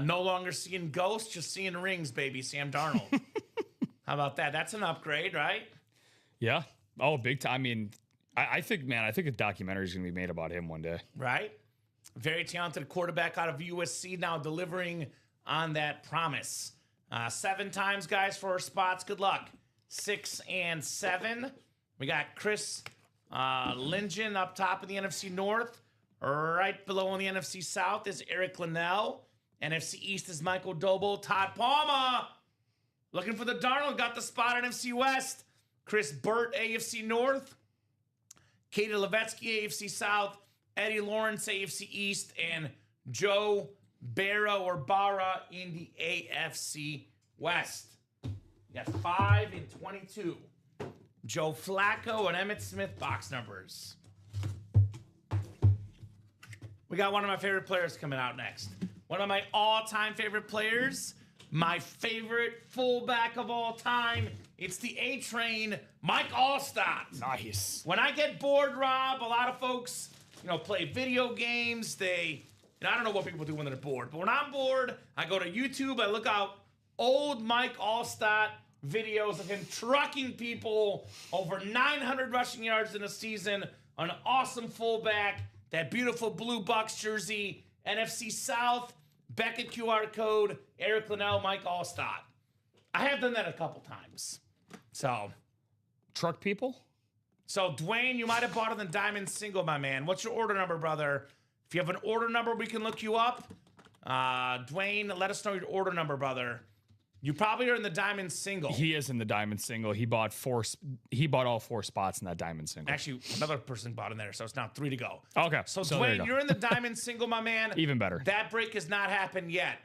No longer seeing ghosts, just seeing rings, baby. Sam Darnold. How about that? That's an upgrade, right? Yeah. Oh, big time. I mean, I think a documentary is going to be made about him one day. Right? Very talented quarterback out of USC, now delivering on that promise. 7 times, guys, for our spots. Good luck. 6 and 7. We got Chris Lingen up top of the NFC North. Right below in the NFC South is Eric Linnell. NFC East is Michael Doble. Todd Palma looking for the Darnold. Got the spot NFC West. Chris Burt, AFC North. Katie Levetsky, AFC South. Eddie Lawrence, AFC East. And Joe Barra in the AFC West. You got 5 and 22. Joe Flacco and Emmitt Smith box numbers. We got one of my favorite players coming out next. One of my all-time favorite players. My favorite fullback of all time. It's the A-Train, Mike Allstott. Nice. When I get bored, Rob, a lot of folks, play video games. I don't know what people do when they're bored. But when I'm bored, I go to YouTube. I look out old Mike Allstott videos of him trucking people over 900 rushing yards in a season, an awesome fullback, that beautiful blue Bucks jersey, NFC South, Beckett QR code, Eric Linnell, Mike Allstott. I have done that a couple times. So, Truck people? So, Dwayne, you might have bought it in Diamond Single, my man. What's your order number, brother? If you have an order number, we can look you up. Dwayne, let us know your order number, brother. You probably are in the Diamond Single. He is in the Diamond Single. He bought all 4 spots in that Diamond Single. Actually, another person bought in there, so it's now 3 to go. Okay. So there you Dwayne, go. you're in the Diamond Single, my man. Even better. That break has not happened yet.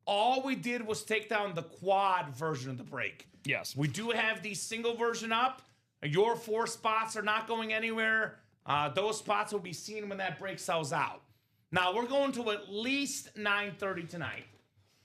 All we did was take down the quad version of the break. Yes. We do have the single version up. Your 4 spots are not going anywhere. Those spots will be seen when that break sells out. Now, we're going to at least 9:30 tonight.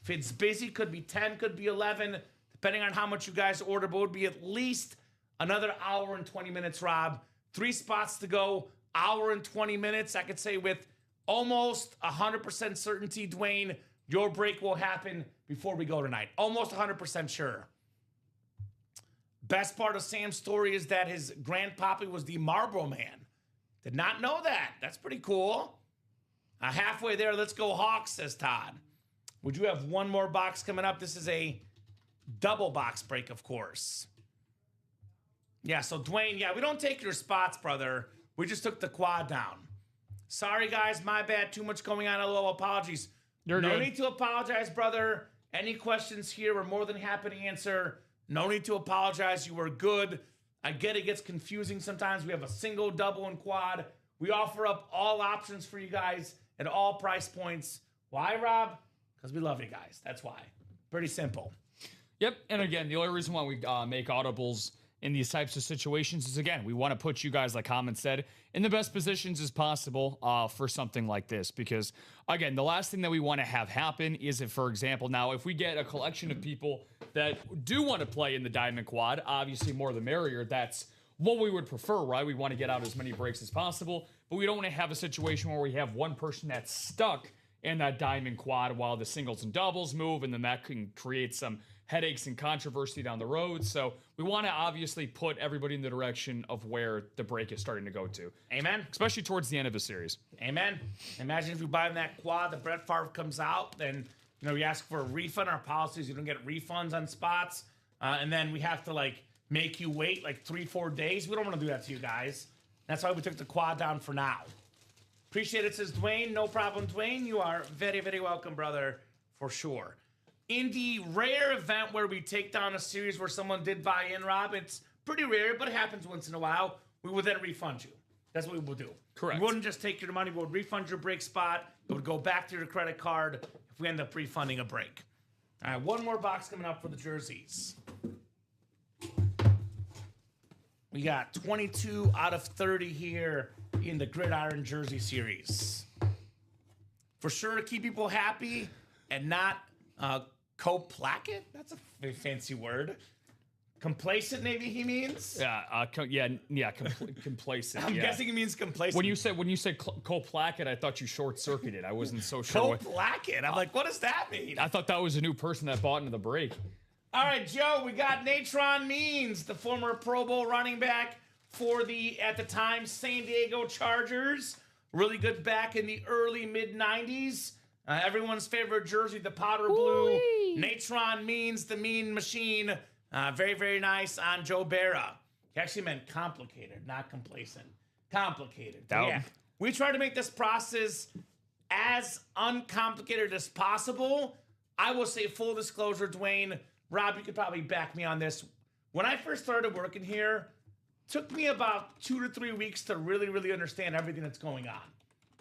If it's busy, could be 10, could be 11, depending on how much you guys order, but it would be at least another hour and 20 minutes, Rob. 3 spots to go, hour and 20 minutes. I could say with almost 100% certainty, Dwayne, your break will happen before we go tonight. Almost 100% sure. Best part of Sam's story is that his grandpappy was the Marlboro Man. Did not know that. That's pretty cool. Halfway there, let's go Hawks, says Todd. We do have one more box coming up. This is a double box break, of course. Yeah, so Dwayne, we don't take your spots, brother. We just took the quad down. Sorry, guys, my bad. Too much going on. A little apologies. You're no good. need to apologize, brother. Any questions here, we're more than happy to answer. No need to apologize. You were good. I get it gets confusing sometimes. We have a single, double, and quad. We offer up all options for you guys at all price points. Why, Rob? Because we love you guys. That's why. Pretty simple. Yep. And again, the only reason why we make audibles in these types of situations is, again, we want to put you guys, like Kamen said, in the best positions as possible for something like this. Because, again, the last thing that we want to have happen is if, for example, now, if we get a collection of people that do want to play in the Diamond Quad, obviously more the merrier. That's what we would prefer, right? We want to get out as many breaks as possible, but we don't want to have a situation where we have one person that's stuck in that Diamond Quad while the singles and doubles move, and then that can create some headaches and controversy down the road. So we want to obviously put everybody in the direction of where the break is starting to go to. Amen. Especially towards the end of a series. Amen. Imagine if you buy in that quad, the Brett Favre comes out, then you ask for a refund. Our policies, you don't get refunds on spots, and then we have to make you wait 3-4 days. We don't want to do that to you guys. That's why we took the quad down for now. Appreciate it, says Dwayne. No problem, Dwayne. You are very, very welcome, brother, for sure. In the rare event where we take down a series where someone did buy in, Rob, it's pretty rare, but it happens once in a while. We would then refund you. That's what we would do. Correct. We wouldn't just take your money. We would refund your break spot. It would go back to your credit card if we end up refunding a break. All right, one more box coming up for the jerseys. We got 22 out of 30 here in the Gridiron Jersey Series. For sure to keep people happy and not co-placket? That's a fancy word. Complacent, maybe he means? Yeah, complacent. I'm guessing he means complacent. When you said co-placket, I thought you short-circuited. I wasn't so sure. Co-placket? I'm like, what does that mean? I thought that was a new person that bought into the break. All right, Joe, we got Natron Means, the former Pro Bowl running back for the, at the time, San Diego Chargers. Really good back in the early, mid-90s. Everyone's favorite jersey, the powder blue. Ooh-wee. Natron Means, the mean machine. Very, very nice on Joe Barra. He actually meant complicated, not complacent. Complicated. Yeah. We try to make this process as uncomplicated as possible. I will say full disclosure, Dwayne, Rob, you could probably back me on this. When I first started working here, it took me about 2 to 3 weeks to really, really understand everything that's going on.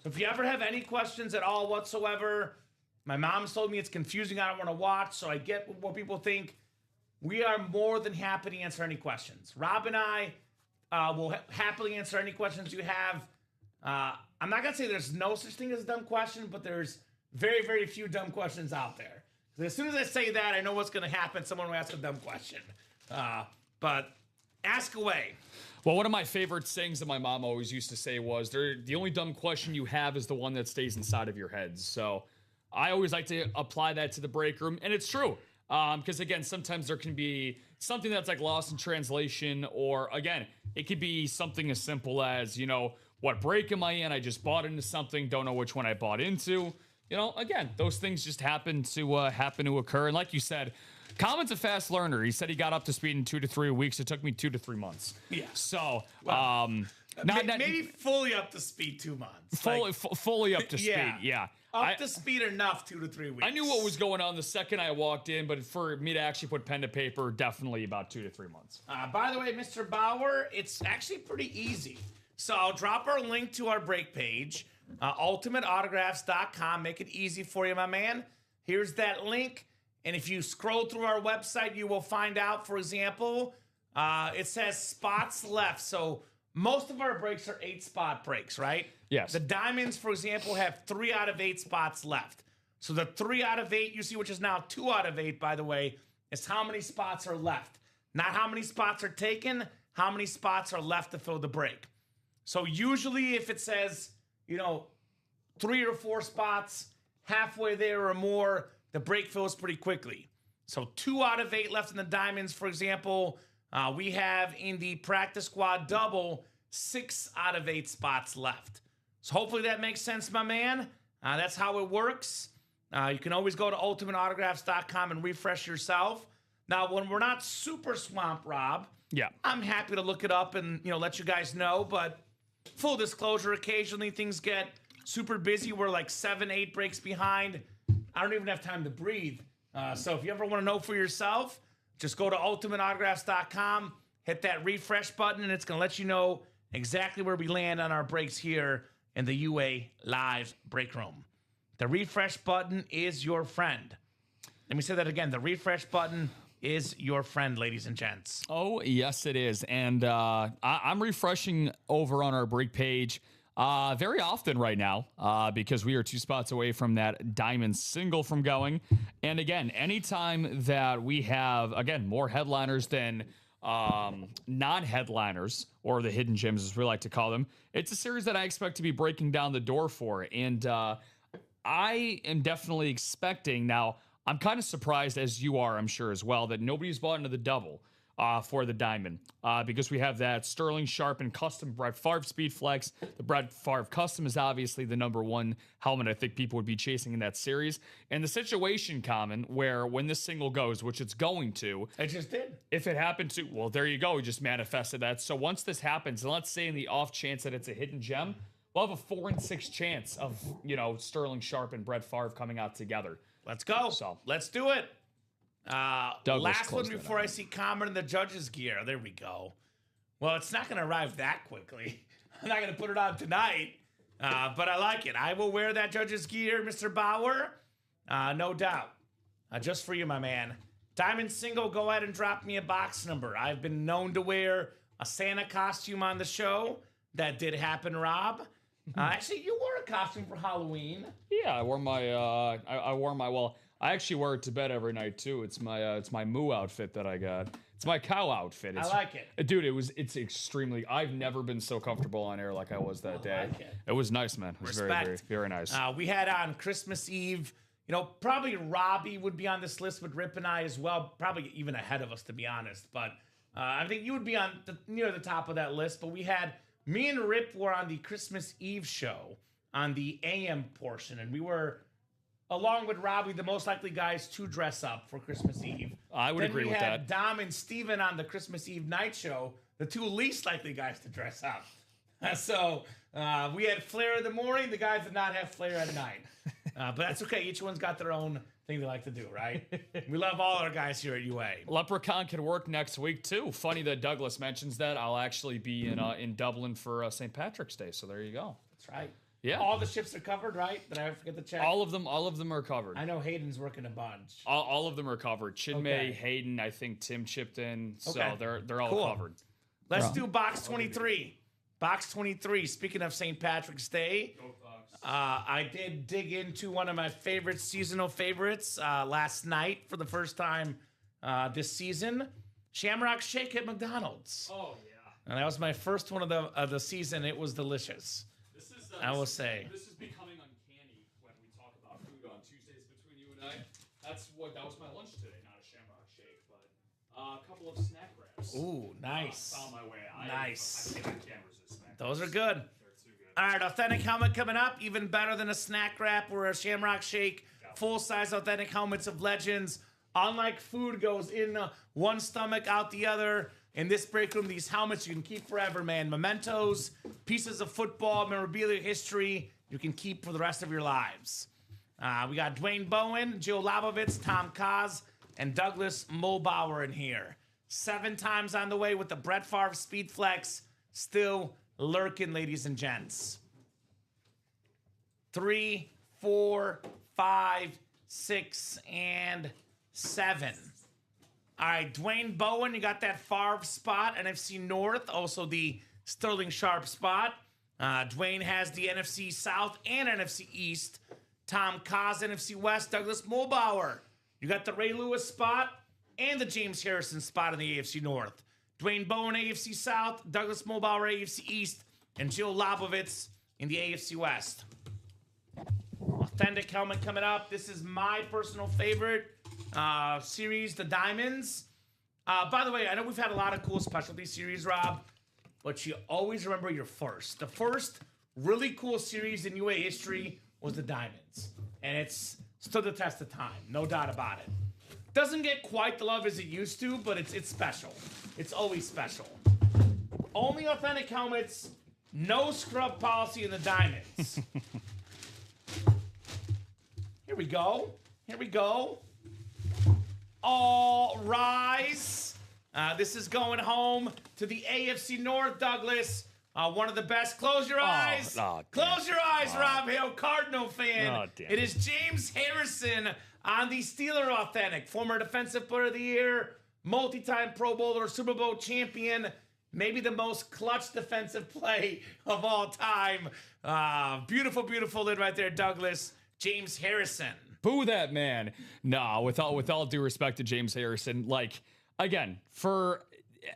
So if you ever have any questions at all whatsoever, my mom's told me it's confusing. I don't want to watch, so I get what people think. We are more than happy to answer any questions. Rob and I will happily answer any questions you have. I'm not going to say there's no such thing as a dumb question, but there's very, very few dumb questions out there. As soon as I say that, I know what's going to happen. Someone will ask a dumb question. But ask away. Well, one of my favorite sayings that my mom always used to say was, the only dumb question you have is the one that stays inside of your head. So I always like to apply that to the break room. And it's true. Because again, sometimes there can be something that's like lost in translation, or again, it could be something as simple as, what break am I in? I just bought into something, don't know which one I bought into. Again, those things just happen to occur. And like you said, Kamen's a fast learner. He said he got up to speed in 2 to 3 weeks. It took me 2 to 3 months. Yeah. So, maybe fully up to speed 2 months. Fully up to speed. Yeah. Up to speed enough 2 to 3 weeks. I knew what was going on the second I walked in, but for me to actually put pen to paper, definitely about 2 to 3 months. By the way, Mr. Bauer, it's actually pretty easy. So I'll drop our link to our break page, ultimateautographs.com. Make it easy for you, my man. Here's that link. And if you scroll through our website, you will find out, for example, it says spots left. So most of our breaks are 8-spot breaks, right? Yes. The diamonds, for example, have 3 out of 8 spots left. So the 3 out of 8, you see, which is now 2 out of 8, by the way, is how many spots are left. Not how many spots are taken, how many spots are left to fill the break. So usually if it says, 3 or 4 spots, halfway there or more, the break fills pretty quickly. So 2 out of 8 left in the diamonds, for example. We have in the practice squad double, 6 out of 8 spots left. So hopefully that makes sense, my man. That's how it works. You can always go to ultimateautographs.com and refresh yourself. Now, when we're not super swamped, Rob, I'm happy to look it up and let you guys know. But full disclosure, occasionally things get super busy. We're like 7, 8 breaks behind. I don't even have time to breathe. So if you ever want to know for yourself, just go to ultimateautographs.com, hit that refresh button, and it's going to let you know exactly where we land on our breaks here in the UA Live break room. The refresh button is your friend. Let me say that again. The refresh button is your friend, ladies and gents. Oh, yes, it is. And I'm refreshing over on our break page very often right now because we are 2 spots away from that diamond single from going. And again, anytime that we have, again, more headliners than non-headliners, or the hidden gems as we like to call them, it's a series that I expect to be breaking down the door for. And I am definitely expecting, now I'm kind of surprised, as you are, I'm sure as well, that nobody's bought into the double for the diamond because we have that Sterling Sharp and custom Brett Favre Speed Flex. The Brett Favre Custom is obviously the #1 helmet I think people would be chasing in that series. And the situation, Kamen, where when this single goes, which it's going to. It just did. If it happened to, well, there you go. We just manifested that. So once this happens, and let's say in the off chance that it's a hidden gem, we'll have a 4 and 6 chance of, Sterling Sharp and Brett Favre coming out together. Let's go. So let's do it. Last one closed before I see Kamen in the judge's gear. There we go. Well, it's not going to arrive that quickly. I'm not going to put it on tonight, but I like it. I will wear that judge's gear, Mr. Bauer. No doubt. Just for you, my man. Diamond single, go ahead and drop me a box number. I've been known to wear a Santa costume on the show. That did happen, Rob. Actually, you wore a costume for Halloween. Yeah, I wore my, well, I actually wear it to bed every night too. It's my moo outfit that I got. It's my cow outfit. I like it. Dude, it's extremely, I've never been so comfortable on air like I was that day. Like it. It was nice, man. It was Respect. very, very, very nice. We had on Christmas Eve, probably Robbie would be on this list with Rip and I as well, probably even ahead of us, to be honest. But I think you would be on near the top of that list. But we had, me and Rip were on the Christmas Eve show on the AM portion, and we were, along with Robbie, the most likely guys to dress up for Christmas Eve. I would agree with that. Then we had Dom and Steven on the Christmas Eve night show, the 2 least likely guys to dress up. So we had flair in the morning. The guys did not have flair at night. But that's okay. Each one's got their own thing they like to do, right? We love all our guys here at UA. Leprechaun can work next week too. Funny that Douglas mentions that. I'll actually be in Dublin for St. Patrick's Day. So there you go. That's right. Yeah. All the ships are covered, right? Did I forget to check? All of them are covered. I know Hayden's working a bunch. All of them are covered. Chinmay, Okay. Hayden, I think Tim chipped in. So Okay. they're all Cool. covered. Let's do box 23. Box 23. Speaking of St. Patrick's Day, I did dig into one of my favorite seasonal favorites last night for the first time this season. Shamrock Shake at McDonald's. Oh yeah. And that was my first one of the season. It was delicious. I will say. This is becoming uncanny when we talk about food on Tuesdays between you and I. That was my lunch today, not a A couple of snack wraps. Ooh, nice. Found my way. Nice. I can't resist snack Those are wraps. good. They're too good. All right, authentic helmet coming up. Even better than a snack wrap or a Shamrock Shake. Full-size authentic helmets of legends. Unlike food goes in one stomach, out the other. In this break room, these helmets you can keep forever, man. Mementos, pieces of football, memorabilia, history, you can keep for the rest of your lives. We got Dwayne Bowen, Jill Labovitz, Tom Kaz, and Douglas Mulbauer in here. 7 times on the way with the Brett Favre Speed Flex. Still lurking, ladies and gents. 3, 4, 5, 6, and 7. All right, Dwayne Bowen, you got that Favre spot, NFC North, also the Sterling Sharp spot. Dwayne has the NFC South and NFC East. Tom Kaz, NFC West. Douglas Mulbauer, you got the Ray Lewis spot and the James Harrison spot in the AFC North. Dwayne Bowen, AFC South. Douglas Mulbauer, AFC East. And Jill Labovitz in the AFC West. Authentic helmet coming up. This is my personal favorite series, the Diamonds. By the way, I know we've had a lot of cool specialty series, Rob, but you always remember your first. The first really cool series in UA history was the Diamonds, and it's stood the test of time, no doubt about it. Doesn't get quite the love as it used to, but it's special. It's always special. Only authentic helmets, no scrub policy in the Diamonds. Here we go. Here we go. All rise. This is going home to the AFC North, Douglas. One of the best. Close your eyes. Close your eyes, Rob Hill, Cardinal fan. It is James Harrison on the Steeler Authentic. Former Defensive Player of the Year, multi-time Pro Bowler, Super Bowl champion. Maybe the most clutch defensive play of all time. Beautiful, beautiful lid right there, Douglas. James Harrison. Boo that man. Nah, with all due respect to James Harrison, like, again,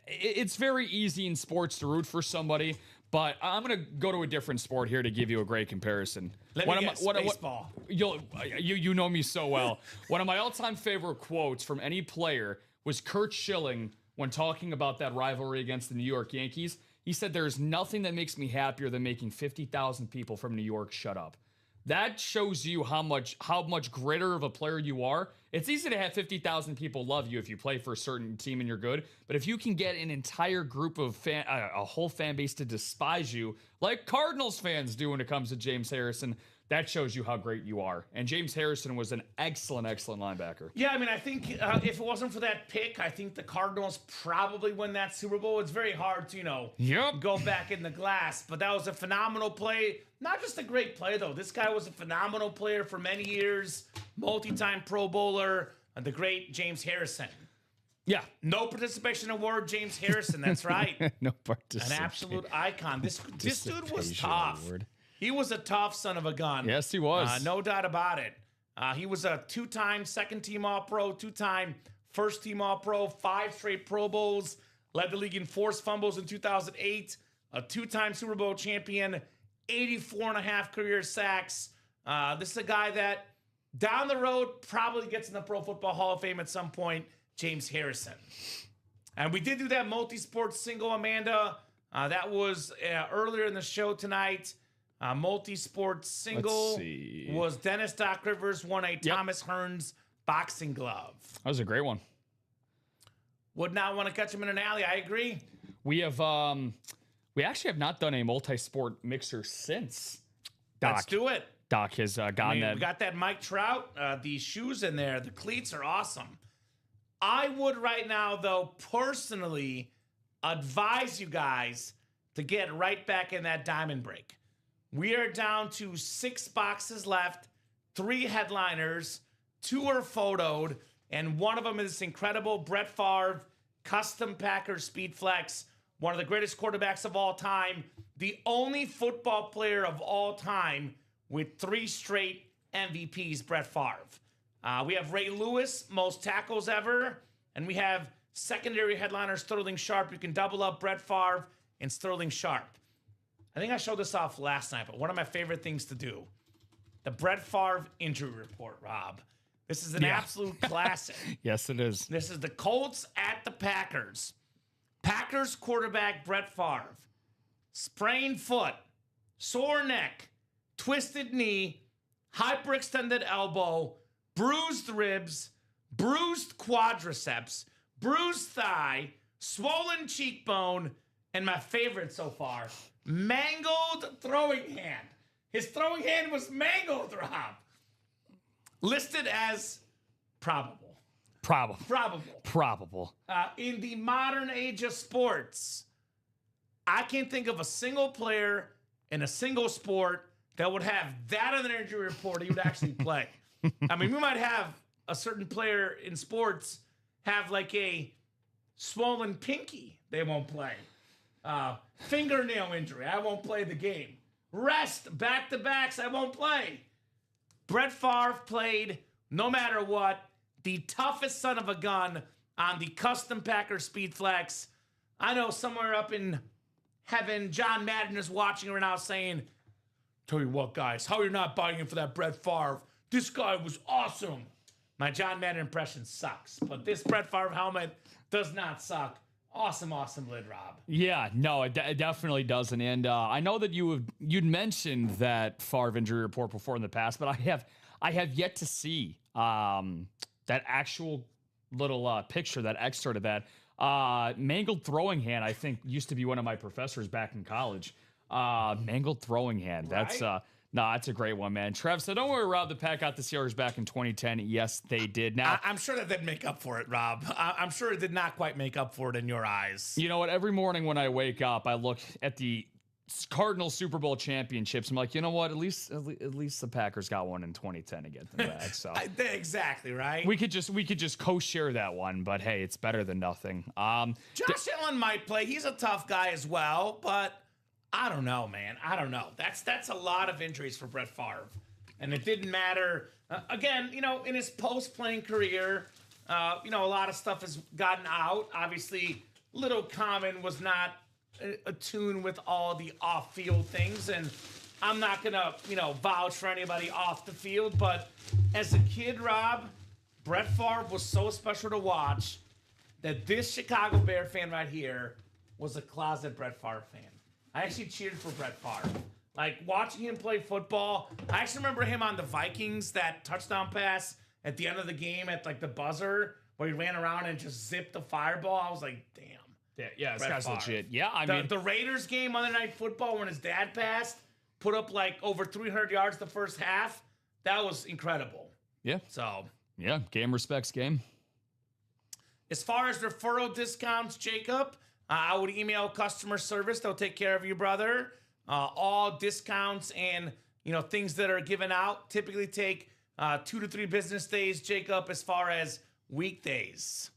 it's very easy in sports to root for somebody, but I'm gonna go to a different sport here to give you a great comparison. Baseball. You know me so well. One of my all-time favorite quotes from any player was Curt Schilling when talking about that rivalry against the New York Yankees. He said, "There's nothing that makes me happier than making 50,000 people from New York shut up." That shows you how much greater of a player you are. It's easy to have 50,000 people love you if you play for a certain team and you're good. But if you can get an entire group of a whole fan base to despise you, like Cardinals fans do when it comes to James Harrison, that shows you how great you are. And James Harrison was an excellent, excellent linebacker. Yeah, I mean, I think if it wasn't for that pick, I think the Cardinals probably win that Super Bowl. It's very hard to, go back in the glass. But that was a phenomenal play. Not just a great play, though. This guy was a phenomenal player for many years. Multi-time Pro Bowler, the great James Harrison. Yeah. No participation award, James Harrison. That's right. No participation. An absolute icon. This dude was tough. Award. He was a tough son of a gun. Yes, he was. No doubt about it. He was a 2-time second-team All-Pro, 2-time first-team All-Pro, 5 straight Pro Bowls, led the league in forced fumbles in 2008, a 2-time Super Bowl champion, 84.5 career sacks. This is a guy that down the road probably gets in the Pro Football Hall of Fame at some point, James Harrison. And we did do that multi-sport single, Amanda. That was earlier in the show tonight. Multi-sport single was Dennis Doc Rivers won a Thomas Hearns boxing glove. That was a great one. Would not want to catch him in an alley. I agree. We actually have not done a multi-sport mixer since. Let's do it. Doc has gotten that. We got that Mike Trout, the shoes in there. The cleats are awesome. I would right now, though, personally advise you guys to get right back in that diamond break. We are down to 6 boxes left, 3 headliners, 2 are photoed, and one of them is this incredible Brett Favre custom Packers Speed Flex, one of the greatest quarterbacks of all time, the only football player of all time with 3 straight MVPs, Brett Favre. We have Ray Lewis, most tackles ever, and we have secondary headliner Sterling Sharp. You can double up Brett Favre and Sterling Sharp. I think I showed this off last night, but one of my favorite things to do, the Brett Favre injury report, Rob. This is an absolute classic. Yes, it is. This is the Colts at the Packers. Packers quarterback Brett Favre. Sprained foot, sore neck, twisted knee, hyperextended elbow, bruised ribs, bruised quadriceps, bruised thigh, swollen cheekbone, and my favorite so far, mangled throwing hand. His throwing hand was mangled, Rob. Listed as probable. Probable. In the modern age of sports, I can't think of a single player in a single sport that would have that on their injury report he would actually play. I mean, we might have a certain player in sports have like a swollen pinky. They won't play. Fingernail injury. I won't play the game. Rest, back-to-backs. I won't play. Brett Favre played, no matter what, the toughest son of a gun on the custom Packer Speed Flex. I know somewhere up in heaven, John Madden is watching right now saying, tell you what, guys, how you're not buying in for that Brett Favre? This guy was awesome. My John Madden impression sucks, but this Brett Favre helmet does not suck. Awesome lid, Rob. Yeah, no, it definitely doesn't. And I know that you'd mentioned that Favre injury report before in the past, but I have yet to see that actual little picture, that excerpt of that. Mangled throwing hand, I think, used to be one of my professors back in college. Mangled throwing hand. That's Right? that's a great one, man. Trev said, don't worry, Rob, the Pack got the Steelers back in 2010. Yes, they did. Now, I'm sure that didn't make up for it, Rob. I'm sure it did not quite make up for it in your eyes. you know what? Every morning when I wake up, I look at the Cardinals Super Bowl championships. I'm like, you know what? At least the Packers got one in 2010 to get them back. So Exactly, right? we could just co-share that one, but hey, it's better than nothing. Josh Allen might play. He's a tough guy as well, but I don't know, man. I don't know. That's a lot of injuries for Brett Favre. And it didn't matter. Again, in his post-playing career, a lot of stuff has gotten out. Obviously, little Kamen was not attuned with all the off-field things. And I'm not going to, vouch for anybody off the field. But as a kid, Rob, Brett Favre was so special to watch that this Chicago Bear fan right here was a closet Brett Favre fan. I actually cheered for Brett Favre. Like, watching him play football, I actually remember him on the Vikings, that touchdown pass at the end of the game at, like, the buzzer, where he ran around and just zipped the fireball. I was like, damn. Yeah, this Brett guy's Favre. legit. Yeah, I mean, The Raiders game, Monday Night Football, when his dad passed, put up, like, over 300 yards the first half. That was incredible. yeah, So, game respects game. as far as referral discounts, Jacob, I would email customer service. They'll take care of you, brother. All discounts and things that are given out typically take 2 to 3 business days, Jacob, as far as weekdays.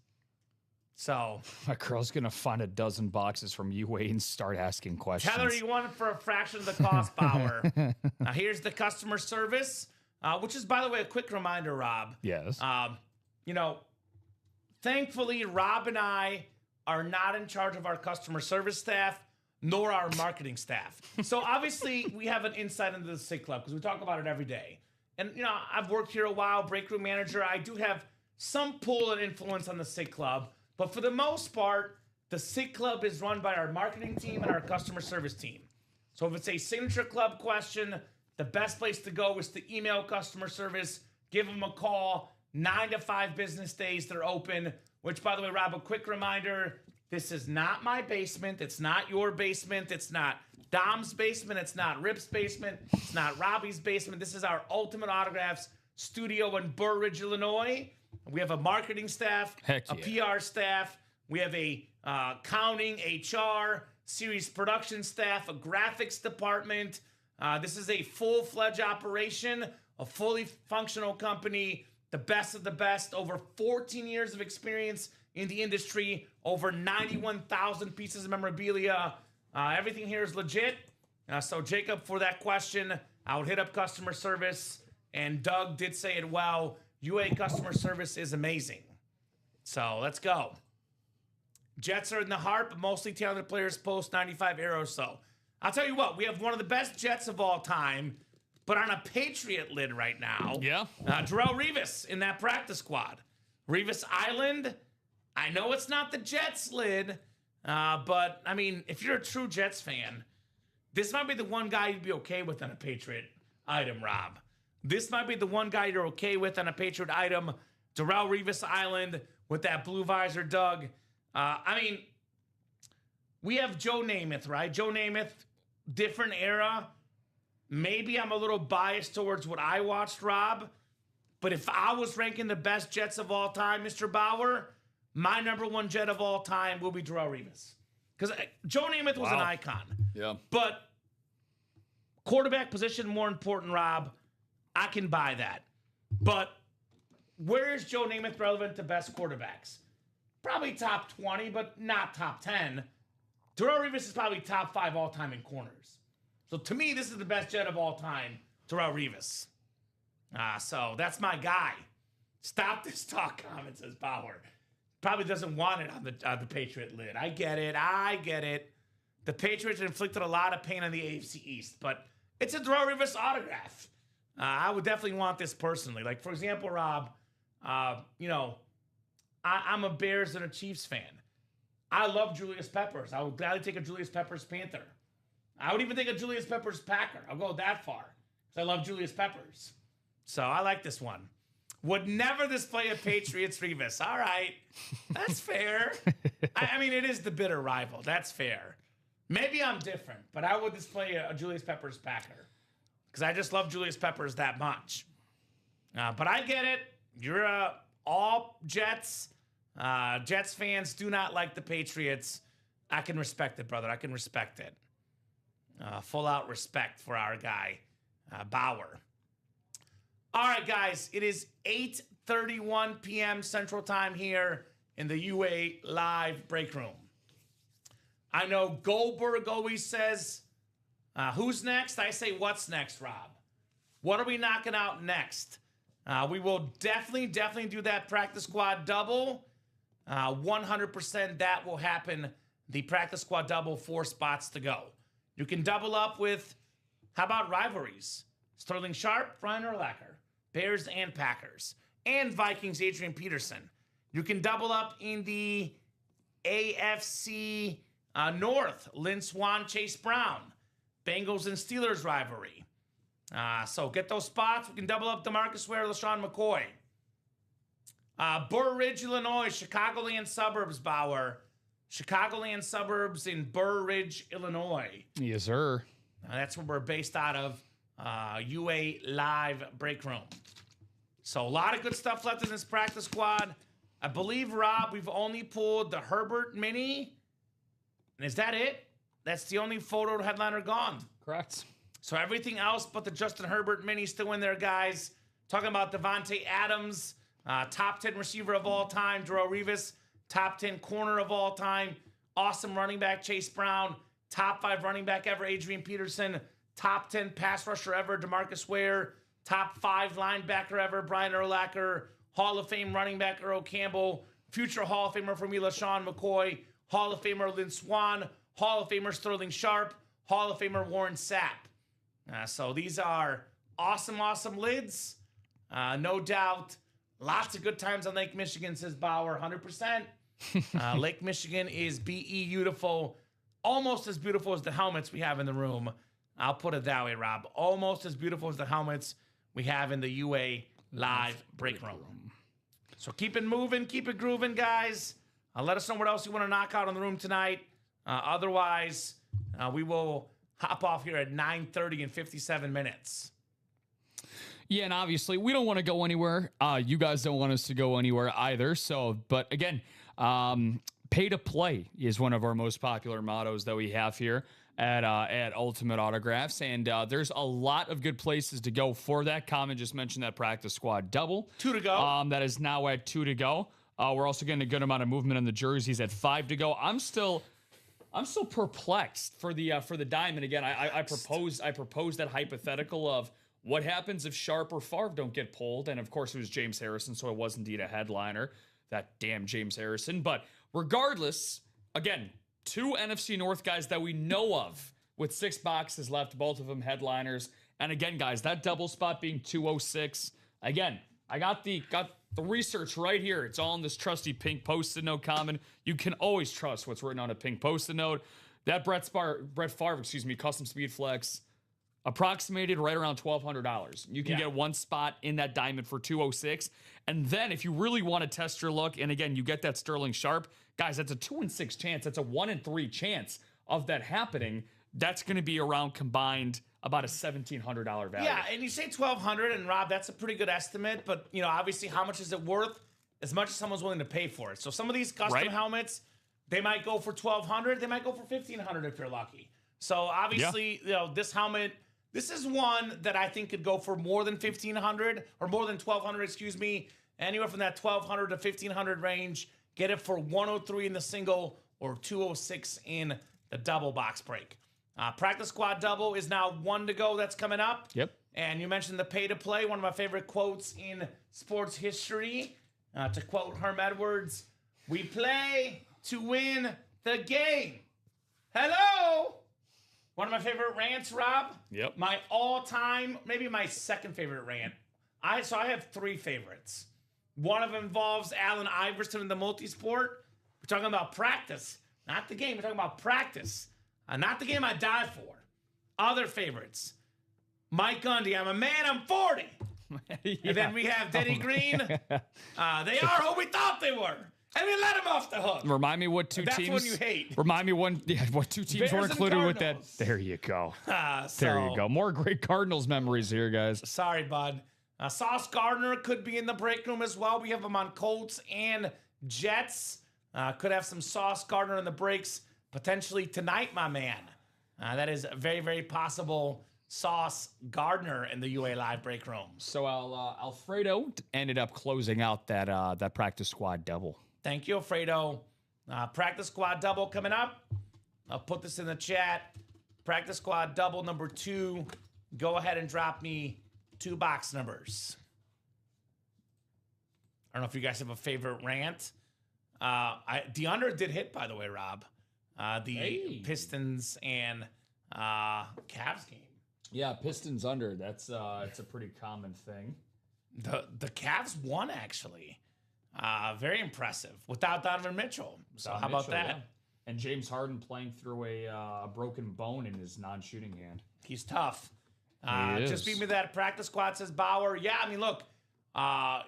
So My girl's gonna find a dozen boxes from UA and start asking questions. tell her you want it for a fraction of the cost, Power. Now here's the customer service, which is, by the way, a quick reminder, Rob. Yes. Thankfully, Rob and I are not in charge of our customer service staff, nor our marketing staff. So obviously, we have an insight into the SIG Club because we talk about it every day. And, I've worked here a while, break room manager. I do have some pull and influence on the SIG Club. But for the most part, the SIG Club is run by our marketing team and our customer service team. So if it's a signature club question, the best place to go is to email customer service, give them a call. 9 to 5 business days, they're open. Which, by the way, Rob, a quick reminder, this is not my basement. It's not your basement. It's not Dom's basement. It's not Rip's basement. It's not Robbie's basement. This is our Ultimate Autographs studio in Burr Ridge, Illinois. We have a marketing staff, Heck a PR staff. We have a accounting, HR, series production staff, a graphics department. This is a full-fledged operation, a fully functional company. The best of the best, over 14 years of experience in the industry, over 91,000 pieces of memorabilia. Everything here is legit. So, Jacob, for that question, I would hit up customer service. And Doug did say it well. UA customer service is amazing. So, let's go. Jets are in the heart, but mostly talented players post 95 arrows. So, I'll tell you what, we have one of the best Jets of all time, but on a Patriot lid right now. Yeah. Darrelle Revis in that practice squad. Revis Island I know it's not the Jets lid, but I mean, if you're a true Jets fan, this might be the one guy you'd be okay with on a Patriot item, Rob. This might be the one guy you're okay with on a Patriot item. Darrelle Revis Island with that blue visor, Doug. I mean, we have Joe Namath, right? Joe Namath, different era. Maybe I'm a little biased towards what I watched, Rob. But if I was ranking the best Jets of all time, Mr. Bauer, my number one Jet of all time will be Darrelle Revis. Because Joe Namath was an icon. Yeah. But quarterback position more important, Rob. I can buy that. But where is Joe Namath relevant to best quarterbacks? Probably top 20, but not top 10. Darrelle Revis is probably top 5 all-time in corners. So to me, this is the best Jet of all time, Darrelle Revis. So that's my guy. Stop this talk, Kamen, says Bauer. Probably doesn't want it on the Patriot lid. I get it. The Patriots inflicted a lot of pain on the AFC East, but it's a Darrelle Revis autograph. I would definitely want this personally. Like, for example, Rob, I'm a Bears and a Chiefs fan. I love Julius Peppers. I would gladly take a Julius Peppers Panther. I would even take a Julius Peppers Packer. I'll go that far because I love Julius Peppers. So I like this one. Would never display a Patriots Revis. All right. That's fair. I mean, it is the bitter rival. That's fair. Maybe I'm different, but I would display a Julius Peppers Packer because I just love Julius Peppers that much. But I get it. You're all Jets. Jets fans do not like the Patriots. I can respect it, brother. I can respect it. Full out respect for our guy, Bauer. All right, guys, it is 8:31 p.m. Central Time here in the UA Live Break Room. I know Goldberg always says, who's next? I say, what's next, Rob? What are we knocking out next? We will definitely do that practice squad double. 100% that will happen. The practice squad double, 4 spots to go. You can double up with, how about rivalries? Sterling Sharp, Brian Urlacher. Bears and Packers. And Vikings, Adrian Peterson. You can double up in the AFC North. Lynn Swan, Chase Brown. Bengals and Steelers rivalry. So get those spots. We can double up DeMarcus Ware, LaShawn McCoy. Burr Ridge, Illinois. Chicagoland suburbs, Bauer. Chicagoland suburbs in Burr Ridge, Illinois. Yes, sir. That's where we're based out of. UA Live Break Room. So a lot of good stuff left in this practice squad. I believe, Rob, we've only pulled the Herbert Mini. And is that it? That's the only photo headliner gone. Correct. So everything else but the Justin Herbert Mini still in there, guys. Talking about Devontae Adams, top 10 receiver of all time. Darrelle Revis, top 10 corner of all time. Awesome running back, Chase Brown. Top 5 running back ever, Adrian Peterson. Top 10 pass rusher ever, DeMarcus Ware. Top 5 linebacker ever, Brian Urlacher. Hall of Fame running back, Earl Campbell. Future Hall of Famer for me, LaShawn McCoy. Hall of Famer, Lynn Swan. Hall of Famer, Sterling Sharp. Hall of Famer, Warren Sapp. So these are awesome lids. No doubt. Lots of good times on Lake Michigan, says Bauer. 100%. Lake Michigan is beautiful. Almost as beautiful as the helmets we have in the room. I'll put it that way, Rob. Almost as beautiful as the helmets we have in the UA Live Break Room. So keep it moving, keep it grooving, guys. Let us know what else you want to knock out in the room tonight. Otherwise, we will hop off here at 9:30 in 57 minutes. Yeah, and obviously, we don't want to go anywhere. You guys don't want us to go anywhere either. So, but again, pay to play is one of our most popular mottos that we have here at Ultimate Autographs, and there's a lot of good places to go for that. Kamen just mentioned that practice squad double. 2 to go. That is now at 2 to go. We're also getting a good amount of movement in the jerseys at 5 to go. I'm still perplexed for the diamond. Again, I proposed that hypothetical of what happens if Sharp or Favre don't get pulled, and of course it was James Harrison, so it was indeed a headliner. That damn James Harrison. But regardless, again, 2 NFC North guys that we know of with 6 boxes left, both of them headliners. And again, guys, that double spot being 206. Again, I got the research right here. It's all on this trusty pink Post-it note, Common. You can always trust what's written on a pink Post-it note. That Brett Favre, custom speed flex approximated right around $1,200. You can get one spot in that diamond for $206. And then if you really want to test your luck, and again, you get that Sterling Sharp, guys, that's a 2 in 6 chance. That's a 1 in 3 chance of that happening. That's going to be around combined about a $1,700 value. Yeah, and you say 1,200, and Rob, that's a pretty good estimate. But obviously, how much is it worth? As much as someone's willing to pay for it. So some of these custom helmets, they might go for 1,200. They might go for 1,500 if you're lucky. So obviously, this helmet. This is one that I think could go for more than 1,500 or more than 1,200, excuse me. Anywhere from that 1,200 to 1,500 range. Get it for 103 in the single or 206 in the double box break. Practice squad double is now 1 to go. That's coming up. Yep. And you mentioned the pay to play. One of my favorite quotes in sports history. To quote Herm Edwards, "We play to win the game." Hello. One of my favorite rants, Rob. Yep. My all-time, maybe my second favorite rant. I have 3 favorites. One of them involves Allen Iverson in the multisport. We're talking about practice, not the game. We're talking about practice, not the game I die for. Other favorites. Mike Gundy, I'm a man, I'm 40. And then we have Denny Green. They are who we thought they were. And we let him off the hook. Remind me what two That's teams. one you hate. Remind me what 2 teams were Bears and included with that. Cardinals. There you go. So, There you go. More great Cardinals memories here, guys. Sorry, bud. Sauce Gardner could be in the break room as well. We have him on Colts and Jets. Could have some Sauce Gardner in the breaks potentially tonight, my man. That is very, very possible. Sauce Gardner in the UA Live break room. So Alfredo ended up closing out that practice squad double. Thank you, Alfredo. Practice squad double coming up. I'll put this in the chat. Practice squad double number 2. Go ahead and drop me 2 box numbers. I don't know if you guys have a favorite rant. The under did hit, by the way, Rob. Pistons and Cavs game. Yeah, Pistons under. It's a pretty common thing. The Cavs won, actually. Very impressive without Donovan Mitchell. So how about that? Yeah. And James Harden playing through a broken bone in his non-shooting hand. He's tough. He is. Just beat me that practice squad, says Bauer. Yeah, I mean, look,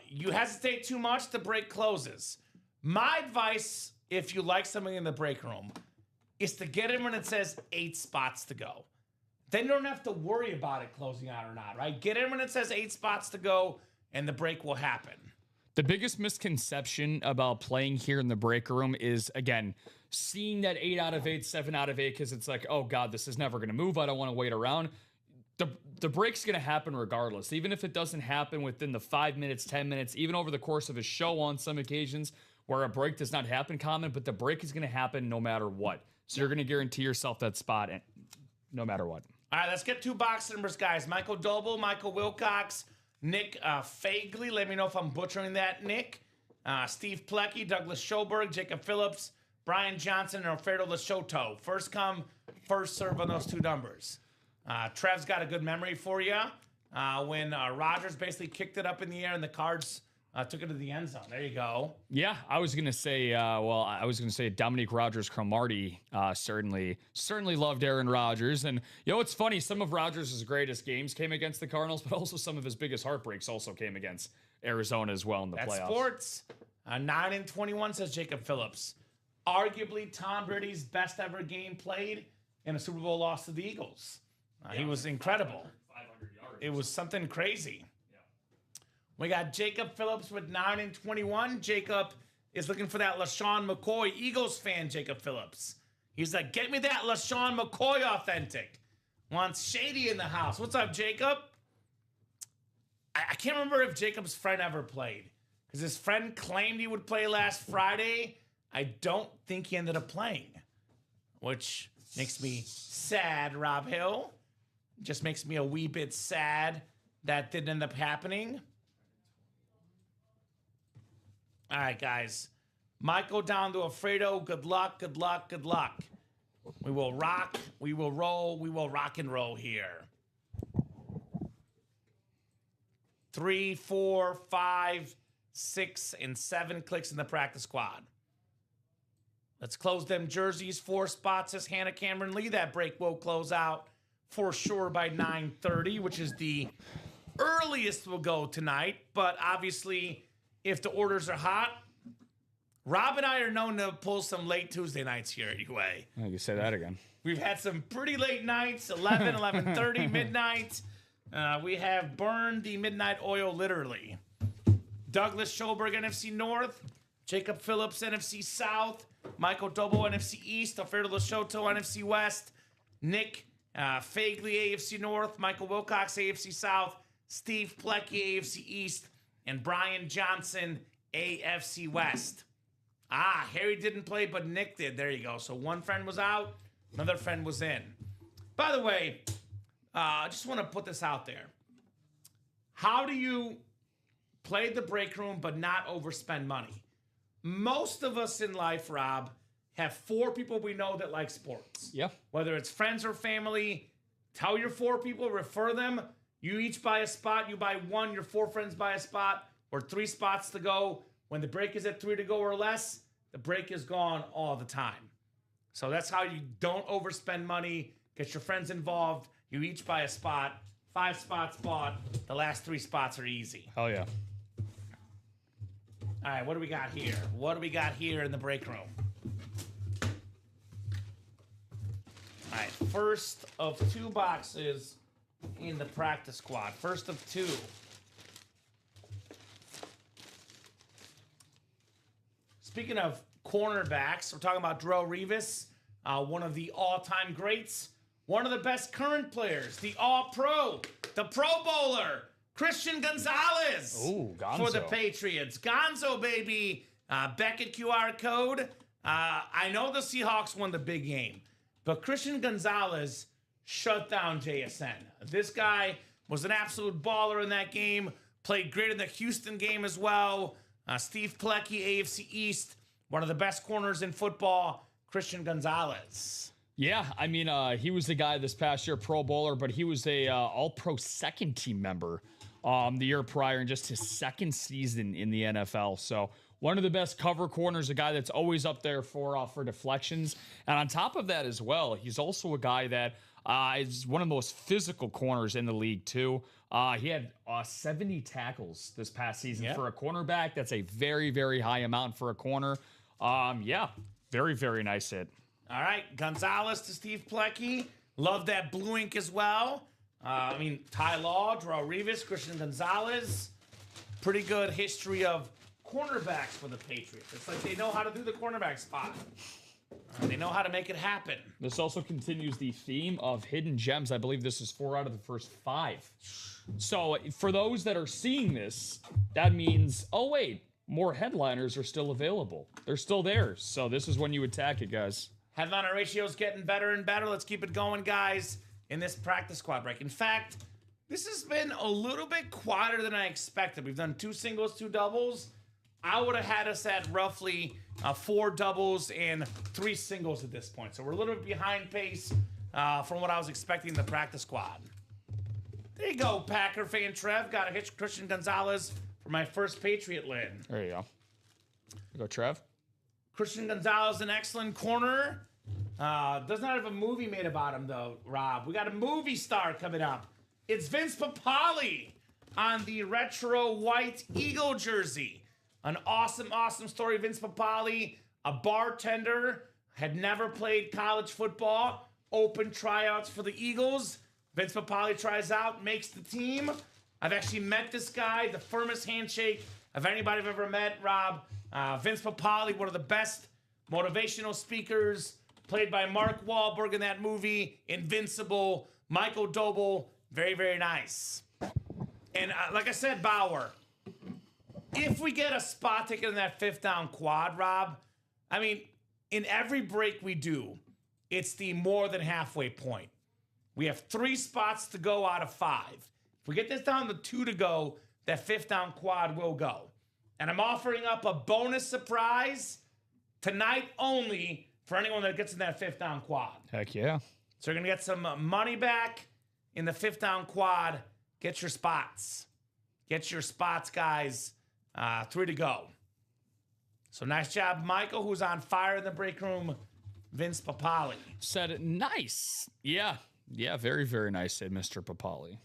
you hesitate too much, the break closes. My advice, if you like something in the break room, is to get it when it says 8 spots to go. Then you don't have to worry about it closing out or not, right? Get in when it says 8 spots to go, and the break will happen. The biggest misconception about playing here in the break room is, again, seeing that 8 out of 8, 7 out of 8, because it's like, oh, God, this is never going to move. I don't want to wait around. The break's going to happen regardless. Even if it doesn't happen within the 5 minutes, 10 minutes, even over the course of a show on some occasions where a break does not happen common, but the break is going to happen no matter what. So you're going to guarantee yourself that spot no matter what. All right, let's get 2 box numbers, guys. Michael Doble, Michael Wilcox, Nick Fagley. Let me know if I'm butchering that, Nick. Steve Plecky, Douglas Schoberg, Jacob Phillips, Brian Johnson, and Alfredo Lashoto. First come, first serve on those 2 numbers. Trev's got a good memory for you. When Rodgers basically kicked it up in the air and the Cards took it to the end zone. There you go. Yeah, I was gonna say. Dominique Rodgers-Cromartie certainly loved Aaron Rodgers, and it's funny. Some of Rodgers' greatest games came against the Cardinals, but also some of his biggest heartbreaks also came against Arizona as well in the playoffs. Sports. 9-21 says Jacob Phillips. Arguably Tom Brady's best ever game played in a Super Bowl loss to the Eagles. He was incredible. 500 yards. It was something crazy. We got Jacob Phillips with 9-21. Jacob is looking for that LaShawn McCoy. Eagles fan, Jacob Phillips. He's like, get me that LaShawn McCoy authentic. Wants Shady in the house. What's up, Jacob? I can't remember if Jacob's friend ever played. Because his friend claimed he would play last Friday. I don't think he ended up playing. Which makes me sad, Rob Hill. Just makes me a wee bit sad that didn't end up happening. All right, guys. Michael down to Alfredo. Good luck, good luck, good luck. We will rock, we will roll, we will rock and roll here. 3, 4, 5, 6, and 7 clicks in the practice squad. Let's close them jerseys. 4 spots as Hannah Cameron Lee. That break will close out for sure by 9:30, which is the earliest we'll go tonight. But obviously, if the orders are hot, Rob and I are known to pull some late Tuesday nights here anyway. Oh, you say that again. We've had some pretty late nights, 11, 11:30, midnight. We have burned the midnight oil literally. Douglas Schoberg, NFC North. Jacob Phillips, NFC South. Michael Dobo, NFC East. Alfredo Lashoto, NFC West. Nick Fagley, AFC North. Michael Wilcox, AFC South. Steve Plecki, AFC East. And Brian Johnson, AFC West. Harry didn't play, but Nick did. There you go. So one friend was out, another friend was in. By the way, I just want to put this out there. How do you play the break room but not overspend money? Most of us in life, Rob, have 4 people we know that like sports. Yeah. Whether it's friends or family, tell your 4 people, refer them. You each buy a spot. You buy 1, your 4 friends buy a spot, or 3 spots to go. When the break is at 3 to go or less, the break is gone all the time. So that's how you don't overspend money. Get your friends involved. You each buy a spot. 5 spots bought. The last 3 spots are easy. Hell yeah. All right, what do we got here? What do we got here in the break room? All right, first of 2 boxes in the practice squad. First of 2. Speaking of cornerbacks, we're talking about Darrelle Revis, one of the all-time greats, one of the best current players, the All-Pro, the Pro Bowler, Christian Gonzalez. Ooh, Gonzo. For the Patriots. Gonzo, baby. Beckett QR code. I know the Seahawks won the big game, but Christian Gonzalez shut down JSN. This guy was an absolute baller in that game, played great in the Houston game as well. Steve Plecki, AFC East, one of the best corners in football, Christian Gonzalez. Yeah, I mean, he was the guy this past year, Pro Bowler, but he was a All-Pro second team member the year prior in just his second season in the NFL. So one of the best cover corners, a guy that's always up there for deflections. And on top of that as well, he's also a guy that is one of the most physical corners in the league too. He had 70 tackles this past season for a cornerback. That's a very, very high amount for a corner. Yeah, very, very nice hit. All right, Gonzalez to Steve Plecki. Love that blue ink as well. Ty Law, Darrelle Revis, Christian Gonzalez. Pretty good history of cornerbacks for the Patriots. It's like they know how to do the cornerback spot. They know how to make it happen. This also continues the theme of hidden gems. I believe this is 4 out of the first 5. So for those that are seeing this, that means, oh wait, more headliners are still available. They're still there. So this is when you attack it, guys. Headliner ratio is getting better and better. Let's keep it going, guys, in this practice squad break. In fact, this has been a little bit quieter than I expected. We've done 2 singles, 2 doubles. I would have had us at roughly 4 doubles and 3 singles at this point. So we're a little bit behind pace from what I was expecting in the practice squad. There you go, Packer fan Trev. Got to hit Christian Gonzalez for my first Patriot win. There you go. You go, Trev. Christian Gonzalez, an excellent corner. Does not have a movie made about him, though, Rob. We got a movie star coming up. It's Vince Papale on the retro white Eagle jersey. An awesome, awesome story. Vince Papale, a bartender, had never played college football, open tryouts for the Eagles. Vince Papale tries out, makes the team. I've actually met this guy, the firmest handshake of anybody I've ever met, Rob. Vince Papale, one of the best motivational speakers, played by Mark Wahlberg in that movie, Invincible. Michael Doble, very, very nice. And like I said, Bauer, if we get a spot ticket in that 5th down quad, Rob, I mean, in every break we do, it's the more than halfway point. We have 3 spots to go out of 5. If we get this down to 2 to go, that 5th down quad will go. And I'm offering up a bonus surprise tonight only for anyone that gets in that 5th down quad. Heck yeah. So you're going to get some money back in the 5th down quad. Get your spots. Get your spots, guys. 3 to go. So nice job, Michael, who's on fire in the break room. Vince Papali. Said it nice. Yeah. Yeah, very, very nice, said Mr. Papali.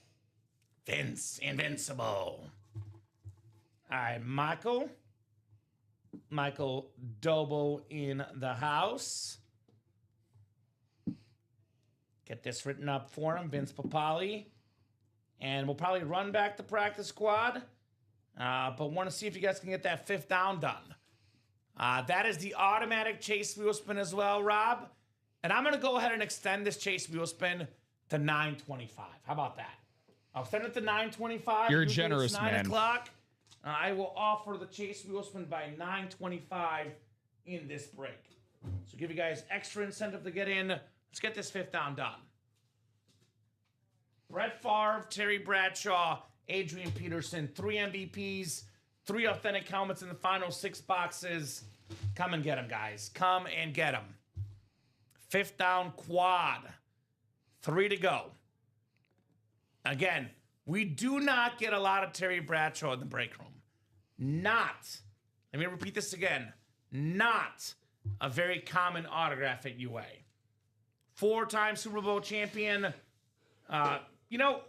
Vince, invincible. All right, Michael. Michael Dobo in the house. Get this written up for him, Vince Papali. And we'll probably run back the practice squad. But want to see if you guys can get that 5th down done. That is the automatic chase wheel spin as well, Rob. And I'm going to go ahead and extend this chase wheel spin to 9:25. How about that? I'll extend it to 9:25. You're generous, 9 man. o'clock. I will offer the chase wheel spin by 9:25 in this break. So give you guys extra incentive to get in. Let's get this 5th down done. Brett Favre, Terry Bradshaw, Adrian Peterson, 3 MVPs, 3 authentic helmets in the final 6 boxes. Come and get them, guys. Come and get them. 5th down quad. 3 to go. Again, we do not get a lot of Terry Bradshaw in the break room. Let me repeat this again, not a very common autograph at UA. 4-time Super Bowl champion. You know,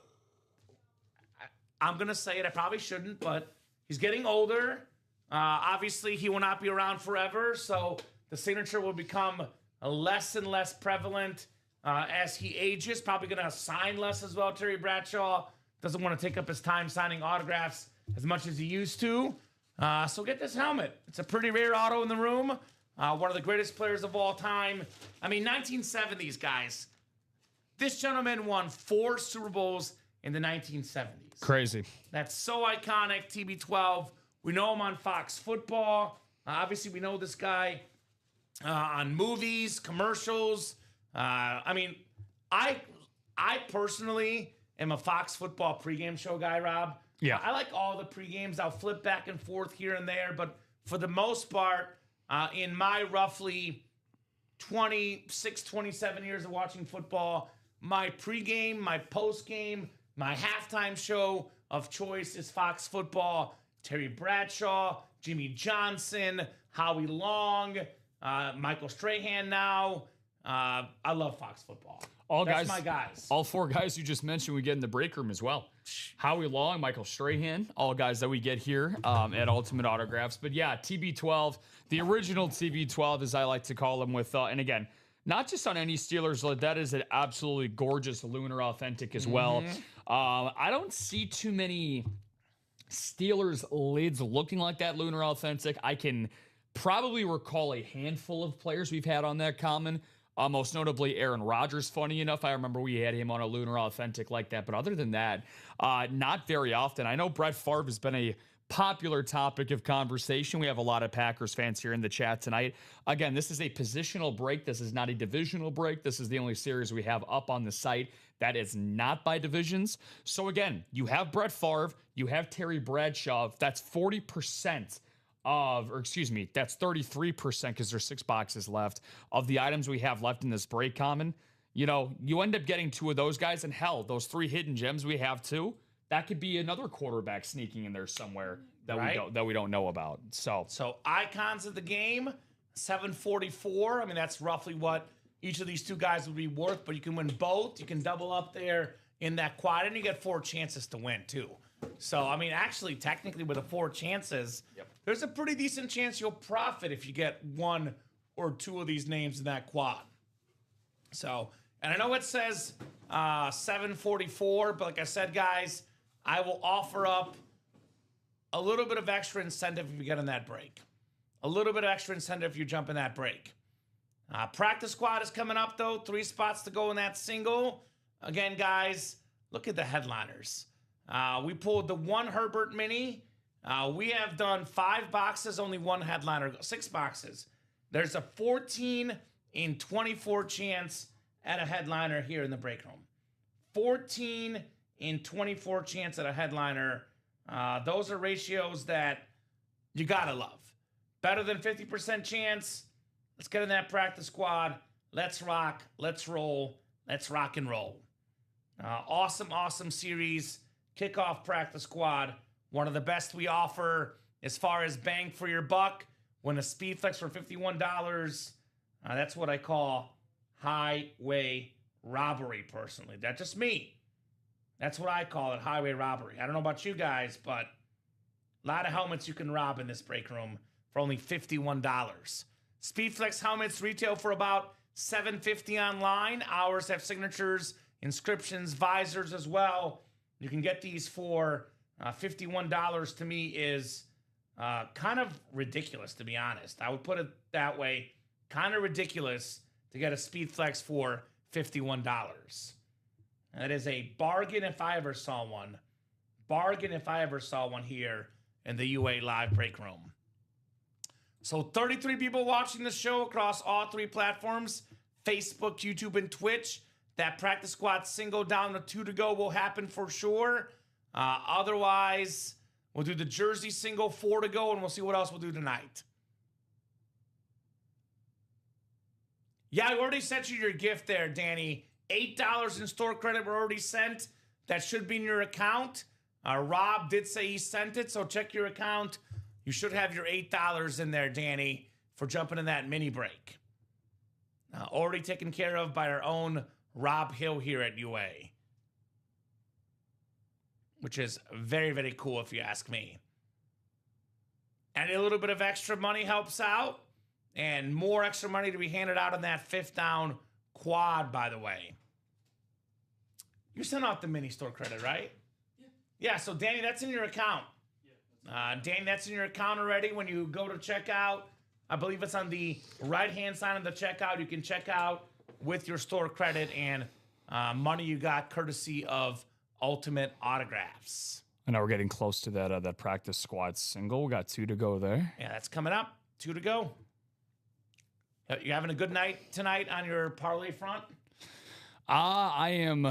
I'm going to say it, I probably shouldn't, but he's getting older. Obviously, he will not be around forever, so the signature will become less and less prevalent as he ages. Probably going to sign less as well. Terry Bradshaw doesn't want to take up his time signing autographs as much as he used to. So get this helmet. It's a pretty rare auto in the room. One of the greatest players of all time. I mean, 1970s, guys. This gentleman won 4 Super Bowls in the 1970s. Crazy. That's so iconic, TB12. We know him on Fox Football. Obviously, we know this guy on movies, commercials. I mean, I personally am a Fox Football pregame show guy, Rob. Yeah. I like all the pregames. I'll flip back and forth here and there, but for the most part, in my roughly 26, 27 years of watching football, my pregame, my postgame, my halftime show of choice is Fox Football. Terry Bradshaw, Jimmy Johnson, Howie Long, Michael Strahan now. I love Fox Football. That's my guys. All 4 guys you just mentioned we get in the break room as well. Howie Long, Michael Strahan, all guys that we get here at Ultimate Autographs. But yeah, TB12, the original TB12, as I like to call them, with, and again, not just on any Steelers, that is an absolutely gorgeous Lunar Authentic as well. I don't see too many Steelers lids looking like that Lunar Authentic. I can probably recall a handful of players we've had on that common. Most notably Aaron Rodgers, funny enough. I remember we had him on a Lunar Authentic like that. But other than that, not very often. I know Brett Favre has been a popular topic of conversation. We have a lot of Packers fans here in the chat tonight. Again, this is a positional break. This is not a divisional break. This is the only series we have up on the site that is not by divisions. So again, you have Brett Favre, you have Terry Bradshaw. That's 40% that's 33% because there's 6 boxes left of the items we have left in this break common. You know, you end up getting 2 of those guys, and hell, those 3 hidden gems we have too. That could be another quarterback sneaking in there somewhere that we don't know about. So icons of the game, 744. I mean, that's roughly what each of these 2 guys would be worth. But you can win both. You can double up there in that quad, and you get 4 chances to win too. So I mean, actually, technically, with the 4 chances, there's a pretty decent chance you'll profit if you get 1 or 2 of these names in that quad. So, and I know it says 744, but like I said, guys, I will offer up a little bit of extra incentive if you get in that break. A little bit of extra incentive if you jump in that break. Practice squad is coming up, though. 3 spots to go in that single. Again, guys, look at the headliners. We pulled the 1 Herbert Mini. We have done 5 boxes, only 1 headliner. 6 boxes. There's a 14 in 24 chance at a headliner here in the break room. 14 in 24 chance at a headliner. Those are ratios that you gotta love. Better than 50% chance. Let's get in that practice squad. Let's rock. Let's roll. Let's rock and roll. Awesome series. Kickoff practice squad. one of the best we offer as far as bang for your buck. When a speed flex for $51, that's what I call highway robbery, personally. That's just me. That's what I call it, highway robbery. I don't know about you guys, but a lot of helmets you can rob in this break room for only $51. Speedflex helmets retail for about $750 online. Ours have signatures, inscriptions, visors as well. You can get these for $51. To me is kind of ridiculous, to be honest. I would put it that way. Kind of ridiculous to get a Speedflex for $51. That is a bargain if I ever saw one. Bargain if I ever saw one here in the UA Live Break Room. So 33 people watching the show across all three platforms, Facebook, YouTube, and Twitch. That practice squad single down to 2 to go will happen for sure. Otherwise, we'll do the jersey single 4 to go, and we'll see what else we'll do tonight. Yeah, I already sent you your gift there, Danny. $8 in store credit were already sent. That should be in your account. Rob did say he sent it, so check your account. You should have your $8 in there, Danny, for jumping in that mini break. Already taken care of by our own Rob Hill here at UA. Which is very, very cool if you ask me. And a little bit of extra money helps out. And more extra money to be handed out on that 5th down quad, by the way. You sent out the mini store credit, right? Yeah, so Danny, that's in your account. Danny, that's in your account already. When you go to checkout, I believe it's on the right-hand side of the checkout. You can check out with your store credit and money you got courtesy of Ultimate Autographs. I know we're getting close to that practice squad single. We got 2 to go there. Yeah, that's coming up. 2 to go. You having a good night tonight on your parlay front? I am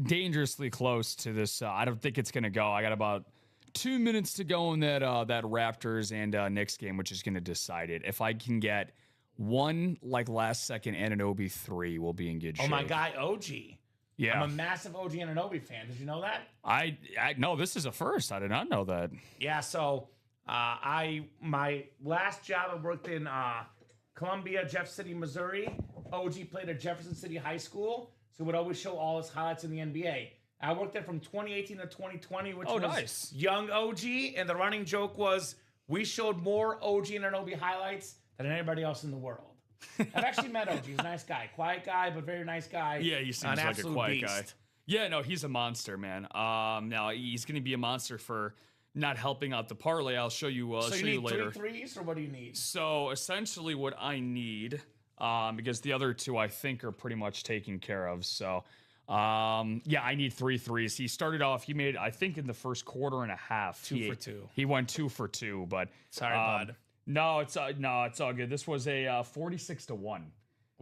dangerously close to this. I don't think it's going to go. I got about 2 minutes to go in that Raptors and Knicks game, which is going to decide it. If I can get one last second Anunoby 3, we'll be in good shape. Oh, my guy, OG. Yeah. I'm a massive OG Anunoby fan. Did you know that? I no, this is a first. I did not know that. Yeah, so my last job, I worked in Columbia, Jeff City, Missouri. OG played at Jefferson City High School, so would always show all his highlights in the NBA. I worked there from 2018 to 2020, which was nice. Young OG, and the running joke was we showed more OG Anunoby highlights than anybody else in the world. I've actually met OG. He's a nice guy. Quiet guy, but very nice guy. Yeah, he seems like a quiet guy. Yeah, no, he's a monster, man. Now, he's going to be a monster for not helping out the parlay. I'll show you, so show you later. 3 threes, or what do you need? So, essentially what I need, because the other 2 I think are pretty much taken care of. So, yeah, I need 3 threes. He started off, he made, I think in the first quarter and a half. 2 for 2. He went 2 for 2, but. Sorry, bud. No, it's all good. This was a 46-1.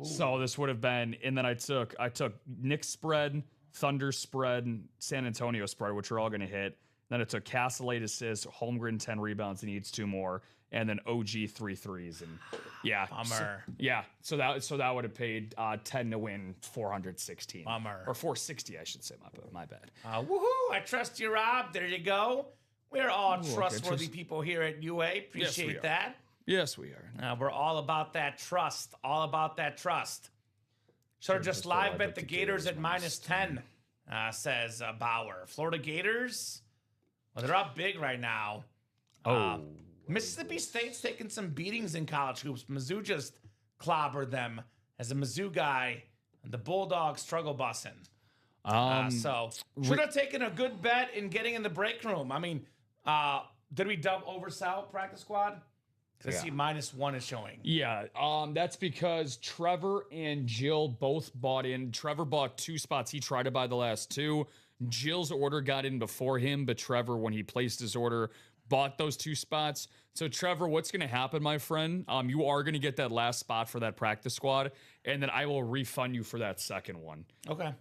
So this would have been, and then I took Knicks spread, Thunder spread, San Antonio spread, which are all going to hit. Then it took Castle 8 assists, Holmgren 10 rebounds, and needs 2 more, and then OG 3 threes, and yeah, bummer. So that would have paid 10 to win 416. Bummer. Or 460, I should say. My bad. Woohoo! I trust you, Rob. There you go. We're all trustworthy people here at UA. Appreciate that. Yes, we are. We're all about that trust. All about that trust. Should have just live bet the Gators at -10, says Bauer. Florida Gators, well, they're up big right now. Mississippi State's taking some beatings in college hoops. Mizzou just clobbered them. As a Mizzou guy, the Bulldogs struggle bussing. So should have taken a good bet in getting in the break room. I mean, did we oversell practice squad? Because I see -1 is showing. Yeah, that's because Trevor and Jill both bought in. Trevor bought 2 spots. He tried to buy the last 2. Jill's order got in before him, but Trevor, when he placed his order, bought those 2 spots. So, Trevor, what's going to happen, my friend? You are going to get that last spot for that practice squad, and then I will refund you for that second one. Okay.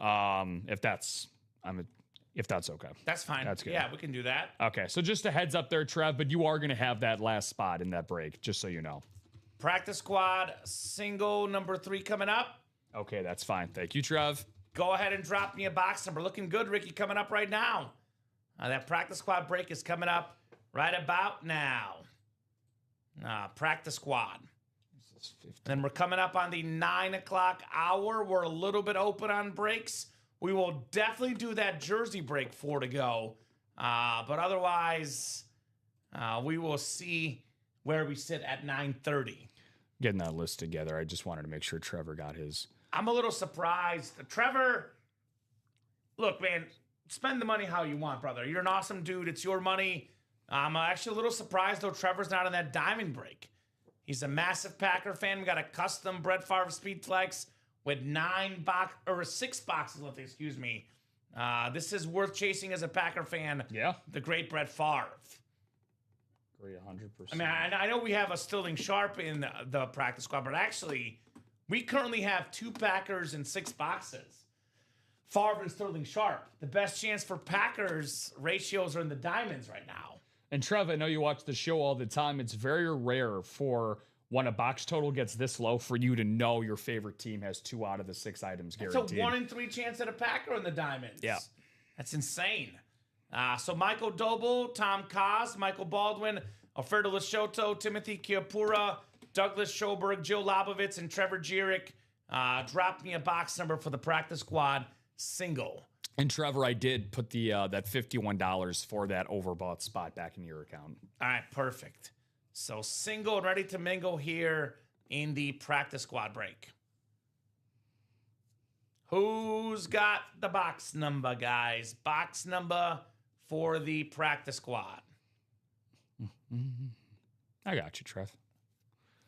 If that's okay. That's fine. That's good. Yeah, we can do that. Okay, so just a heads up there, Trev, but you are going to have that last spot in that break, just so you know. Practice squad single number 3 coming up. Okay, that's fine. Thank you, Trev. Go ahead and drop me a box number. Looking good, Ricky, coming up right now. That practice squad break is coming up right about now. Practice squad. Then we're coming up on the 9 o'clock hour. We're a little bit open on breaks. We will definitely do that jersey break 4 to go. But otherwise, we will see where we sit at 9:30. Getting that list together. I just wanted to make sure Trevor got his. I'm a little surprised. Trevor, look, man, spend the money how you want, brother. You're an awesome dude. It's your money. I'm actually a little surprised, though, Trevor's not on that diamond break. He's a massive Packer fan. We got a custom Brett Favre Speed Flex with 6 boxes left, excuse me. This is worth chasing as a Packer fan. Yeah. The great Brett Favre. Agree 100%. I mean, I know we have a Sterling Sharp in the practice squad, but actually, we currently have 2 Packers and 6 boxes. Favre and Sterling Sharp. The best chance for Packers ratios are in the diamonds right now. And Trev, I know you watch the show all the time. It's very rare for when a box total gets this low for you to know your favorite team has 2 out of the 6 items guaranteed. It's a 1 in 3 chance at a Packer in the diamonds. Yeah. That's insane. So Michael Doble, Tom Kaz, Michael Baldwin, Alfredo Lashoto, Timothy Kiapura, Douglas Schoberg, Joe Labovitz, and Trevor Jerick dropped me a box number for the practice squad single. And Trevor, I did put the that $51 for that overbought spot back in your account. All right, perfect. So single and ready to mingle here in the practice squad break. Who's got the box number, guys? Box number for the practice squad. I got you, Trev.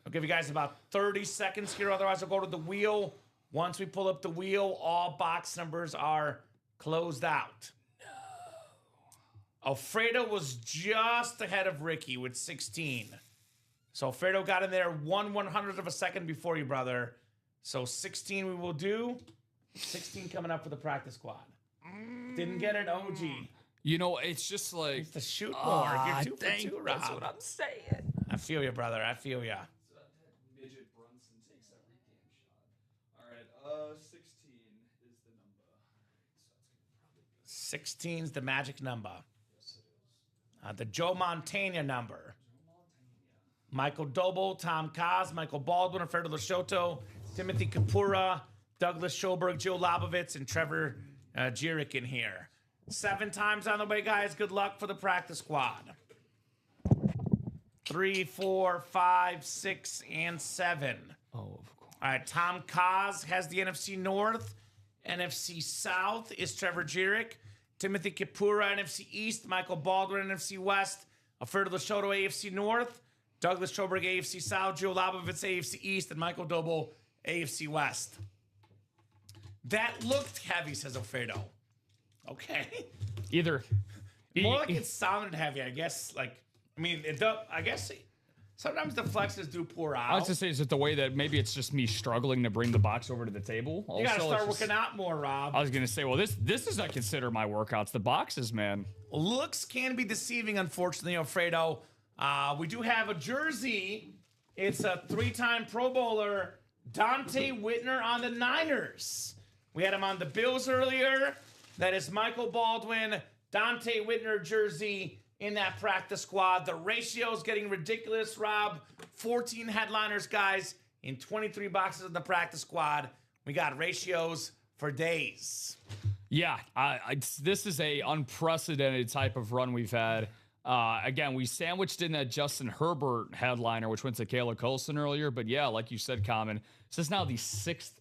I'll give you guys about 30 seconds here. Otherwise, I'll go to the wheel. Once we pull up the wheel, all box numbers are closed out. No. Alfredo was just ahead of Ricky with 16. So Alfredo got in there 1/100th of a second before you, brother. So 16 we will do. 16 coming up for the practice squad. Didn't get it, OG. You know, it's just like... It's the shoot more. You're 2 for 2, Rob. That's what I'm saying. I feel you, brother. I feel you. Midget Brunson takes every damn shot. All right, 16 is the number. So 16's the magic number. Yes, it is. The Joe Montana number. Michael Doble, Tom Kaz, Michael Baldwin, Alfredo Lashoto, Timothy Kapura, Douglas Schoberg, Joe Labovitz, and Trevor Jerick in here. 7 times on the way, guys. Good luck for the practice squad. 3, 4, 5, 6, and 7. Oh, of course. All right, Tom Kaz has the NFC North. NFC South is Trevor Jerick. Timothy Kapura, NFC East. Michael Baldwin, NFC West. Alfredo Lashoto, AFC North. Douglas Schoberg, AFC South. Joe Labovitz, AFC East. And Michael Doble, AFC West. That looked heavy, says Alfredo. Okay. More like it sounded heavy, I guess. I guess sometimes the flexes do pour out. I was just saying, is it the way that maybe it's just me struggling to bring the box over to the table? You gotta start working out more, Rob. I was gonna say, well, this is I consider my workouts. The boxes, man. Looks can be deceiving, unfortunately, Alfredo. We do have a jersey. It's a 3-time Pro Bowler, Dante Whitner on the Niners. We had him on the Bills earlier. That is Michael Baldwin, Dante Whitner jersey in that practice squad. The ratio's getting ridiculous, Rob. 14 headliners, guys, in 23 boxes in the practice squad. We got ratios for days. Yeah, this is a unprecedented type of run we've had. Again, we sandwiched in that Justin Herbert headliner, which went to Kayla Colson earlier. But yeah, like you said, Kamen, this is now the 6th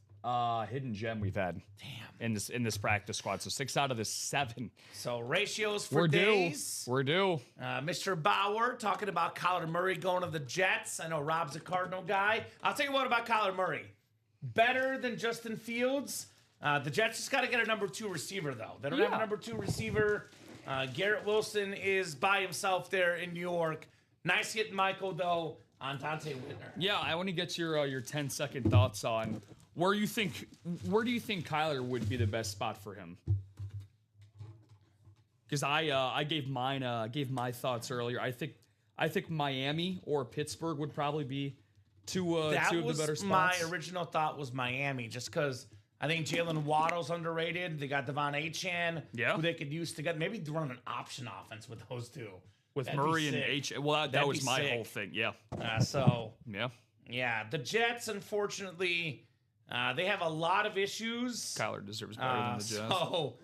hidden gem we've had. Damn. In this practice squad. So 6 out of the 7. So ratios for days. We're due. Mr. Bauer talking about Kyler Murray going to the Jets. I know Rob's a Cardinal guy. I'll tell you what about Kyler Murray. Better than Justin Fields. The Jets just got to get a number 2 receiver, though. They don't have a number 2 receiver. Garrett Wilson is by himself there in New York. Nice hit, Michael, though, on Dante Whitner. Yeah, I want to get your 10-second thoughts on where do you think Kyler would be the best spot for him? Because I gave my thoughts earlier. I think Miami or Pittsburgh would probably be two of the better spots. My original thought was Miami, just because I think Jalen Waddle's underrated. They got Devon Achane, who they could use together. Maybe run an option offense with those two. With That'd Murray and H. Well, that was my whole thing. Yeah. Yeah. The Jets, unfortunately, they have a lot of issues. Kyler deserves better than the Jets. So,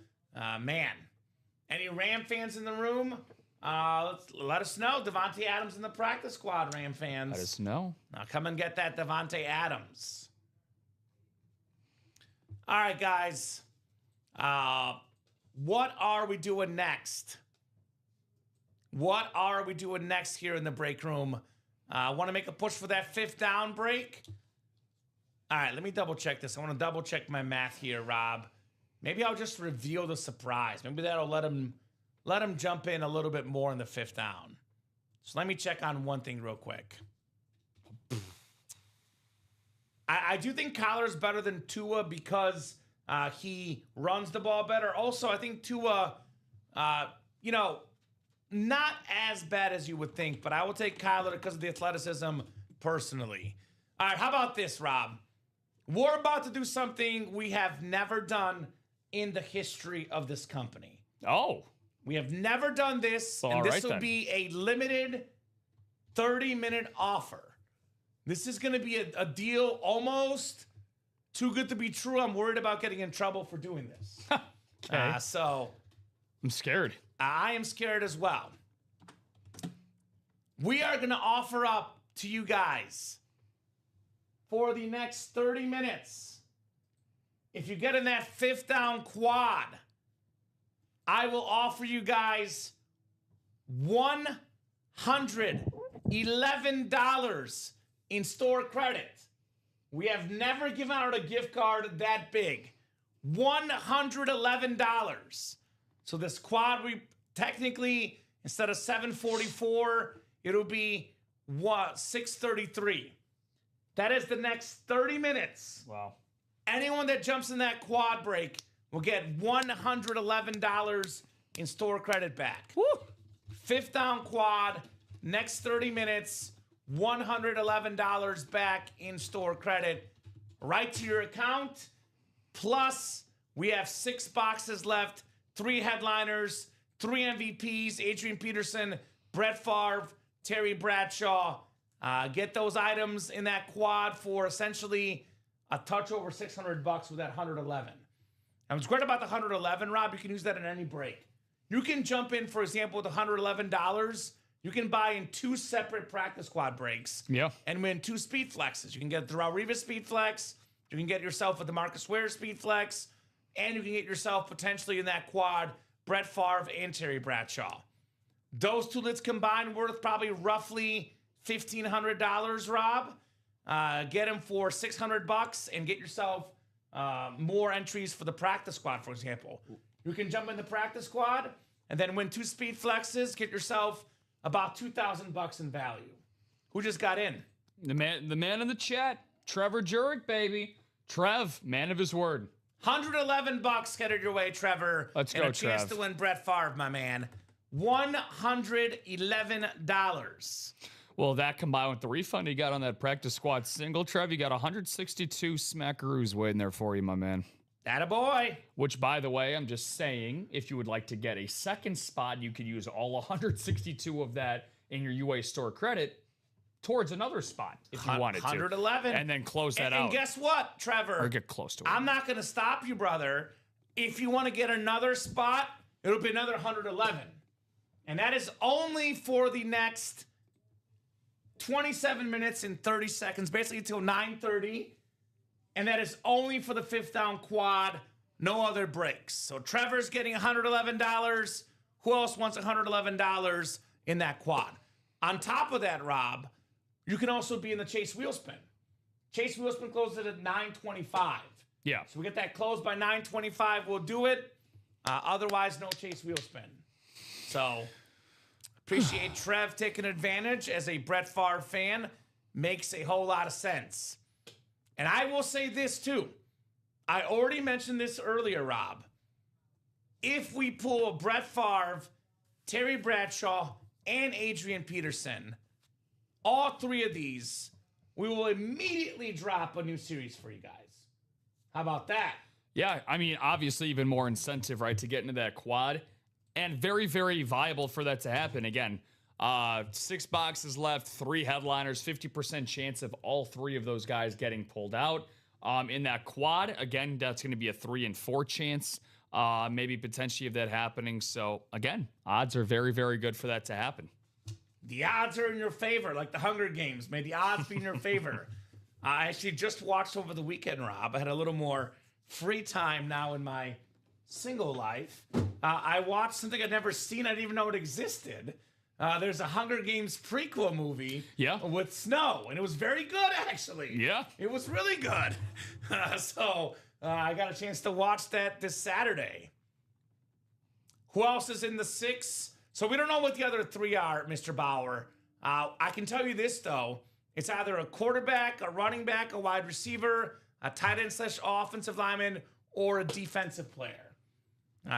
man, any Ram fans in the room? Let us know. Devontae Adams in the practice squad, Ram fans. Let us know. Now come and get that Devontae Adams. All right, guys. What are we doing next? What are we doing next here in the break room? Want to make a push for that 5th down break? All right, let me double check this. I want to double check my math here, Rob. Maybe I'll just reveal the surprise. Maybe that'll let him jump in a little bit more in the 5th down. So let me check on one thing real quick. I do think Kyler's better than Tua because he runs the ball better. Also, I think Tua, not as bad as you would think, but I will take Kyler because of the athleticism personally. All right, how about this, Rob? We're about to do something we have never done in the history of this company. Oh. We have never done this, Well, and this right will then. be a limited 30-minute offer. This is going to be a deal almost too good to be true. I'm worried about getting in trouble for doing this. Okay. So I'm scared. I am scared as well. We are going to offer up to you guys for the next 30 minutes. If you get in that 5th down quad, I will offer you guys $111 in store credit. We have never given out a gift card that big. $111. So this quad, we technically, instead of $744, it'll be $633. That is the next 30 minutes. Wow. Anyone that jumps in that quad break will get $111 in store credit back. Woo. 5th down quad, next 30 minutes, $111 back in store credit right to your account. Plus, we have 6 boxes left, 3 headliners, 3 MVPs, Adrian Peterson, Brett Favre, Terry Bradshaw. Get those items in that quad for essentially a touch over $600 with that 111. And what's great about the 111, Rob, you can use that in any break. You can jump in, for example, with $111. You can buy in 2 separate practice squad breaks. Yeah. And win 2 speed flexes. You can get the Darrelle Revis speed flex. You can get yourself a DeMarcus Ware speed flex. And you can get yourself potentially in that quad Brett Favre and Terry Bradshaw. Those 2 lists combined worth probably roughly $1,500, Rob. Get them for $600 and get yourself more entries for the practice squad, for example. You can jump in the practice squad and then win 2 speed flexes, get yourself about $2,000 in value. Who just got in? The man in the chat, Trevor Jurek, baby. Trev, man of his word. $111 headed your way, Trevor. Let's and go, a chance Trev. to win Brett Favre, my man. $111. Well, that combined with the refund you got on that practice squad single, Trev, you got 162 smackaroos waiting there for you, my man. Attaboy. Which, by the way, I'm just saying, if you would like to get a second spot, you could use all 162 of that in your UA store credit towards another spot if you wanted to. 111. And then close that out. And guess what, Trevor? Or get close to it. I'm not going to stop you, brother. If you want to get another spot, it'll be another 111. And that is only for the next 27 minutes and 30 seconds, basically until 9:30. And that is only for the 5th down quad, no other breaks. So Trevor's getting $111. Who else wants $111 in that quad? On top of that, Rob, you can also be in the Chase Wheelspin. Chase Wheelspin closes at $9.25. Yeah. So we get that closed by $9.25, we'll do it. Otherwise, no Chase Wheelspin. So appreciate Trev taking advantage as a Brett Favre fan. Makes a whole lot of sense. And I will say this too. I already mentioned this earlier, Rob. If we pull a Brett Favre, Terry Bradshaw, and Adrian Peterson, all 3 of these, we will immediately drop a new series for you guys. How about that? Yeah, I mean, obviously, even more incentive, right, to get into that quad. And very, very viable for that to happen. Again, 6 boxes left, 3 headliners, 50% chance of all 3 of those guys getting pulled out. In that quad, again, that's going to be a 3 and 4 chance, maybe potentially of that happening. So, again, odds are very, very good for that to happen. The odds are in your favor, like the Hunger Games. May the odds be in your favor. I actually just watched over the weekend, Rob. I had a little more free time now in my single life. I watched something I'd never seen. I didn't even know it existed. There's a Hunger Games prequel movie with snow, and it was very good, actually. Yeah. It was really good. So I got a chance to watch that this Saturday. Who else is in the 6? So we don't know what the other 3 are, Mr. Bauer. I can tell you this, though. It's either a quarterback, a running back, a wide receiver, a tight end / offensive lineman, or a defensive player.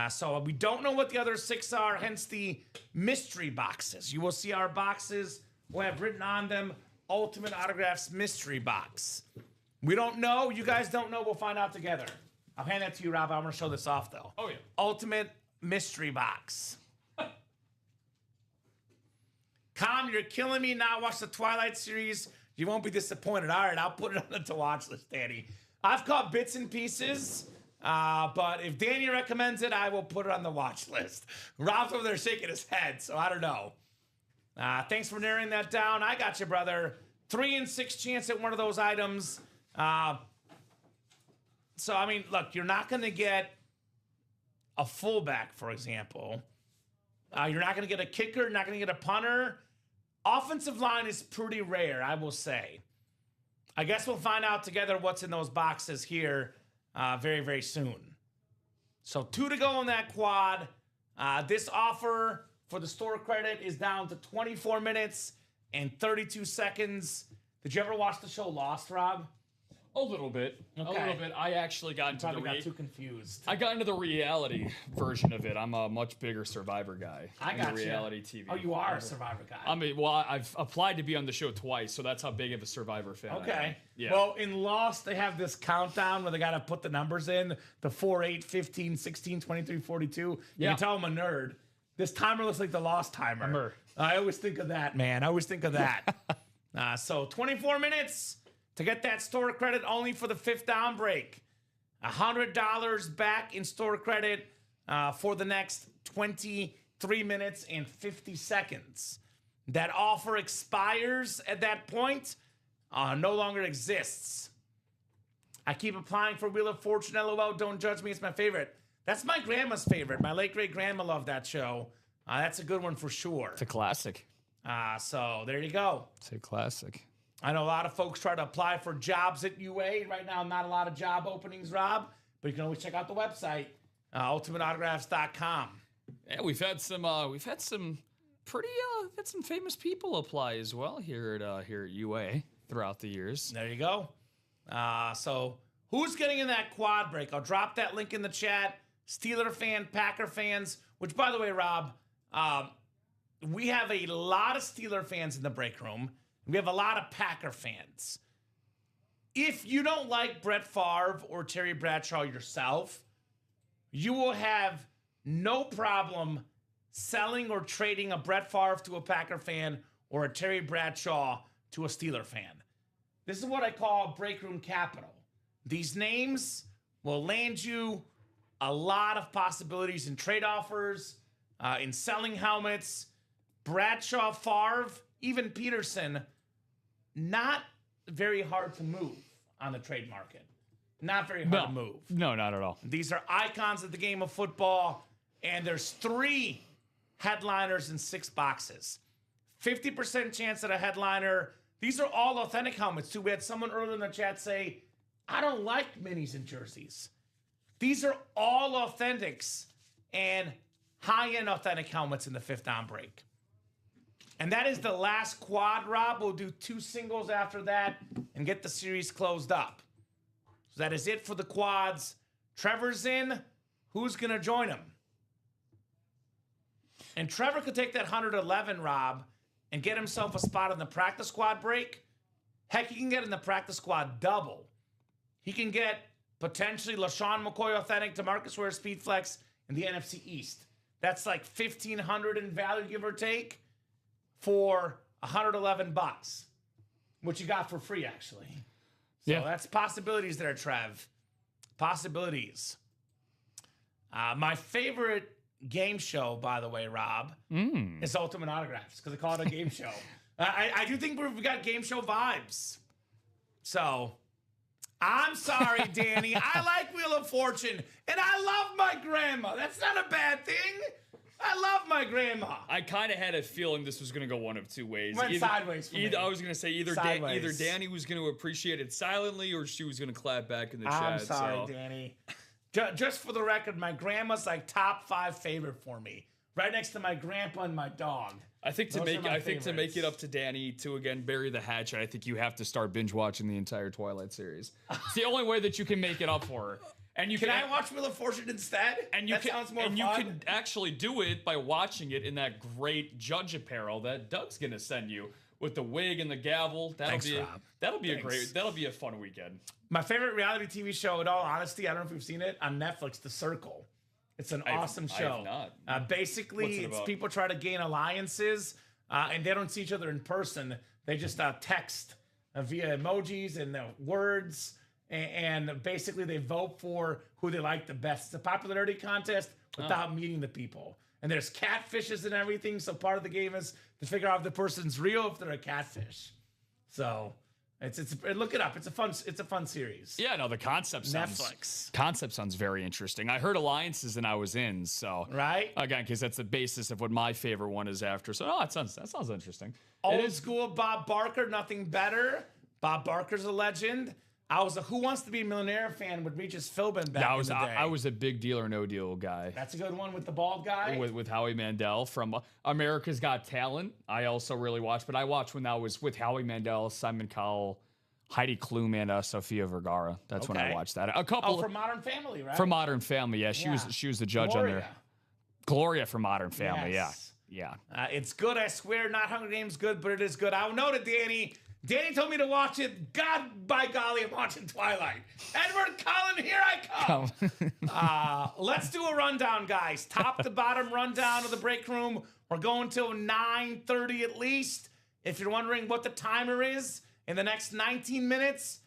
So we don't know what the other 6 are, hence the mystery boxes. You will see our boxes. We'll have written on them, Ultimate Autographs Mystery Box. We don't know. You guys don't know. We'll find out together. I'll hand that to you, Rob. I'm going to show this off, though. Oh, yeah. Ultimate Mystery Box. Tom, you're killing me. Now watch the Twilight series. You won't be disappointed. All right, I'll put it on the to-watch list, Danny. I've caught bits and pieces, but if Danny recommends it, I will put it on the watch list. Rob's over there shaking his head, so I don't know. Thanks for narrowing that down. I got you, brother. 3 and 6 chance at one of those items. So, I mean, look, you're not going to get a fullback, for example. You're not going to get a kicker. You're not going to get a punter. Offensive line is pretty rare, I will say. I guess we'll find out together what's in those boxes here very, very soon. So 2 to go in that quad. This offer for the store credit is down to 24 minutes and 32 seconds. Did you ever watch the show Lost, Rob? A little bit. Okay. A little bit. I actually got into Probably got too confused. I got into the reality version of it. I'm a much bigger Survivor guy. I got the reality TV. Oh, you are a Survivor guy. I mean, well, I've applied to be on the show twice, so that's how big of a Survivor fan I am. Okay. Yeah. Well, in Lost, they have this countdown where they got to put the numbers in, the 4, 8, 15, 16, 23, 42. You can tell I'm a nerd. This timer looks like the Lost timer. I always think of that, man. I always think of that. So 24 minutes to get that store credit only for the 5th down break. $100 back in store credit for the next 23 minutes and 50 seconds. That offer expires at that point. No longer exists. I keep applying for Wheel of Fortune. LOL, don't judge me. It's my favorite. That's my grandma's favorite. My late great grandma loved that show. That's a good one for sure. It's a classic. So there you go. It's a classic. I know a lot of folks try to apply for jobs at UA. Right now, not a lot of job openings, Rob. But you can always check out the website, ultimateautographs.com. Yeah, we've had some famous people apply as well here at UA throughout the years. There you go. So who's getting in that quad break? I'll drop that link in the chat. Steeler fan, Packer fans, which, by the way, Rob, we have a lot of Steeler fans in the break room. We have a lot of Packer fans. If you don't like Brett Favre or Terry Bradshaw yourself, you will have no problem selling or trading a Brett Favre to a Packer fan or a Terry Bradshaw to a Steeler fan. This is what I call break room capital. These names will land you a lot of possibilities in trade offers, in selling helmets. Bradshaw, Favre, even Peterson, not very hard to move on the trade market. Not very hard to move. No, not at all. These are icons of the game of football, and there's 3 headliners in 6 boxes. 50% chance at a headliner. These are all authentic helmets, too. We had someone earlier in the chat say, I don't like minis and jerseys. These are all authentics and high-end authentic helmets in the 5th down break. And that is the last quad, Rob. We'll do 2 singles after that and get the series closed up. So that is it for the quads. Trevor's in. Who's going to join him? And Trevor could take that 111, Rob, and get himself a spot in the practice squad break. Heck, he can get in the practice squad double. He can get potentially LaShawn McCoy authentic, DeMarcus Ware Speed Flex in the NFC East. That's like $1,500 in value, give or take, for $111, which you got for free, actually. So that's possibilities there, Trev. Possibilities. My favorite game show, by the way, Rob, is Ultimate Autographs, because they call it a game show. I do think we've got game show vibes. So, I'm sorry, Danny. I like Wheel of Fortune, and I love my grandma. That's not a bad thing. I love my grandma. I kind of had a feeling this was going to go one of two ways. Went sideways for me. I was going to say either Danny was going to appreciate it silently, or she was going to clap back in the chat. I'm sorry, Danny. Just for the record, my grandma's like top 5 favorite for me, right next to my grandpa and my dog. I think to make it up to Danny to again bury the hatchet, I think you have to start binge watching the entire Twilight series. It's the only way that you can make it up for her. And you can I watch Wheel of Fortune instead? And you can actually do it by watching it in that great judge apparel that Doug's gonna send you with the wig and the gavel. That'll be a fun weekend. My favorite reality TV show, in all honesty, I don't know if you've seen it, on Netflix, The Circle. It's an awesome show. I have not. Basically, it's people try to gain alliances, and they don't see each other in person. They just text via emojis and words, and basically they vote for who they like the best. It's a popularity contest without meeting the people. And there's catfishes and everything, so part of the game is to figure out if the person's real, if they're a catfish. So... look it up. It's a fun series. Yeah, no, the concept sounds very interesting. I heard alliances and I was in, so right again, because that's the basis of what my favorite one is after. So that sounds interesting. Old school Bob Barker, nothing better. Bob Barker's a legend. I was a Who Wants to Be a Millionaire fan with Regis Philbin back in the day. I was a Big Deal or No Deal guy. That's a good one with the bald guy. With Howie Mandel from America's Got Talent. I also really watched, but I watched when that was with Howie Mandel, Simon Cowell, Heidi Klum, and Sofia Vergara. That's when I watched that. A couple from Modern Family, right? From Modern Family, yeah. She was the judge on there. Gloria from Modern Family, yes. Yeah. It's good, I swear. Not Hunger Games good, but it is good. I'll note it, Danny. Danny told me to watch it. God, by golly, I'm watching Twilight. Edward Cullen, here I come. Let's do a rundown, guys. Top to bottom rundown of the break room. We're going till 9:30 at least. If you're wondering what the timer is, in the next 19 minutes,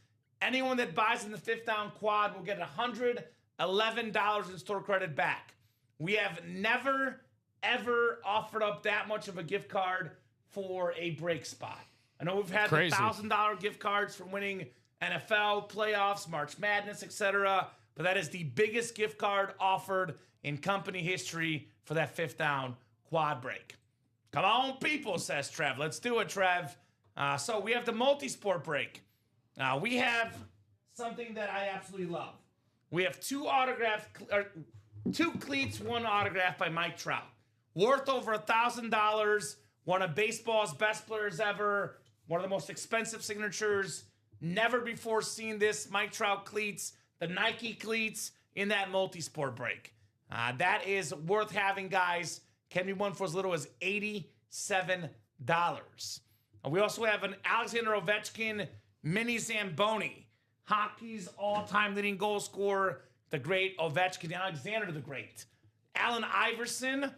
anyone that buys in the 5th down quad will get $111 in store credit back. We have never, ever offered up that much of a gift card for a break spot. I know we've had the $1,000 gift cards for winning NFL playoffs, March Madness, etc., but that is the biggest gift card offered in company history for that 5th down quad break. Come on, people, says Trev. Let's do it, Trev. So we have the multi-sport break. We have something that I absolutely love. We have 2 cleats, 1 autograph by Mike Trout. Worth over $1,000. One of baseball's best players ever. One of the most expensive signatures. Never before seen this. Mike Trout cleats, the Nike cleats in that multi-sport break. That is worth having, guys. Can be won for as little as $87. We also have an Alexander Ovechkin mini Zamboni. Hockey's all-time leading goal scorer, the great Ovechkin, Alexander the Great. Allen Iverson,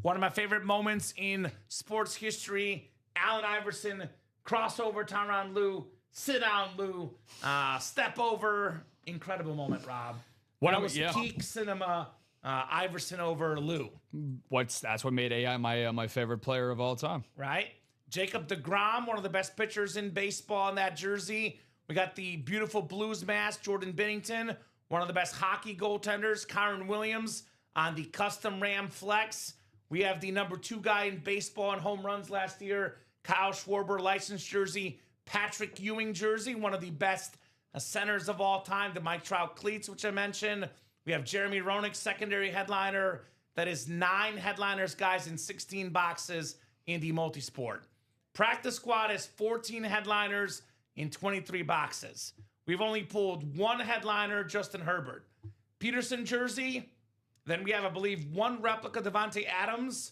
one of my favorite moments in sports history. Allen Iverson, crossover, Tyronn Lue, sit down Lou, step over. Incredible moment, Rob. That was peak cinema, Iverson over Lou. That's what made AI my favorite player of all time. Right? Jacob deGrom, one of the best pitchers in baseball in that jersey. We got the beautiful Blues mask, Jordan Binnington, one of the best hockey goaltenders, Kyron Williams, on the custom Ram Flex. We have the number 2 guy in baseball in home runs last year, Kyle Schwarber, licensed jersey, Patrick Ewing jersey, one of the best centers of all time, the Mike Trout cleats, which I mentioned. We have Jeremy Roenick, secondary headliner. That is 9 headliners, guys, in 16 boxes in the multisport. Practice squad has 14 headliners in 23 boxes. We've only pulled 1 headliner, Justin Herbert. Peterson jersey. Then we have, I believe, 1 replica Devontae Adams.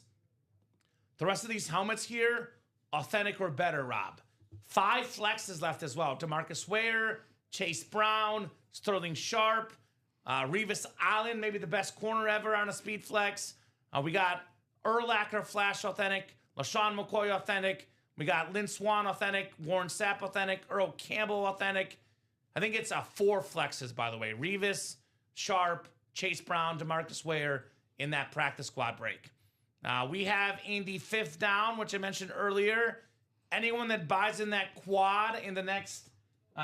The rest of these helmets here, authentic or better, Rob. 5 flexes left as well. DeMarcus Ware, Chase Brown, Sterling Sharp, Revis Island, maybe the best corner ever on a speed flex. We got Urlacher Flash authentic, LaShawn McCoy authentic. We got Lynn Swan authentic, Warren Sapp authentic, Earl Campbell authentic. I think it's 4 flexes, by the way. Revis, Sharp, Chase Brown, DeMarcus Ware in that practice squad break. We have in the 5th down, which I mentioned earlier. Anyone that buys in that quad in the next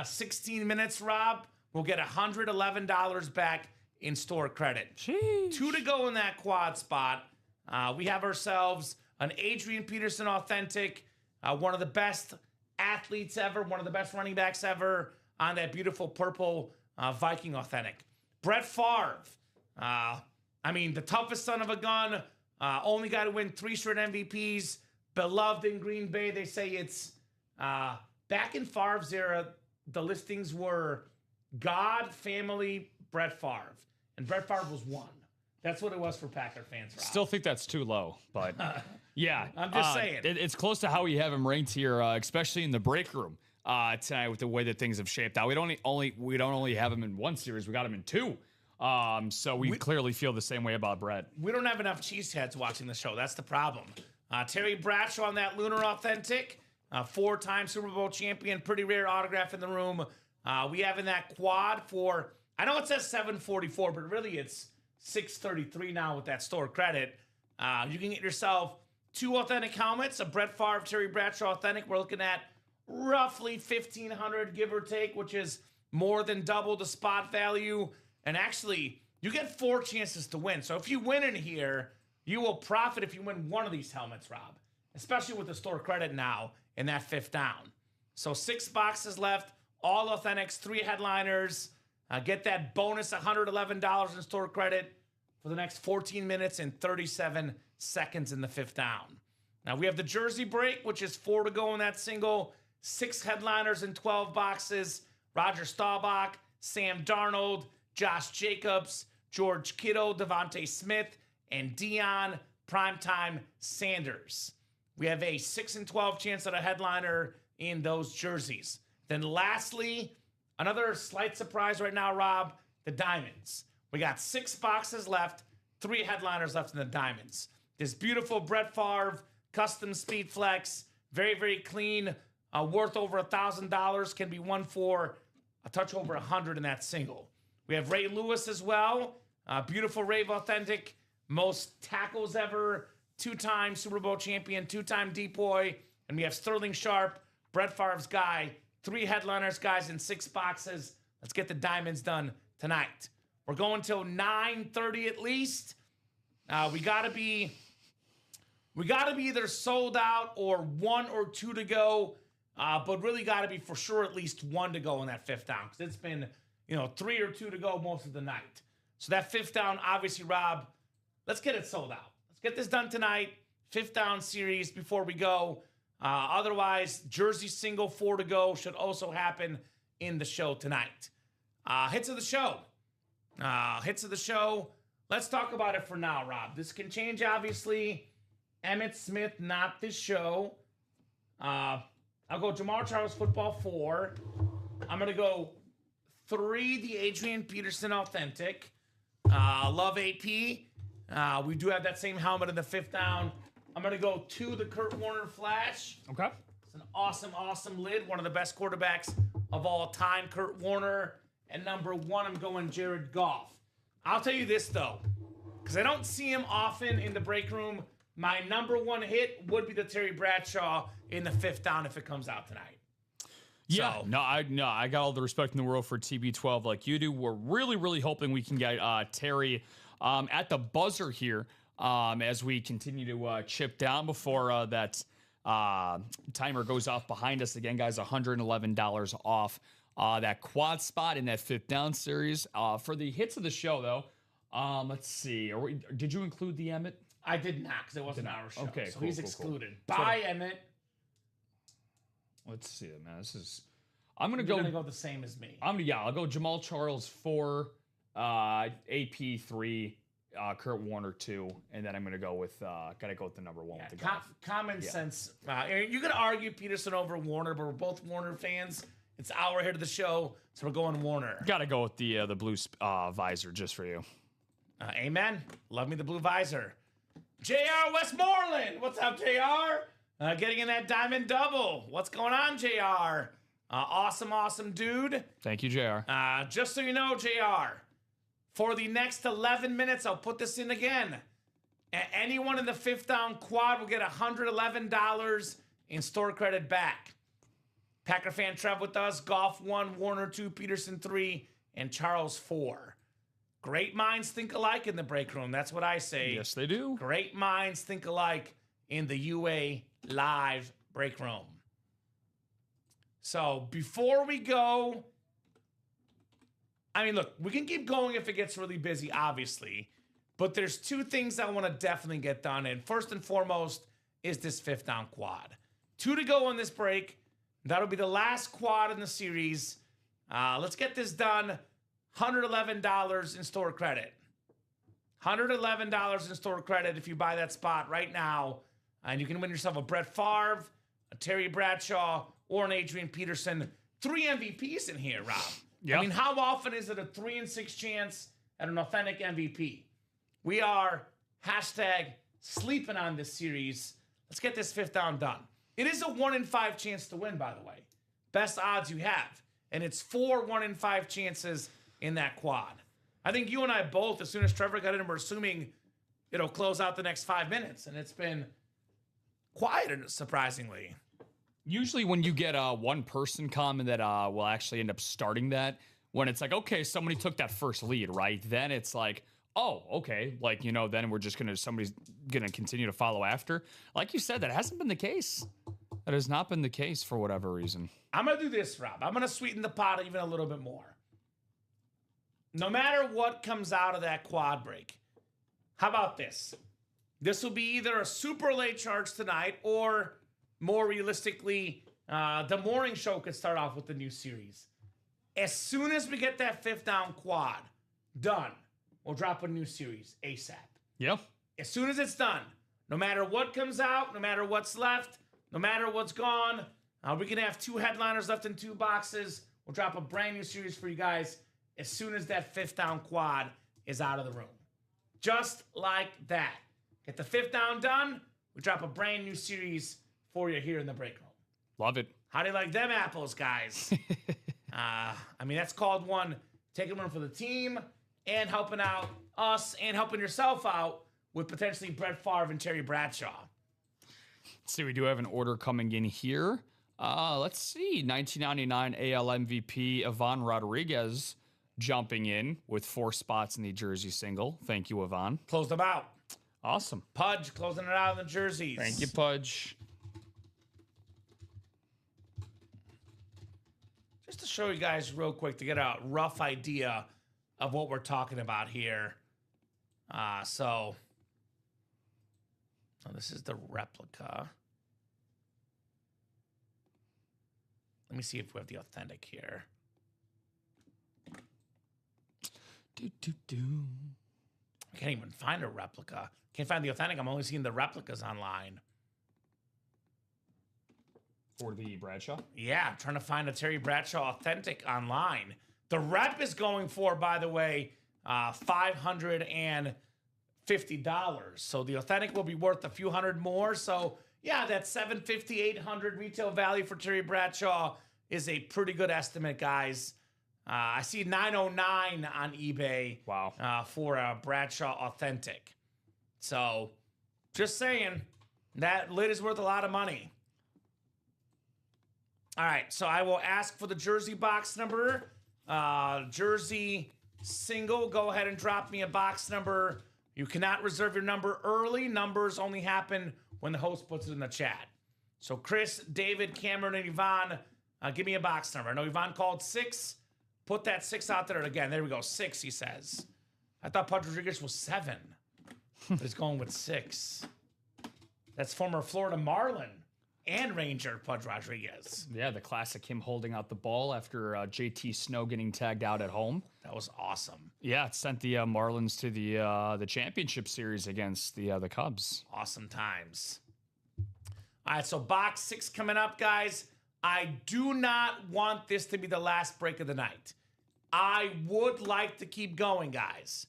16 minutes, Rob, will get $111 back in store credit. Sheesh. 2 to go in that quad spot. We have ourselves an Adrian Peterson authentic, one of the best athletes ever, one of the best running backs ever on that beautiful purple Viking authentic. Brett Favre, the toughest son of a gun, only got to win 3 straight MVPs, beloved in Green Bay. They say it's back in Favre's era, the listings were God, family, Brett Favre. And Brett Favre was 1. That's what it was for Packer fans, Rob. Still think that's too low, but yeah. I'm just saying. It's close to how we have him ranked here, especially in the break room tonight with the way that things have shaped out. We don't only have him in 1 series, we got him in 2. So we clearly feel the same way about Brett. We don't have enough cheeseheads watching the show. That's the problem. Terry Bradshaw on that Lunar Authentic, 4-time Super Bowl champion, pretty rare autograph in the room. We have in that quad for, I know it says 744, but really it's 633 now with that store credit. You can get yourself 2 authentic helmets, a Brett Favre, Terry Bradshaw authentic. We're looking at roughly $1,500, give or take, which is more than double the spot value. And actually, you get 4 chances to win. So if you win in here, you will profit if you win one of these helmets, Rob, especially with the store credit now in that 5th down. So 6 boxes left, all authentics, 3 headliners. Get that bonus $111 in store credit for the next 14 minutes and 37 seconds in the 5th down. Now we have the jersey break, which is 4 to go in that single, 6 headliners in 12 boxes. Roger Staubach, Sam Darnold, Josh Jacobs, George Kittle, Devontae Smith, and Deion Primetime Sanders. We have a 6 in 12 chance at a headliner in those jerseys. Then lastly, another slight surprise right now, Rob, the diamonds. We got 6 boxes left, 3 headliners left in the diamonds. This beautiful Brett Favre custom speed flex, very, very clean, worth over $1,000, can be won for a touch over 100 in that single. We have Ray Lewis as well, beautiful Rave authentic, most tackles ever, 2-time Super Bowl champion, 2-time depoy, and we have Sterling Sharp, Brett Favre's guy, 3 headliners, guys, in 6 boxes. Let's get the diamonds done tonight. We're going till 9:30 at least. We gotta be either sold out or 1 or 2 to go, but really gotta be for sure at least 1 to go in that 5th down, because it's been 3 or 2 to go most of the night. So that 5th down, obviously, Rob, let's get it sold out. Let's get this done tonight. 5th down series before we go. Otherwise, jersey single 4 to go should also happen in the show tonight. Hits of the show. Let's talk about it for now, Rob. This can change, obviously. Emmitt Smith, not this show. I'll go Jamal Charles football 4. I'm going to go 3, the Adrian Peterson authentic. Love AP. We do have that same helmet in the 5th down. I'm going to go 2, the Kurt Warner Flash. Okay. It's an awesome, awesome lid. One of the best quarterbacks of all time, Kurt Warner. And number 1, I'm going Jared Goff. I'll tell you this, though, because I don't see him often in the break room. My number 1 hit would be the Terry Bradshaw in the 5th down if it comes out tonight. Yeah, So, I got all the respect in the world for TB12 like you do. We're really, really hoping we can get Terry at the buzzer here as we continue to chip down before that timer goes off behind us. Again, guys, $111 off that quad spot in that 5th down series. For the hits of the show, though, let's see. Did you include the Emmitt? I did not, because it wasn't our show. Okay, so cool, he's cool, excluded. Cool. Bye, Emmitt. Let's see, man. This is. I'm You're gonna go the same as me. I'll go Jamal Charles 4, AP 3, Kurt Warner 2, and then I'm gonna go with gotta go with the number 1 with the Goff. Common sense. You could argue Peterson over Warner, but we're both Warner fans. It's our hit of the show, so we're going Warner. Got to go with the blue visor just for you. Amen. Love me the blue visor. JR Westmoreland. What's up, JR? Getting in that diamond double. What's going on, JR? Awesome dude. Thank you, JR. Just so you know, JR, for the next 11 minutes, I'll put this in again. Anyone in the fifth down quad will get $111 in store credit back. Packer fan Trev with us, Goff 1, Warner 2, Peterson 3, and Charles 4. Great minds think alike in the break room. That's what I say. Yes, they do. Great minds think alike in the UA live break room. So before we go, I mean, look, we can keep going if it gets really busy, obviously. But there's two things I want to definitely get done. And first and foremost is this fifth down quad. 2 to go on this break. That'll be the last quad in the series. Let's get this done. $111 in store credit. $111 in store credit if you buy that spot right now. And you can win yourself a Brett Favre, a Terry Bradshaw, or an Adrian Peterson. 3 MVPs in here, Rob. Yep. I mean, how often is it a 3 in 6 chance at an authentic MVP? We are #sleeping on this series. Let's get this fifth down done. It is a 1 in 5 chance to win, by the way. Best odds you have. And it's 4 1 in 5 chances in that quad. I think you and I both, as soon as Trevor got in, we're assuming it'll close out the next 5 minutes. And it's been quiet, surprisingly. Usually when you get one person comment that will actually end up starting that, when it's like, okay, somebody took that first lead, right? Then it's like, oh, okay. Like, you know, then we're just somebody's going to continue to follow after. Like you said, that hasn't been the case. That has not been the case for whatever reason. I'm going to do this, Rob. I'm going to sweeten the pot even a little bit more. No matter what comes out of that quad break, how about this? This will be either a super late charge tonight or, more realistically, the morning show could start off with the new series. As soon as we get that fifth down quad done, we'll drop a new series ASAP. Yep. As soon as it's done, no matter what comes out, no matter what's left, no matter what's gone, we can have 2 headliners left in 2 boxes. We'll drop a brand new series for you guys as soon as that fifth down quad is out of the room. Just like that. Get the fifth down done, we drop a brand new series for you here in the break room. Love it. How do you like them apples, guys? I mean, that's called one, taking one for the team and helping out us and helping yourself out with potentially Brett Favre and Terry Bradshaw. Let's see, we do have an order coming in here. Let's see, 1999 AL MVP Ivan Rodriguez jumping in with 4 spots in the jersey single. Thank you, Ivan. Close them out. Awesome. Pudge closing it out in the jerseys. Thank you, Pudge. Just to show you guys real quick to get a rough idea of what we're talking about here. So this is the replica. Let me see if we have the authentic here. I can't even find a replica. Can't find the authentic. I'm only seeing the replicas online. For the Bradshaw? Yeah, I'm trying to find a Terry Bradshaw authentic online. The rep is going for, by the way, $550. So the authentic will be worth a few hundred more. So yeah, that $750, $800 retail value for Terry Bradshaw is a pretty good estimate, guys. I see $909 on eBay. Wow. For a Bradshaw authentic. So just saying, that lid is worth a lot of money. All right, so I will ask for the jersey box number. Jersey single, go ahead and drop me a box number. You cannot reserve your number early. Numbers only happen when the host puts it in the chat. So Chris, David, Cameron, and Yvonne, give me a box number. I know Yvonne called 6. Put that 6 out there again. There we go, 6, he says. I thought Pudge Rodriguez was 7, but he's going with 6. That's former Florida Marlin and Ranger Pudge Rodriguez. Yeah, the classic him holding out the ball after JT Snow getting tagged out at home. That was awesome. Yeah, it sent the Marlins to the championship series against the Cubs. Awesome times. All right, so box 6 coming up, guys. I do not want this to be the last break of the night. I would like to keep going, guys.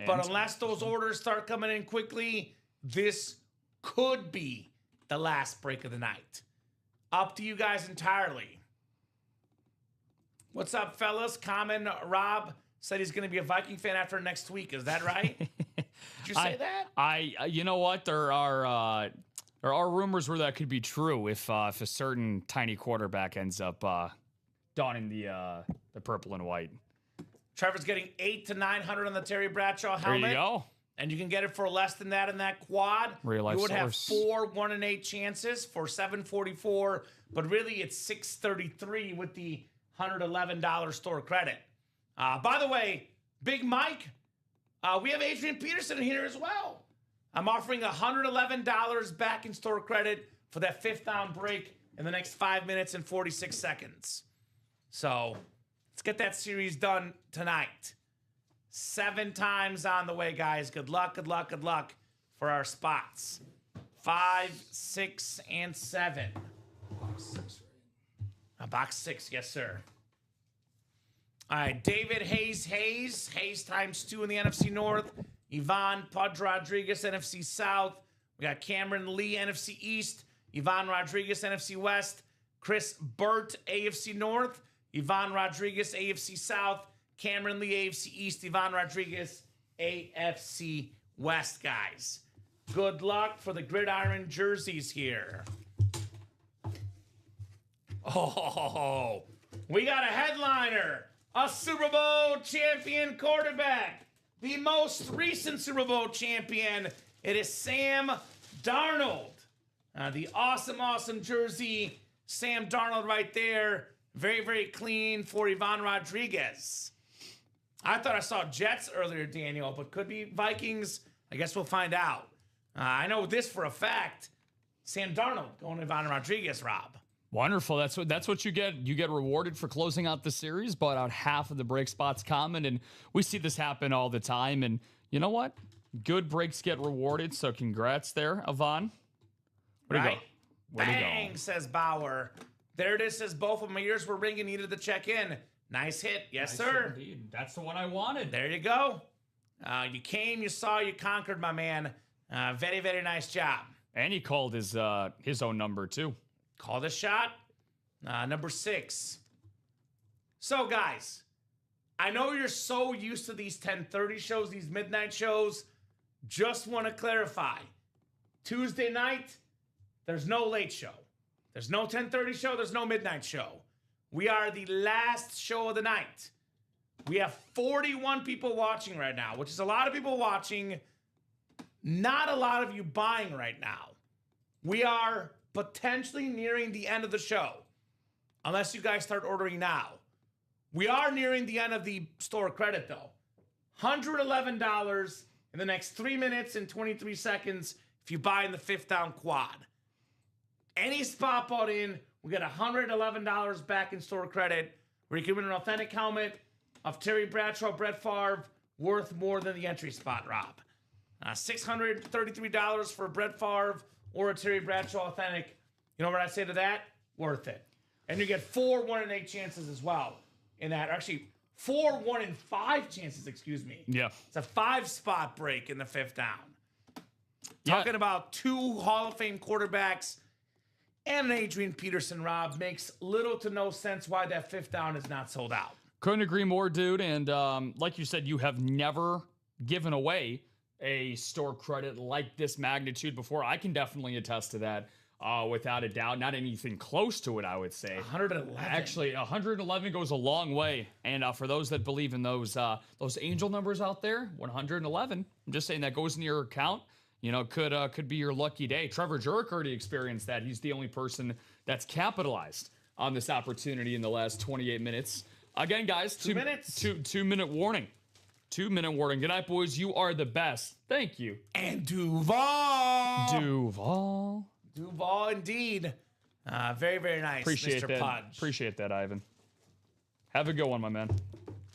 But unless those orders start coming in quickly, this could be the last break of the night. Up to you guys entirely. What's up, fellas? Kamen Rob said he's going to be a Viking fan after next week. Is that right? Did you say that? You know what? There are rumors where that could be true if a certain tiny quarterback ends up donning the purple and white. Trevor's getting 800 to 900 on the Terry Bradshaw helmet. There you go. And you can get it for less than that in that quad. Real life you would source. have 4 1 in 8 chances for $744, but really it's $633 with the $111 store credit. By the way, Big Mike, we have Adrian Peterson here as well. I'm offering $111 back in store credit for that 5th down break in the next 5 minutes and 46 seconds. So let's get that series done tonight. 7 times on the way, guys. Good luck, good luck, good luck for our spots. 5, 6, and 7. Box 6, right? Box 6, yes, sir. All right, David Hayes times 2 in the NFC North. Ivan Pudge Rodriguez, NFC South. We got Cameron Lee, NFC East. Ivan Rodriguez, NFC West. Chris Burt, AFC North. Ivan Rodriguez, AFC South. Cameron Lee, AFC East. Ivan Rodriguez, AFC West, guys. Good luck for the gridiron jerseys here. Oh, we got a headliner. A Super Bowl champion quarterback. The most recent Super Bowl champion. It is Sam Darnold. The awesome jersey. Sam Darnold right there. Very, very clean for Ivan Rodriguez. I thought I saw Jets earlier, Daniel, but could be Vikings. I guess we'll find out. I know this for a fact. Sam Darnold going to Ivan Rodriguez, Rob. Wonderful. That's what you get. You get rewarded for closing out the series, bought out half of the break spots common, and we see this happen all the time. And you know what? Good breaks get rewarded, so congrats there, Ivan. Where'd he go? Where'd he go? Bang, says Bauer. There it is, says both of my ears were ringing, needed to check in. Nice hit. Yes, Nice sir. Indeed. That's the one I wanted. There you go. You came, you saw, you conquered, my man. Very, very nice job. And he called his own number, too. Call the shot. Number 6. So, guys, I know you're so used to these 10:30 shows, these midnight shows. Just want to clarify. Tuesday night, there's no late show. There's no 10:30 show. There's no midnight show. We are the last show of the night. We have 41 people watching right now, which is a lot of people watching. Not a lot of you buying right now. We are potentially nearing the end of the show, unless you guys start ordering now. We are nearing the end of the store credit, though. $111 in the next 3 minutes and 23 seconds if you buy in the 5th down quad. Any spot bought in, we get $111 back in store credit, where you can win an authentic helmet of Terry Bradshaw, Brett Favre, worth more than the entry spot, Rob. $633 for Brett Favre or a Terry Bradshaw authentic. You know what I say to that? Worth it. And you get 4 1 in 8 chances as well in that. Actually, 4 1 in 5 chances, excuse me. Yeah. It's a 5-spot break in the 5th down. Yeah. Talking about 2 Hall of Fame quarterbacks and an Adrian Peterson, Rob, makes little to no sense why that 5th down is not sold out. Couldn't agree more, dude. And like you said, you have never given away a store credit like this magnitude before. I can definitely attest to that without a doubt. Not anything close to it, I would say. 111. Actually, 111 goes a long way. And for those that believe in those angel numbers out there, 111, I'm just saying that goes in your account. You know, could be your lucky day. Trevor Jurek already experienced that. He's the only person that's capitalized on this opportunity in the last 28 minutes. Again, guys, 2 minutes. 2-minute warning. 2-minute warning. Good night, boys. You are the best. Thank you. And Duval. Duval, indeed. Very, very nice, appreciate Mr. that. Pudge. Appreciate that, Ivan. Have a good one, my man.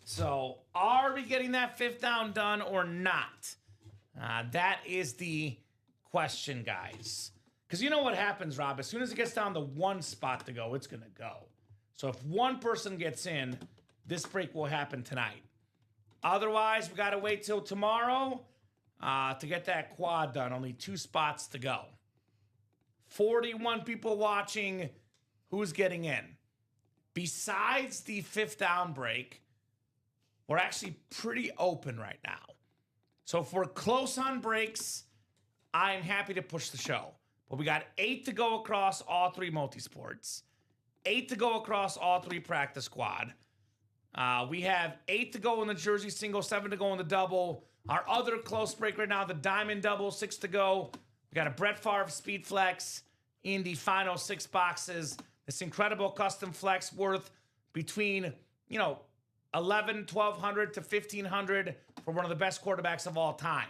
So, are we getting that 5th down done or not? That is the question, guys. Because you know what happens, Rob? As soon as it gets down to one spot to go, it's going to go. So if one person gets in, this break will happen tonight. Otherwise, we got to wait till tomorrow to get that quad done. Only 2 spots to go. 41 people watching. Who's getting in? Besides the 5th down break, we're actually pretty open right now. So if we're close on breaks, I'm happy to push the show. But we got 8 to go across all 3 multisports. 8 to go across all 3 practice squad. We have 8 to go in the jersey single, 7 to go in the double. Our other close break right now, the diamond double, 6 to go. We got a Brett Favre Speed Flex in the final 6 boxes. This incredible custom flex worth between, $1,100 to $1,500 for one of the best quarterbacks of all time.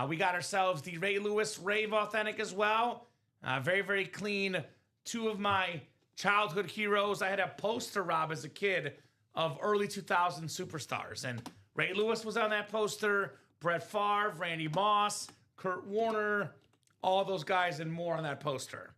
We got ourselves the Ray Lewis Rave Authentic as well. Very, very clean. 2 of my childhood heroes. I had a poster, Rob, as a kid of early 2000 superstars. And Ray Lewis was on that poster. Brett Favre, Randy Moss, Kurt Warner, all those guys and more on that poster.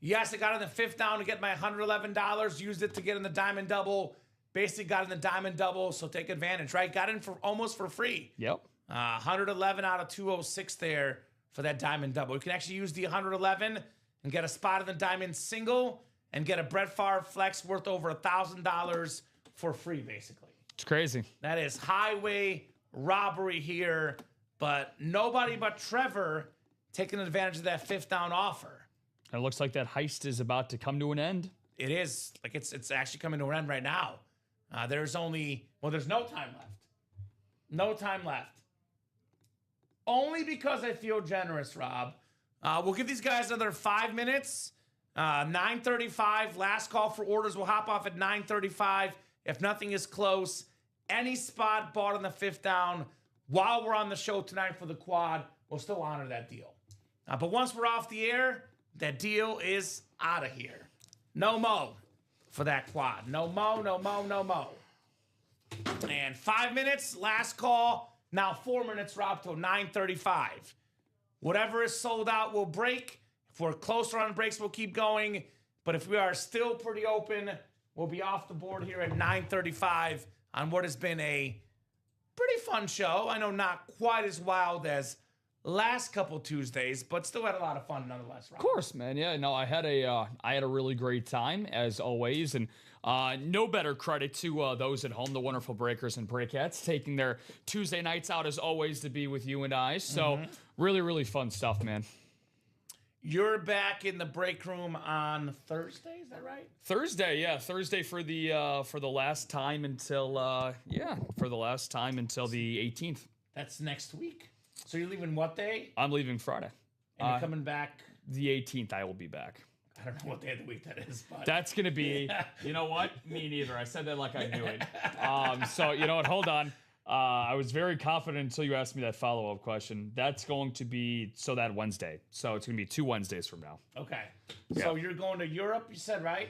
Yes, I got in the 5th down to get my $111. Used it to get in the diamond double. Basically got in the diamond double, so take advantage, right? Got in for almost for free. Yep. 111 out of 206 there for that diamond double. You can actually use the 111 and get a spot in the diamond single and get a Brett Favre flex worth over $1,000 for free, basically. It's crazy. That is highway robbery here, but nobody but Trevor taking advantage of that 5th down offer. It looks like that heist is about to come to an end. It is. Like it's actually coming to an end right now. There's no time left. No time left. Only because I feel generous, Rob. We'll give these guys another 5 minutes. 9:35, last call for orders. We'll hop off at 9:35. If nothing is close, any spot bought on the 5th down while we're on the show tonight for the quad, we'll still honor that deal. But once we're off the air, that deal is out of here. No mo for that quad. No mo, no mo, no mo. And 5 minutes, last call. Now 4 minutes, Rob, till 9:35. Whatever is sold out will break. If we're closer on breaks, we'll keep going. But if we are still pretty open, we'll be off the board here at 9:35 on what has been a pretty fun show. I know not quite as wild as last couple Tuesdays, but still had a lot of fun nonetheless, Rob. Of course, man. Yeah, no, I had a really great time as always, and no better credit to those at home, the wonderful breakers and breakettes, taking their Tuesday nights out as always to be with you and I. So really, really fun stuff, man. You're back in the break room on Thursday, is that right? Thursday, yeah, Thursday for the last time until the 18th. That's next week. So you're leaving what day? I'm leaving Friday. And you're coming back? The 18th, I will be back. I don't know what day of the week that is, but that's gonna be. You know what? Me neither. I said that like I knew it. So you know what? Hold on. I was very confident until you asked me that follow-up question. That's going to be that Wednesday. So it's going to be 2 Wednesdays from now. Okay. Yeah. So you're going to Europe, you said, right?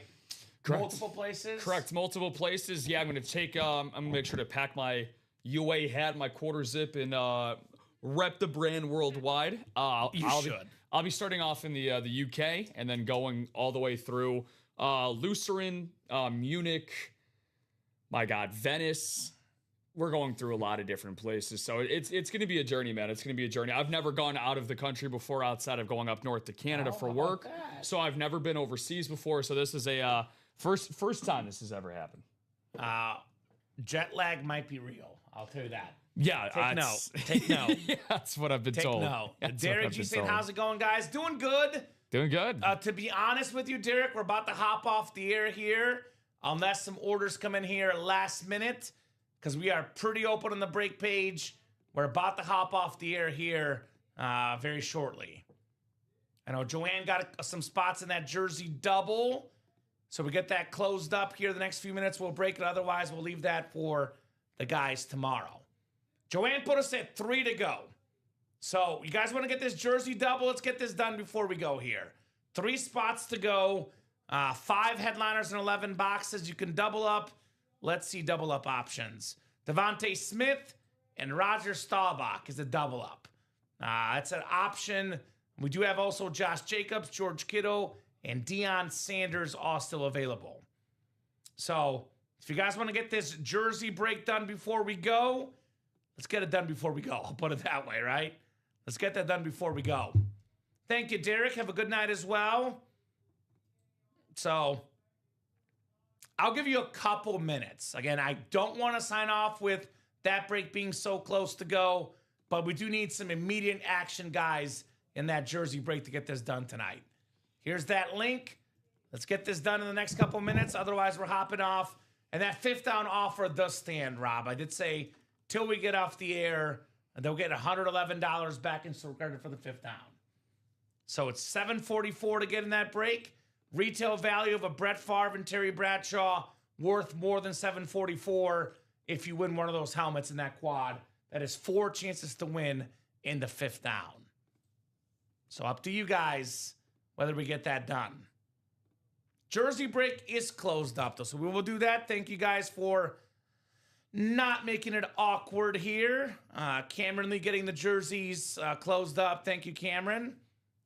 Correct. Multiple places? Correct. Multiple places. Yeah, I'm going to take, I'm going to make sure to pack my UA hat, my quarter zip, and rep the brand worldwide. You should. I'll be starting off in the UK and then going all the way through Lucerne, Munich, Venice. We're going through a lot of different places. So it's going to be a journey, man. It's going to be a journey. I've never gone out of the country before outside of going up north to Canada for work. So I've never been overseas before. So this is a first time this has ever happened. Jet lag might be real. I'll tell you that. Yeah. Take note. Yeah, that's what I've been told. Derek G saying, how's it going, guys? Doing good. Doing good. To be honest with you, Derek, we're about to hop off the air here unless some orders come in here last minute. Because we are pretty open on the break page. We're about to hop off the air here very shortly. I know Joanne got some spots in that jersey double. So we get that closed up here the next few minutes. We'll break it. Otherwise, we'll leave that for the guys tomorrow. Joanne put us at 3 to go. So you guys want to get this jersey double? Let's get this done before we go here. 3 spots to go. 5 headliners and 11 boxes. You can double up. Let's see double up options. Devontae Smith and Roger Staubach is a double up. That's an option We do have also Josh Jacobs, George Kittle, and Deion Sanders all still available. So if you guys want to get this jersey break done before we go, let's get it done before we go. I'll put it that way, right? Let's get that done before we go. Thank you, Derek. Have a good night as well. So I'll give you a couple minutes. Again, I don't want to sign off with that break being so close to go, but we do need some immediate action, guys, in that jersey break to get this done tonight. Here's that link. Let's get this done in the next couple minutes. Otherwise, we're hopping off. And that 5th down offer does stand, Rob. I did say till we get off the air, they'll get $111 back in credit for the 5th down. So it's $744 to get in that break. Retail value of a Brett Favre and Terry Bradshaw worth more than $744 if you win one of those helmets in that quad. That is 4 chances to win in the 5th down. So up to you guys whether we get that done. Jersey break is closed up, though, so we will do that. Thank you guys for not making it awkward here. Cameron Lee getting the jerseys closed up. Thank you, Cameron.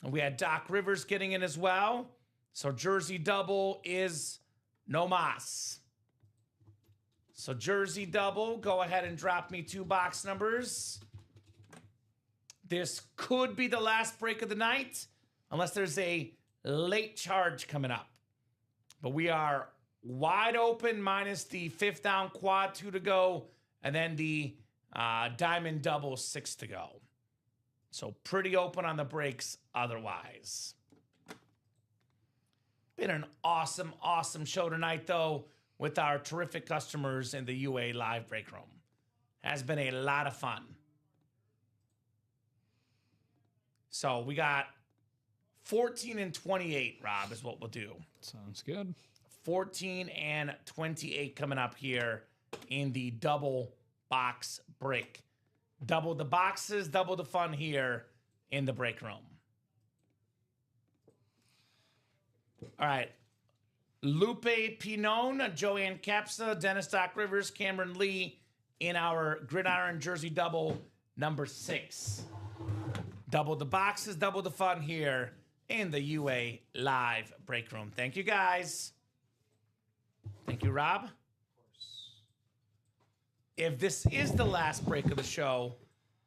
And we had Doc Rivers getting in as well. So jersey double is no mas. So jersey double, go ahead and drop me 2 box numbers. This could be the last break of the night, unless there's a late charge coming up. But we are wide open minus the 5th down quad 2 to go, and then the diamond double 6 to go. So pretty open on the breaks otherwise. Been an awesome, awesome show tonight, though, with our terrific customers in the UA live break room. Has been a lot of fun. So we got 14 and 28, Rob, is what we'll do. Sounds good. 14 and 28 coming up here in the double box break. Double the boxes, double the fun here in the break room. All right. Lupe Pinon, Joanne Capsa, Dennis Doc Rivers, Cameron Lee in our Gridiron Jersey double number 6. Double the boxes, double the fun here in the UA live break room. Thank you, guys. Thank you, Rob. If this is the last break of the show,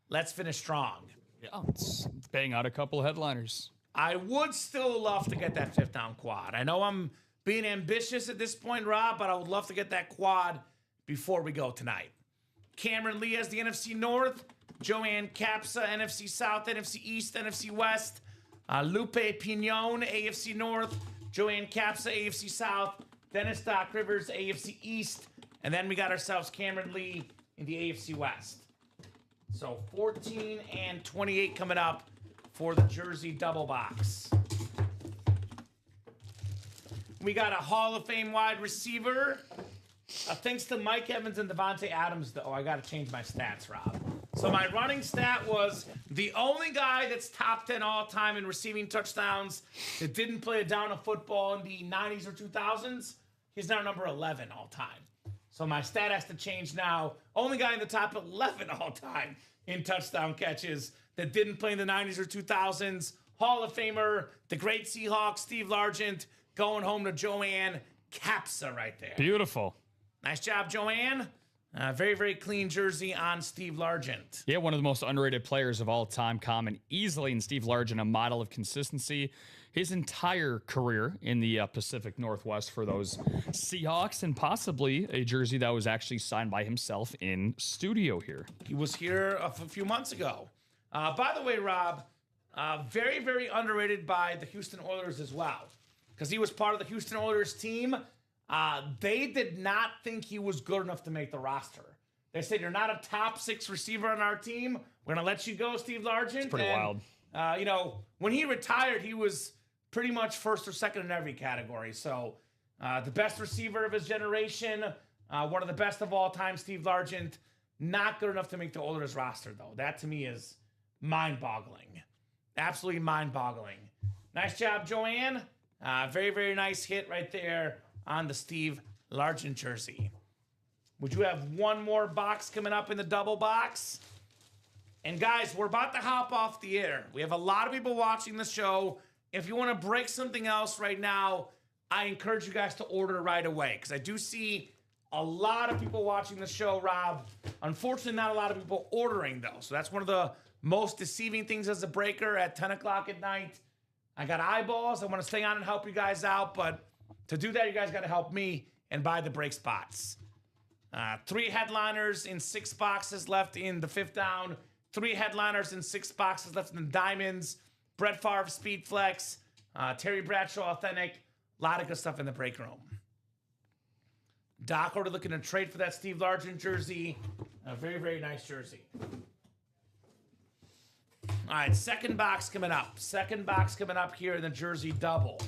let's finish strong. Yeah, let's bang out a couple of headliners. I would still love to get that 5th down quad. I know I'm being ambitious at this point, Rob, but I would love to get that quad before we go tonight. Cameron Lee has the NFC North, Joanne Capsa, NFC South, NFC East, NFC West, Lupe Pinon, AFC North, Joanne Capsa, AFC South, Dennis Doc Rivers, AFC East, and then we got ourselves Cameron Lee in the AFC West. So 14 and 28 coming up for the jersey double box. We got a Hall of Fame wide receiver. Thanks to Mike Evans and Devontae Adams, though, I got to change my stats, Rob. So my running stat was the only guy that's top 10 all-time in receiving touchdowns that didn't play a down of football in the 90s or 2000s. He's now number 11 all-time. So my stat has to change now. Only guy in the top 11 all-time in touchdown catches that didn't play in the 90s or 2000s. Hall of Famer, the great Seahawk, Steve Largent, going home to Joanne Capsa right there. Beautiful. Nice job, Joanne. Very, very clean jersey on Steve Largent. Yeah, one of the most underrated players of all time, Kamen. Easily in Steve Largent, a model of consistency. His entire career in the Pacific Northwest for those Seahawks, and possibly a jersey that was actually signed by himself in studio here. He was here a few months ago. By the way, Rob, very, very underrated by the Houston Oilers as well, because he was part of the Houston Oilers team. They did not think he was good enough to make the roster. They said, you're not a top 6 receiver on our team. We're going to let you go, Steve Largent. It's pretty wild. When he retired, he was pretty much first or second in every category. So the best receiver of his generation, one of the best of all time, Steve Largent, not good enough to make the Oilers roster, though. That, to me, is mind-boggling. Absolutely mind-boggling. Nice job, Joanne. Very, very nice hit right there on the Steve Largent jersey. Would you have one more box coming up in the double box? And guys, we're about to hop off the air. We have a lot of people watching the show. If you want to break something else right now, I encourage you guys to order right away because I do see a lot of people watching the show, Rob. Unfortunately, not a lot of people ordering, though. So that's one of the most deceiving things as a breaker at 10 o'clock at night. I got eyeballs. I want to stay on and help you guys out. But to do that, you guys got to help me and buy the break spots. 3 headliners in 6 boxes left in the 5th down. 3 headliners in 6 boxes left in the diamonds. Brett Favre Speed Flex. Terry Bradshaw Authentic. A lot of good stuff in the break room. Doc already looking to trade for that Steve Largent jersey. A very, very nice jersey. All right, second box coming up. Second box coming up here in the jersey double.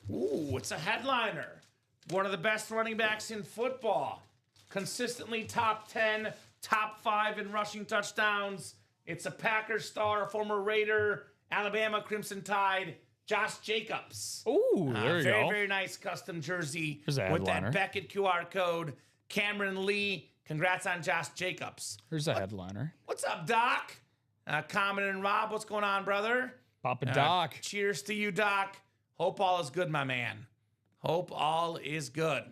Ooh, it's a headliner. One of the best running backs in football. Consistently top 10, top 5 in rushing touchdowns. It's a Packers star, former Raider, Alabama Crimson Tide, Josh Jacobs. Ooh, there you very, go. very nice custom jersey There's a with that headliner. Beckett QR code. Cameron Lee, congrats on Josh Jacobs. Here's a headliner. What's up, Doc? Kamen and Rob, what's going on, brother? Papa Doc. Cheers to you, Doc. Hope all is good, my man. Hope all is good.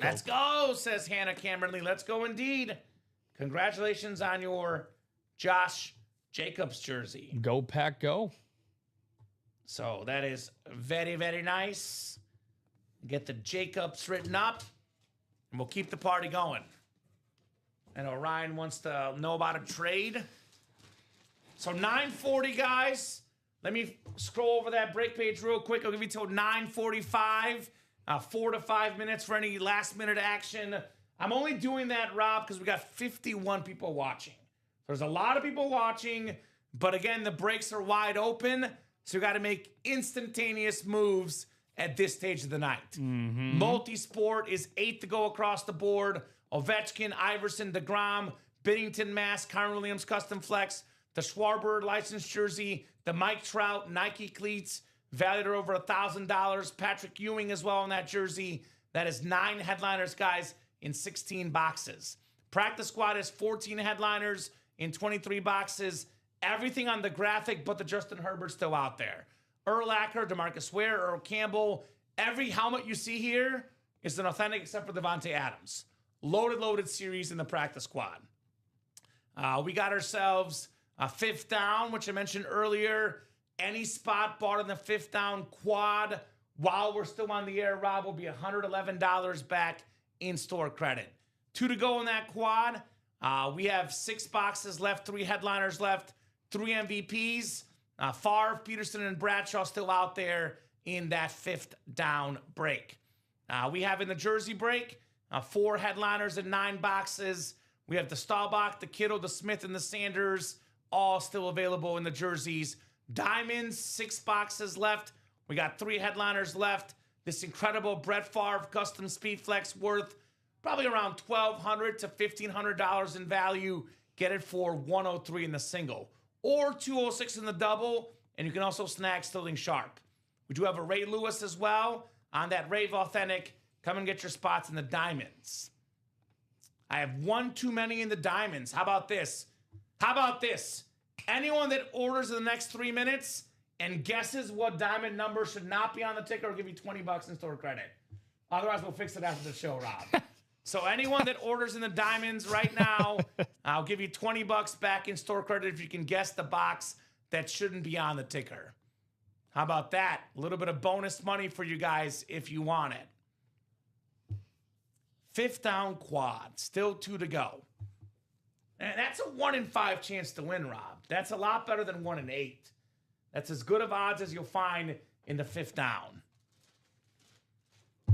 Let's go, says Hannah Cameron Lee. Let's go indeed. Congratulations on your Josh Jacobs jersey. Go Pack Go. So that is very, very nice. Get the Jacobs written up, and we'll keep the party going. I know Ryan wants to know about a trade. So 9:40, guys. Let me scroll over that break page real quick. I'll give you till 9:45. 4 to 5 minutes for any last-minute action. I'm only doing that, Rob, because we got 51 people watching. There's a lot of people watching, but again, the breaks are wide open, so you got to make instantaneous moves at this stage of the night. Multi-sport is 8 to go across the board. Ovechkin, Iverson, DeGrom, Binnington mask, Kyron Williams custom flex, the Schwarber licensed jersey, the Mike Trout Nike cleats, valued at over $1,000. Patrick Ewing as well in that jersey. That is 9 headliners, guys, in 16 boxes. Practice squad is 14 headliners in 23 boxes. Everything on the graphic but the Justin Herbert still out there. Urlacher, DeMarcus Ware, Earl Campbell. Every helmet you see here is an authentic except for Devontae Adams. Loaded series in the practice squad. We got ourselves a 5th down, which I mentioned earlier. Any spot bought in the 5th down quad while we're still on the air, Rob, will be $111 back in store credit. 2 to go in that quad. We have 6 boxes left, 3 headliners left, 3 MVPs. Favre, Peterson, and Bradshaw still out there in that 5th down break. We have in the jersey break 4 headliners and 9 boxes. We have the Staubach, the Kittle, the Smith, and the Sanders, all still available in the jerseys. Diamonds, 6 boxes left. We got 3 headliners left. This incredible Brett Favre custom Speed Flex worth probably around $1,200 to $1,500 in value. Get it for $103 in the single or $206 in the double. And you can also snag Sterling Sharp. We do have a Ray Lewis as well on that Rave Authentic. Come and get your spots in the diamonds. I have 1 too many in the diamonds. How about this? Anyone that orders in the next 3 minutes and guesses what diamond number should not be on the ticker will give you $20 in store credit. Otherwise, we'll fix it after the show, Rob. So anyone that orders in the diamonds right now, I'll give you $20 back in store credit if you can guess the box that shouldn't be on the ticker. How about that? A little bit of bonus money for you guys if you want it. 5th down quad, still 2 to go. And that's a 1 in 5 chance to win, Rob. That's a lot better than 1 in 8. That's as good of odds as you'll find in the 5th down.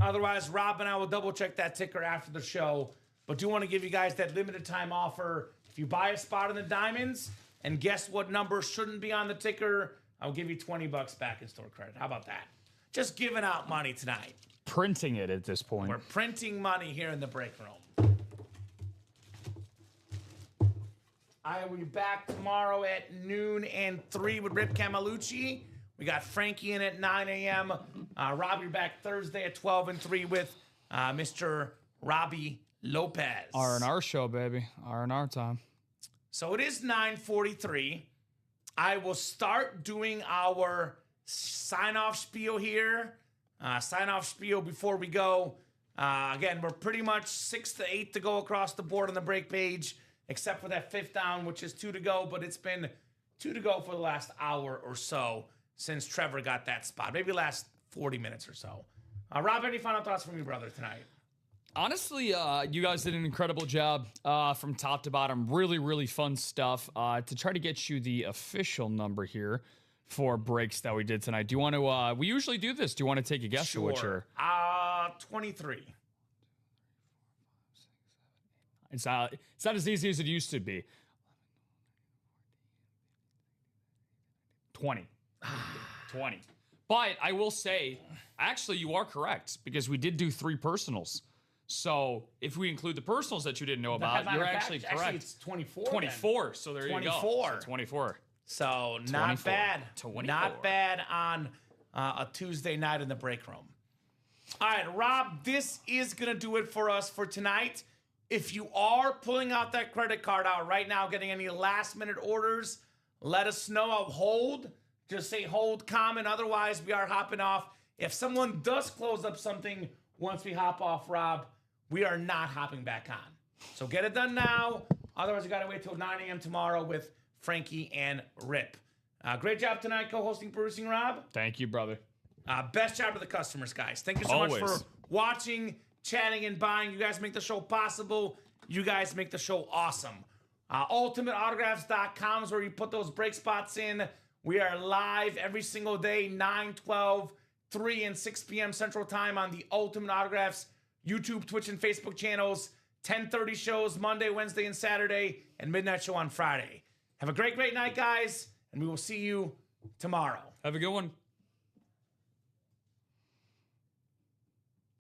Otherwise, Rob and I will double check that ticker after the show. But do want to give you guys that limited time offer. If you buy a spot in the diamonds and guess what number shouldn't be on the ticker, I'll give you $20 back in store credit. How about that? Just giving out money tonight. Printing it at this point. We're printing money here in the break room. I will be back tomorrow at noon and 3 with Rip Camelucci. We got Frankie in at 9 a.m. Robbie back Thursday at 12 and 3 with Mr. Robbie Lopez. R&R show, baby. R&R time. So it is 9:43. I will start doing our sign-off spiel here. Sign-off spiel before we go. Again, we're pretty much 6 to 8 to go across the board on the break page, except for that 5th down, which is 2 to go. But it's been 2 to go for the last hour or so since Trevor got that spot. Maybe last 40 minutes or so. Rob, any final thoughts from you, brother, tonight? Honestly, you guys did an incredible job from top to bottom. Really, really fun stuff. To try to get you the official number here for breaks that we did tonight. Do you want to, we usually do this. Do you want to take a guess at what you're? 23. It's not as easy as it used to be. 20. 20. But I will say, actually, you are correct because we did do 3 personals. So if we include the personals that you didn't know about, you're actually correct. Actually, it's 24. 24. Then. So there 24. you go. So 24. So not 24. bad. 24. Not bad on a Tuesday night in the break room. All right, Rob, this is going to do it for us for tonight. If you are pulling out that credit card out right now, getting any last-minute orders, let us know. I'll hold. Just say hold comment. Otherwise, we are hopping off. If someone does close up something once we hop off, Rob, we are not hopping back on. So get it done now. Otherwise, you got to wait till 9 a.m. tomorrow with Frankie and Rip. Great job tonight co-hosting, producing, Rob. Thank you, brother. Best job to the customers, guys. Thank you so much for watching, chatting, and buying. You guys make the show possible. You guys make the show awesome. UltimateAutographs.com is where you put those break spots in. We are live every single day, 9, 12, 3, and 6 p.m. Central Time on the Ultimate Autographs YouTube, Twitch, and Facebook channels. 10:30 shows Monday, Wednesday, and Saturday, and midnight show on Friday. Have a great, great night, guys, and we will see you tomorrow. Have a good one.